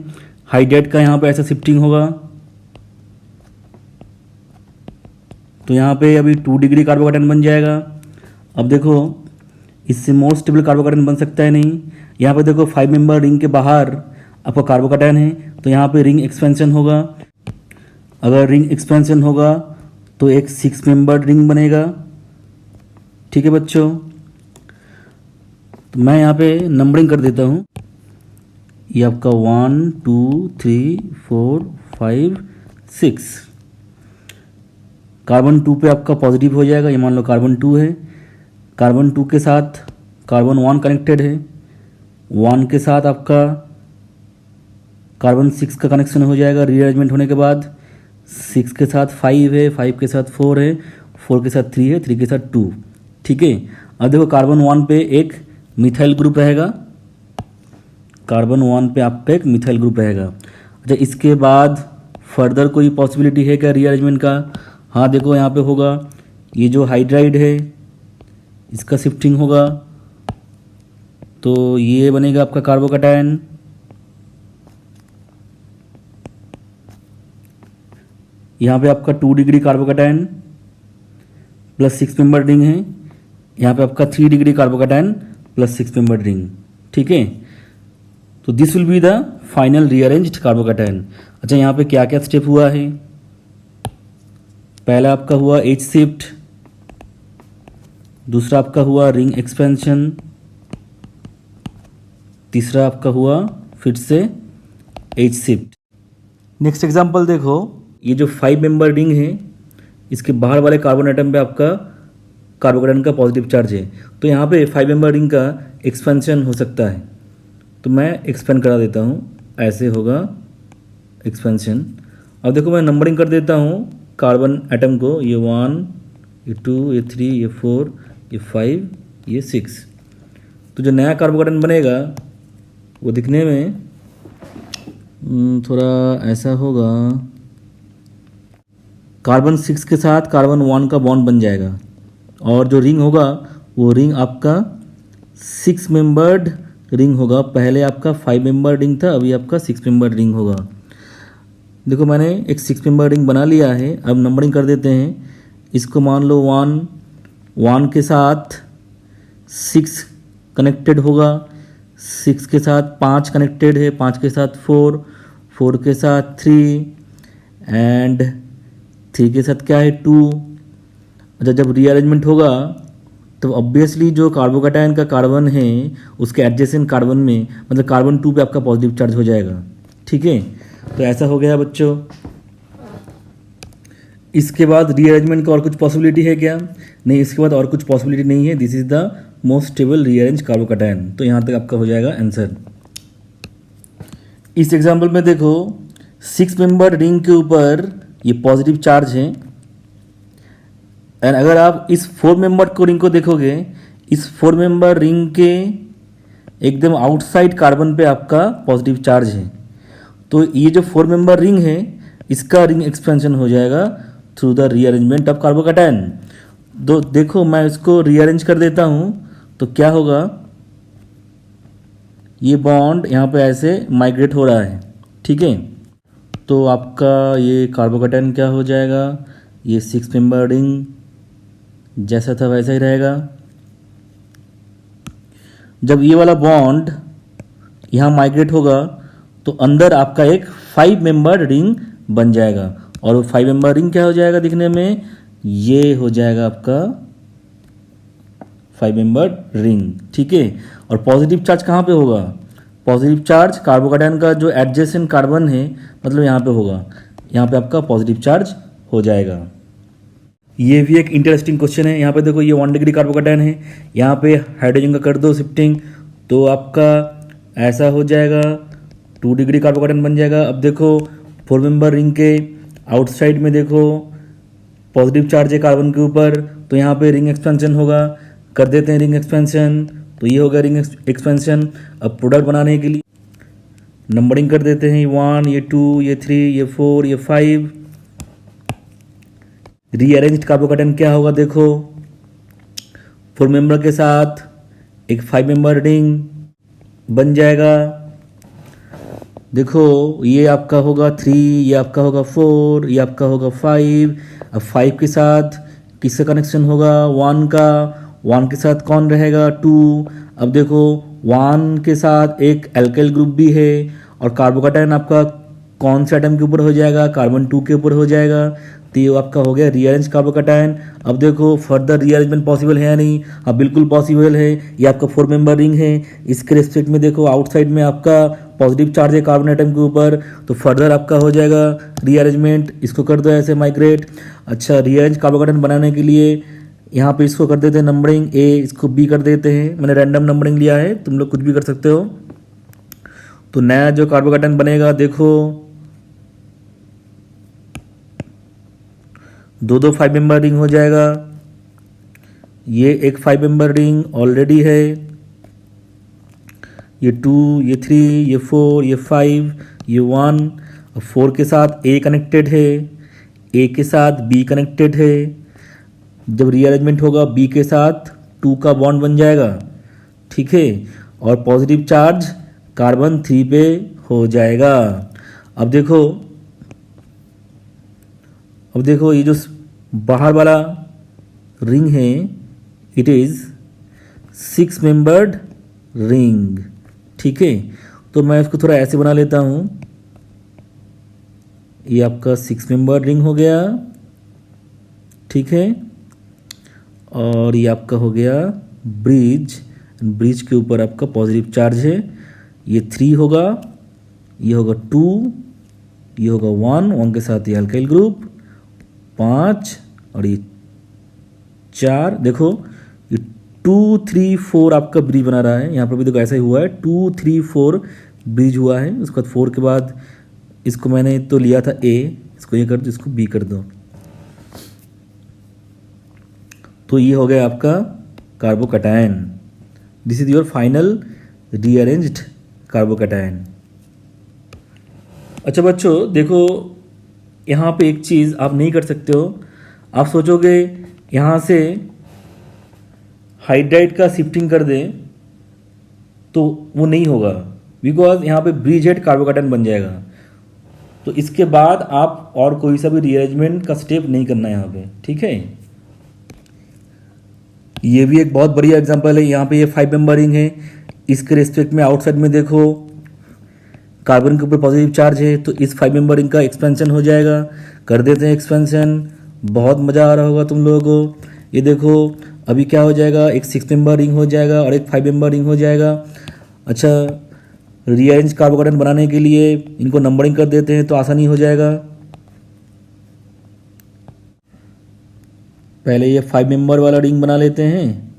S2: हाइड्राइड का यहाँ पे ऐसा शिफ्टिंग होगा, तो यहाँ पे अभी 2 डिग्री कार्बोकैटायन बन जाएगा। अब देखो इससे मोर स्टेबल कार्बोकैटायन बन सकता है नहीं। यहाँ पे देखो 5 मेंबर रिंग के बाहर आपका कार्बोकैटायन है, तो यहाँ पे रिंग एक्सपेंशन होगा। अगर रिंग एक्सपेंशन होगा तो एक 6 मेंबर रिंग बनेगा। ठीक है बच्चों, तो मैं यहाँ पे नंबरिंग कर देता हूँ। ये आपका 1 2 3 4 5 6। कार्बन 2 पे आपका पॉजिटिव हो जाएगा। ये मान लो कार्बन 2 है, कार्बन 2 के साथ कार्बन 1 कनेक्टेड है, 1 के साथ आपका कार्बन 6 का कनेक्शन हो जाएगा रीअरेंजमेंट होने के बाद। 6 के साथ 5 है, 5 के साथ 4 है, 4 के साथ 3 है, 3 के साथ 2। ठीक है, अब देखो कार्बन 1 पे एक मिथाइल ग्रुप रहेगा, कार्बन 1 पे आपका एक मिथाइल ग्रुप रहेगा। अच्छा, इसके बाद फर्दर कोई पॉसिबिलिटी है क्या रीअरेंजमेंट का? हाँ देखो यहाँ पे होगा, ये जो हाइड्राइड है इसका शिफ्टिंग होगा, तो ये बनेगा आपका कार्बोकैटायन। यहाँ पे आपका 2 degree carbocation plus 6 member ring है, यहाँ पे आपका 3 degree carbocation plus 6 member ring. ठीक है, तो this will be the final rearranged carbocation. अच्छा, यहाँ पे क्या क्या स्टेप हुआ है? पहला आपका हुआ H शिफ्ट, दूसरा आपका हुआ रिंग एक्सपेंशन, तीसरा आपका हुआ फिर से H शिफ्ट। नेक्स्ट एग्जांपल देखो, ये जो 5 मेंबर रिंग है इसके बाहर वाले कार्बन एटम पे आपका कार्बोकैटायन का पॉजिटिव चार्ज है, तो यहाँ पे 5 मेंबर रिंग का एक्सपेंशन हो सकता है, तो मैं एक्सपेंड करा देता हूँ। ऐसे होगा एक्सपेंशन। अब देखो मैं नंबरिंग कर देता हूँ कार्बन एटम को, ये 1 ये 2 ये 3 ये 4 ये 5 ये 6। तो जो नया कार्बोकैटायन बनेगा वो दिखने में थोड़ा ऐसा होगा, कार्बन 6 के साथ कार्बन 1 का बॉन्ड बन जाएगा और जो रिंग होगा वो रिंग आपका 6 मेंबर्ड रिंग होगा। पहले आपका 5 मेंबर रिंग था, अभी आपका 6 मेंबर रिंग होगा। देखो मैंने एक 6 मेंबर रिंग बना लिया है। अब नंबरिंग कर देते हैं। इसको मान लो 1 के साथ 6 कनेक्टेड होगा, 6 के साथ 5 कनेक्टेड है, 5 के साथ 4 के साथ 3 एंड 3 के साथ क्या है 2। अच्छा, जब रीअरेंजमेंट होगा तो ऑब्वियसली जो कार्बोकैटायन का कार्बन है उसके एडजेसेंट कार्बन में मतलब कार्बन 2 पे आपका पॉजिटिव चार्ज हो जाएगा। ठीक है, तो ऐसा हो गया बच्चों। इसके बाद रीअरेंजमेंट का और कुछ पॉसिबिलिटी है क्या? नहीं, इसके बाद और कुछ पॉसिबिलिटी नहीं है। This is the most stable rearrange carbocation. तो यहाँ तक आपका हो जाएगा आंसर। इस एग्जाम्पल में देखो 6 मेंबर रिंग के ऊपर ये पॉजिटिव चार्ज है एंड अगर आप इस 4 मेंबर को रिंग को देखोगे, इस 4 मेंबर रिंग के एकदम आउटसाइड कार्बन पे आपका पॉजिटिव चार्ज है। तो ये जो 4 मेंबर रिंग है इसका रिंग एक्सपेंशन हो जाएगा through the rearrangement of carbocation. देखो मैं इसको रीअरेंज कर देता हूँ तो क्या होगा, ये बॉन्ड यहाँ पे ऐसे माइग्रेट हो रहा है। ठीक है, तो आपका ये कार्बोकैटायन क्या हो जाएगा, ये 6 मेंबर रिंग जैसा था वैसा ही रहेगा। जब ये वाला बॉन्ड यहाँ माइग्रेट होगा तो अंदर आपका एक 5 मेंबर रिंग बन जाएगा और वो 5 मेंबर रिंग क्या हो जाएगा दिखने में, ये हो जाएगा आपका 5 मेंबर रिंग। ठीक है, और पॉजिटिव चार्ज कहाँ पे होगा, पॉजिटिव चार्ज कार्बोकैटायन का जो एडजेसेंट कार्बन है मतलब यहाँ पे होगा, यहाँ पे आपका पॉजिटिव चार्ज हो जाएगा। ये भी एक इंटरेस्टिंग क्वेश्चन है। यहाँ पे देखो ये 1 डिग्री कार्बोकैटायन है, यहाँ पे हाइड्रोजन का कर दो शिफ्टिंग तो आपका ऐसा हो जाएगा 2 डिग्री कार्बोकैटायन बन जाएगा। अब देखो 4 मेंबर रिंग के आउटसाइड में देखो पॉजिटिव चार्ज है कार्बन के ऊपर, तो यहाँ पे रिंग एक्सपेंशन होगा, कर देते हैं रिंग एक्सपेंशन, तो ये हो गया रिंग एक्सपेंशन। अब प्रोडक्ट बनाने के लिए नंबरिंग कर देते हैं, 1, ये 2, ये 3, ये 4, ये 5। रीअरेंज्ड कार्बोकैटायन क्या होगा देखो, 4 मेंबर के साथ एक 5 मेंबर रिंग बन जाएगा। देखो ये आपका होगा 3, ये आपका होगा 4, ये आपका होगा 5। अब 5 के साथ किसका कनेक्शन होगा, 1 का, 1 के साथ कौन रहेगा, 2। अब देखो 1 के साथ एक एल्काइल ग्रुप भी है और कार्बोकैटायन आपका कौन से एटम के ऊपर हो जाएगा, कार्बन 2 के ऊपर हो जाएगा, तो ये आपका हो गया रीअरेंज कार्बोकैटायन। अब देखो फर्दर रीअरेंजमेंट पॉसिबल है या नहीं, अब बिल्कुल पॉसिबल है। ये आपका 4 मेंबर रिंग है, इसके रिस्पेक्ट में देखो आउटसाइड में आपका पॉजिटिव चार्ज है कार्बन एटम के ऊपर, तो फर्दर आपका हो जाएगा रीअरेंजमेंट। इसको कर दो ऐसे माइग्रेट। अच्छा रीअरेंज कार्बोकैटायन बनाने के लिए यहाँ पे इसको कर देते हैं नंबरिंग ए, इसको बी कर देते हैं। मैंने रैंडम नंबरिंग लिया है, तुम लोग कुछ भी कर सकते हो। तो नया जो कार्बोकैटायन बनेगा देखो 2 5 मेंबर रिंग हो जाएगा। ये एक 5 मेंबर रिंग ऑलरेडी है, ये 2, ये 3, ये 4, ये 5, ये 1। 4 के साथ ए कनेक्टेड है, ए के साथ बी कनेक्टेड है। जब रीअरेंजमेंट होगा बी के साथ 2 का बॉन्ड बन जाएगा, ठीक है, और पॉजिटिव चार्ज कार्बन 3 पे हो जाएगा। अब देखो ये जो बाहर वाला रिंग है इट इज़ 6 मेंबर्ड रिंग, ठीक है। तो मैं इसको थोड़ा ऐसे बना लेता हूँ, ये आपका 6 मेंबर रिंग हो गया, ठीक है। और ये आपका हो गया ब्रिज, ब्रिज के ऊपर आपका पॉजिटिव चार्ज है। ये 3 होगा, ये होगा 2, ये होगा 1 के साथ ये अल्काइल ग्रुप 5 और ये 4। देखो ये 2 3 4 आपका ब्रिज बना रहा है, यहाँ पर भी देखो ऐसा ही हुआ है, 2 3 4 ब्रिज हुआ है। उसके बाद 4 के बाद इसको मैंने तो लिया था ए, इसको ये कर दो, इसको बी कर दो, तो ये हो गया आपका carbocation. This is your final rearranged carbocation. अच्छा बच्चों देखो यहाँ पे एक चीज़ आप नहीं कर सकते हो, आप सोचोगे यहाँ से हाइड्राइड का शिफ्टिंग कर दें तो वो नहीं होगा, बिकॉज यहाँ पे ब्रिजहेड कार्बोकैटायन बन जाएगा। तो इसके बाद आप और कोई सा भी रीअरेंजमेंट का स्टेप नहीं करना है यहाँ पे, ठीक है। ये भी एक बहुत बढ़िया एग्जांपल है। यहाँ पे ये 5 मेंबर रिंग है, इसके रिस्पेक्ट में आउटसाइड में देखो कार्बन के ऊपर पॉजिटिव चार्ज है, तो इस 5 मेंबर रिंग का एक्सपेंशन हो जाएगा। कर देते हैं एक्सपेंशन, बहुत मज़ा आ रहा होगा तुम लोगों को। ये देखो अभी क्या हो जाएगा, एक 6 मेंबर रिंग हो जाएगा और एक 5 मेंबर रिंग हो जाएगा। अच्छा रीअरेंज कार्बोकैटायन बनाने के लिए इनको नंबरिंग कर देते हैं तो आसानी हो जाएगा। पहले ये 5 मेंबर वाला रिंग बना लेते हैं,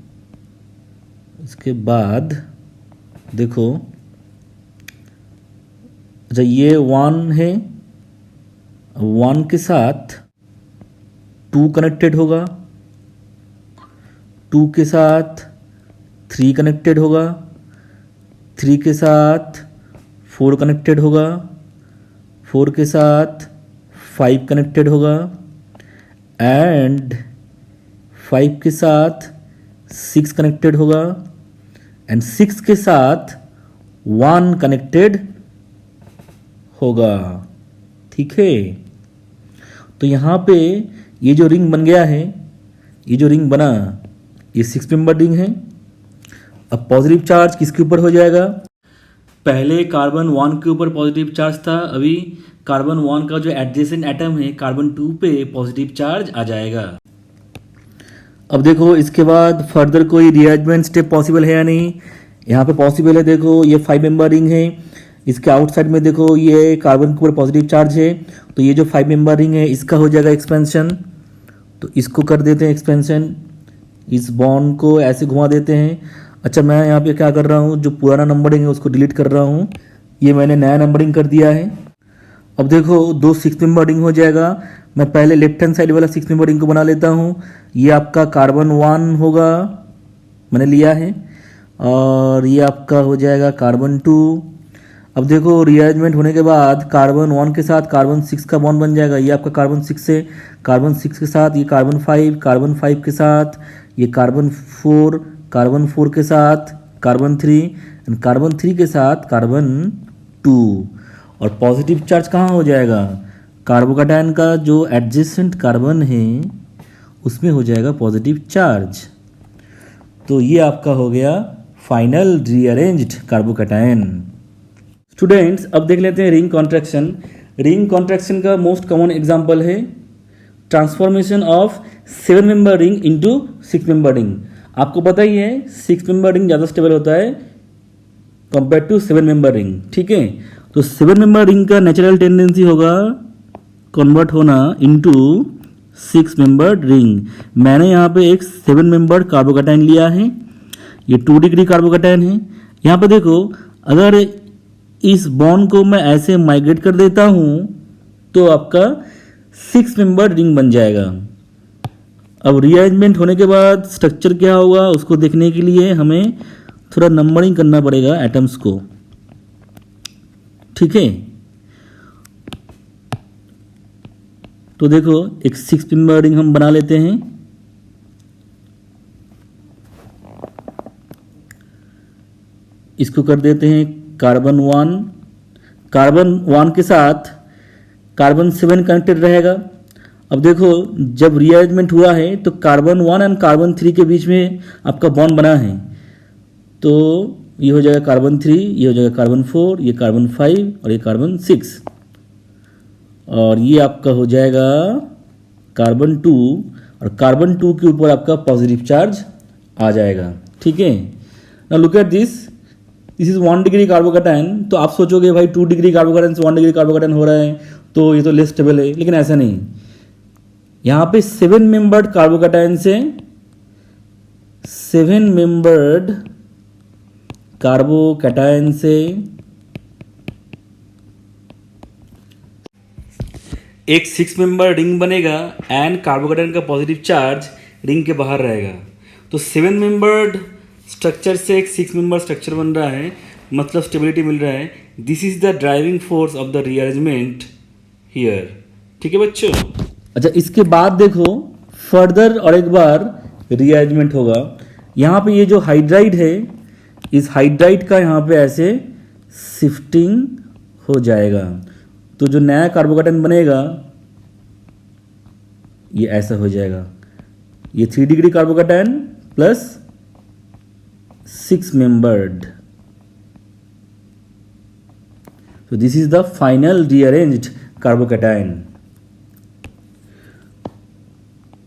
S2: इसके बाद देखो अच्छा ये 1 है, 1 के साथ 2 कनेक्टेड होगा, 2 के साथ 3 कनेक्टेड होगा, 3 के साथ 4 कनेक्टेड होगा, 4 के साथ 5 कनेक्टेड होगा एंड 5 के साथ 6 कनेक्टेड होगा एंड 6 के साथ 1 कनेक्टेड होगा, ठीक है। तो यहाँ पे ये जो रिंग बन गया है, ये जो रिंग बना ये 6 मेंबर रिंग है। अब पॉजिटिव चार्ज किसके ऊपर हो जाएगा, पहले कार्बन 1 के ऊपर पॉजिटिव चार्ज था, अभी कार्बन 1 का जो एडजेसेंट एटम है कार्बन 2 पे पॉजिटिव चार्ज आ जाएगा। अब देखो इसके बाद फर्दर कोई रीअरेंजमेंट स्टेप पॉसिबल है या नहीं, यहाँ पे पॉसिबल है, देखो ये 5 मेंबर रिंग है, इसके आउटसाइड में देखो ये कार्बन के ऊपर पॉजिटिव चार्ज है, तो ये जो 5 मेंबर रिंग है इसका हो जाएगा एक्सपेंशन। तो इसको कर देते हैं एक्सपेंशन, इस बॉन्ड को ऐसे घुमा देते हैं। अच्छा, मैं यहाँ पे क्या कर रहा हूँ, जो पुराना नंबरिंग है उसको डिलीट कर रहा हूँ, ये मैंने नया नंबरिंग कर दिया है। अब देखो 2 6 मेंबर रिंग हो जाएगा। मैं पहले लेफ्ट हैंड साइड वाला 6 मेंबर रिंग को बना लेता हूँ। ये आपका कार्बन 1 होगा, मैंने लिया है, और ये आपका हो जाएगा कार्बन 2। अब देखो रीअरेंजमेंट होने के बाद कार्बन 1 के साथ कार्बन 6 का बॉन्ड बन जाएगा। ये आपका कार्बन 6 है, कार्बन 6 के साथ ये कार्बन 5, कार्बन 5 के साथ ये कार्बन 4, कार्बन 4 के साथ कार्बन 3, एंड कार्बन 3 के साथ कार्बन 2। और पॉजिटिव चार्ज कहाँ हो जाएगा, कार्बोकैटायन का जो एडजेसेंट कार्बन है उसमें हो जाएगा पॉजिटिव चार्ज। तो ये आपका हो गया फाइनल रीअरेंज्ड कार्बोकैटायन। स्टूडेंट्स, अब देख लेते हैं रिंग कॉन्ट्रैक्शन। रिंग कॉन्ट्रैक्शन का मोस्ट कॉमन एग्जांपल है transformation of 7 member ring into 6 member ring. आपको पता ही है 6 मेंबर रिंग ज़्यादा स्टेबल होता है कंपेयर टू 7 मेंबर रिंग, ठीक है। तो 7 मेंबर रिंग का नेचुरल टेंडेंसी होगा कन्वर्ट होना इनटू 6 मेंबर्ड रिंग। मैंने यहाँ पे एक 7 मेंबर्ड कार्बोकैटायन लिया है, ये 2 डिग्री कार्बोकैटायन है। यहाँ पे देखो, अगर इस बॉन्ड को मैं ऐसे माइग्रेट कर देता हूँ तो आपका 6 मेंबर्ड रिंग बन जाएगा। अब रीअरेंजमेंट होने के बाद स्ट्रक्चर क्या होगा उसको देखने के लिए हमें थोड़ा नंबरिंग करना पड़ेगा एटम्स को, ठीक है। तो देखो एक 6 मेंबर रिंग हम बना लेते हैं। इसको कर देते हैं कार्बन 1, कार्बन 1 के साथ कार्बन 7 कनेक्टेड रहेगा। अब देखो जब रीअरेंजमेंट हुआ है तो कार्बन 1 एंड कार्बन 3 के बीच में आपका बॉन्ड बना है, तो ये हो जाएगा कार्बन 3, ये हो जाएगा कार्बन 4, ये कार्बन 5 और ये कार्बन 6, और ये आपका हो जाएगा कार्बन 2, और कार्बन 2 के ऊपर आपका पॉजिटिव चार्ज आ जाएगा, ठीक है। Now look at this is 1 degree carbocation. तो आप सोचोगे भाई 2 डिग्री कार्बोकैटायन से 1 डिग्री कार्बोकैटायन हो रहा है तो ये तो लेस स्टेबल है, लेकिन ऐसा नहीं। यहाँ पे 7 मेंबर्ड कार्बोकैटायन से 7 मेंबर्ड कार्बोकैटायन से एक 6 मेंबर रिंग बनेगा एंड कार्बोकैटायन का पॉजिटिव चार्ज रिंग के बाहर रहेगा। तो 7 मेंबर्ड स्ट्रक्चर से एक 6 मेंबर स्ट्रक्चर बन रहा है, मतलब स्टेबिलिटी मिल रहा है। This is the driving force of the rearrangement here, ठीक है बच्चों। अच्छा, इसके बाद देखो फर्दर और एक बार रीअरेंजमेंट होगा। यहाँ पे ये जो हाइड्राइड है, इस हाइड्राइड का यहाँ पे ऐसे शिफ्टिंग हो जाएगा, तो जो नया कार्बोकैटायन बनेगा ये ऐसा हो जाएगा। ये 3 degree carbocation plus 6 membered. So this is the final rearranged carbocation.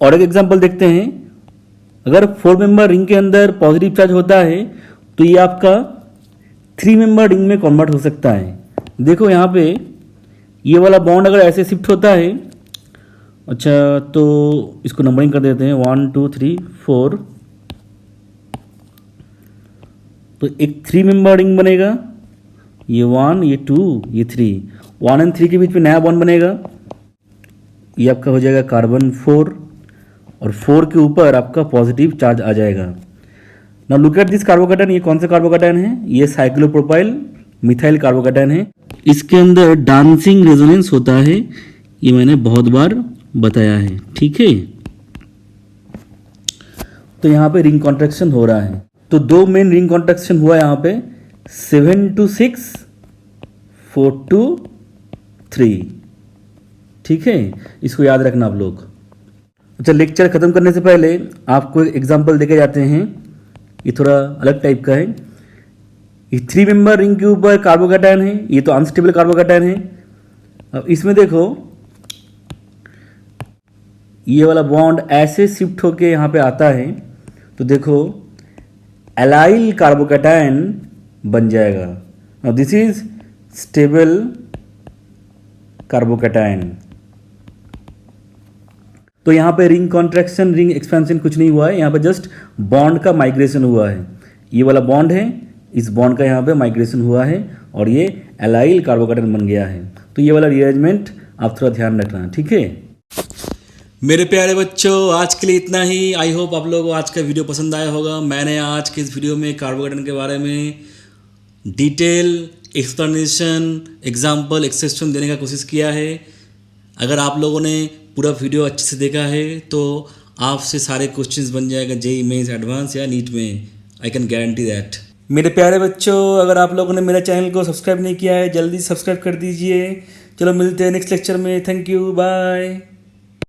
S2: और एक एग्जांपल देखते हैं। अगर 4 मेंबर रिंग के अंदर पॉजिटिव चार्ज होता है तो ये आपका 3 मेंबर रिंग में कन्वर्ट हो सकता है। देखो यहाँ पे ये वाला बॉन्ड अगर ऐसे शिफ्ट होता है, अच्छा तो इसको नंबरिंग कर देते हैं 1 2 3 4। तो एक 3 मेंबर रिंग बनेगा, ये 1 ये 2 ये 3, 1 एंड 3 के बीच में नया बॉन्ड बनेगा। ये आपका हो जाएगा कार्बन 4, और 4 के ऊपर आपका पॉजिटिव चार्ज आ जाएगा। Now look at this carbocation. ये कौन सा कार्बोकैटायन है, ये साइक्लोप्रोपाइल मिथाइल कार्बोकैटायन है। इसके अंदर डांसिंग रेजोनेंस होता है, ये मैंने बहुत बार बताया है, ठीक है। तो यहाँ पे रिंग कॉन्ट्रैक्शन हो रहा है। तो 2 मेन रिंग कॉन्ट्रैक्शन हुआ यहाँ पे, 7 to 6, 4 to 3, ठीक है। इसको याद रखना आप लोग। अच्छा, लेक्चर खत्म करने से पहले आपको एक एग्जांपल देके जाते हैं, ये थोड़ा अलग टाइप का है। ये 3 मेंबर रिंग के ऊपर कार्बोकैटायन है, ये तो अनस्टेबल कार्बोकैटायन है। अब इसमें देखो ये वाला बॉन्ड ऐसे शिफ्ट होके यहाँ पे आता है, तो देखो एलाइल कार्बोकैटायन बन जाएगा। और दिस इज स्टेबल कार्बोकैटायन। तो यहाँ पे रिंग कॉन्ट्रैक्शन, रिंग एक्सपेंशन कुछ नहीं हुआ है, यहाँ पे जस्ट बॉन्ड का माइग्रेशन हुआ है। ये वाला बॉन्ड है, इस बॉन्ड का यहाँ पे माइग्रेशन हुआ है और ये एलाइल कार्बोकैटायन बन गया है। तो ये वाला रीअरेंजमेंट आप थोड़ा ध्यान रखना, ठीक है।
S1: मेरे प्यारे बच्चों, आज के लिए इतना ही। आई होप आप लोगों को आज का वीडियो पसंद आया होगा। मैंने आज के इस वीडियो में कार्बोकैटायन के बारे में डिटेल एक्सप्लेनेशन, एग्जाम्पल, एक्सेप्शन देने का कोशिश किया है। अगर आप लोगों ने पूरा वीडियो अच्छे से देखा है तो आपसे सारे क्वेश्चंस बन जाएगा जेईई मेंस एडवांस या नीट में। I can guarantee that. मेरे प्यारे बच्चों, अगर आप लोगों ने मेरे चैनल को सब्सक्राइब नहीं किया है, जल्दी सब्सक्राइब कर दीजिए। चलो मिलते हैं नेक्स्ट लेक्चर में। Thank you, bye.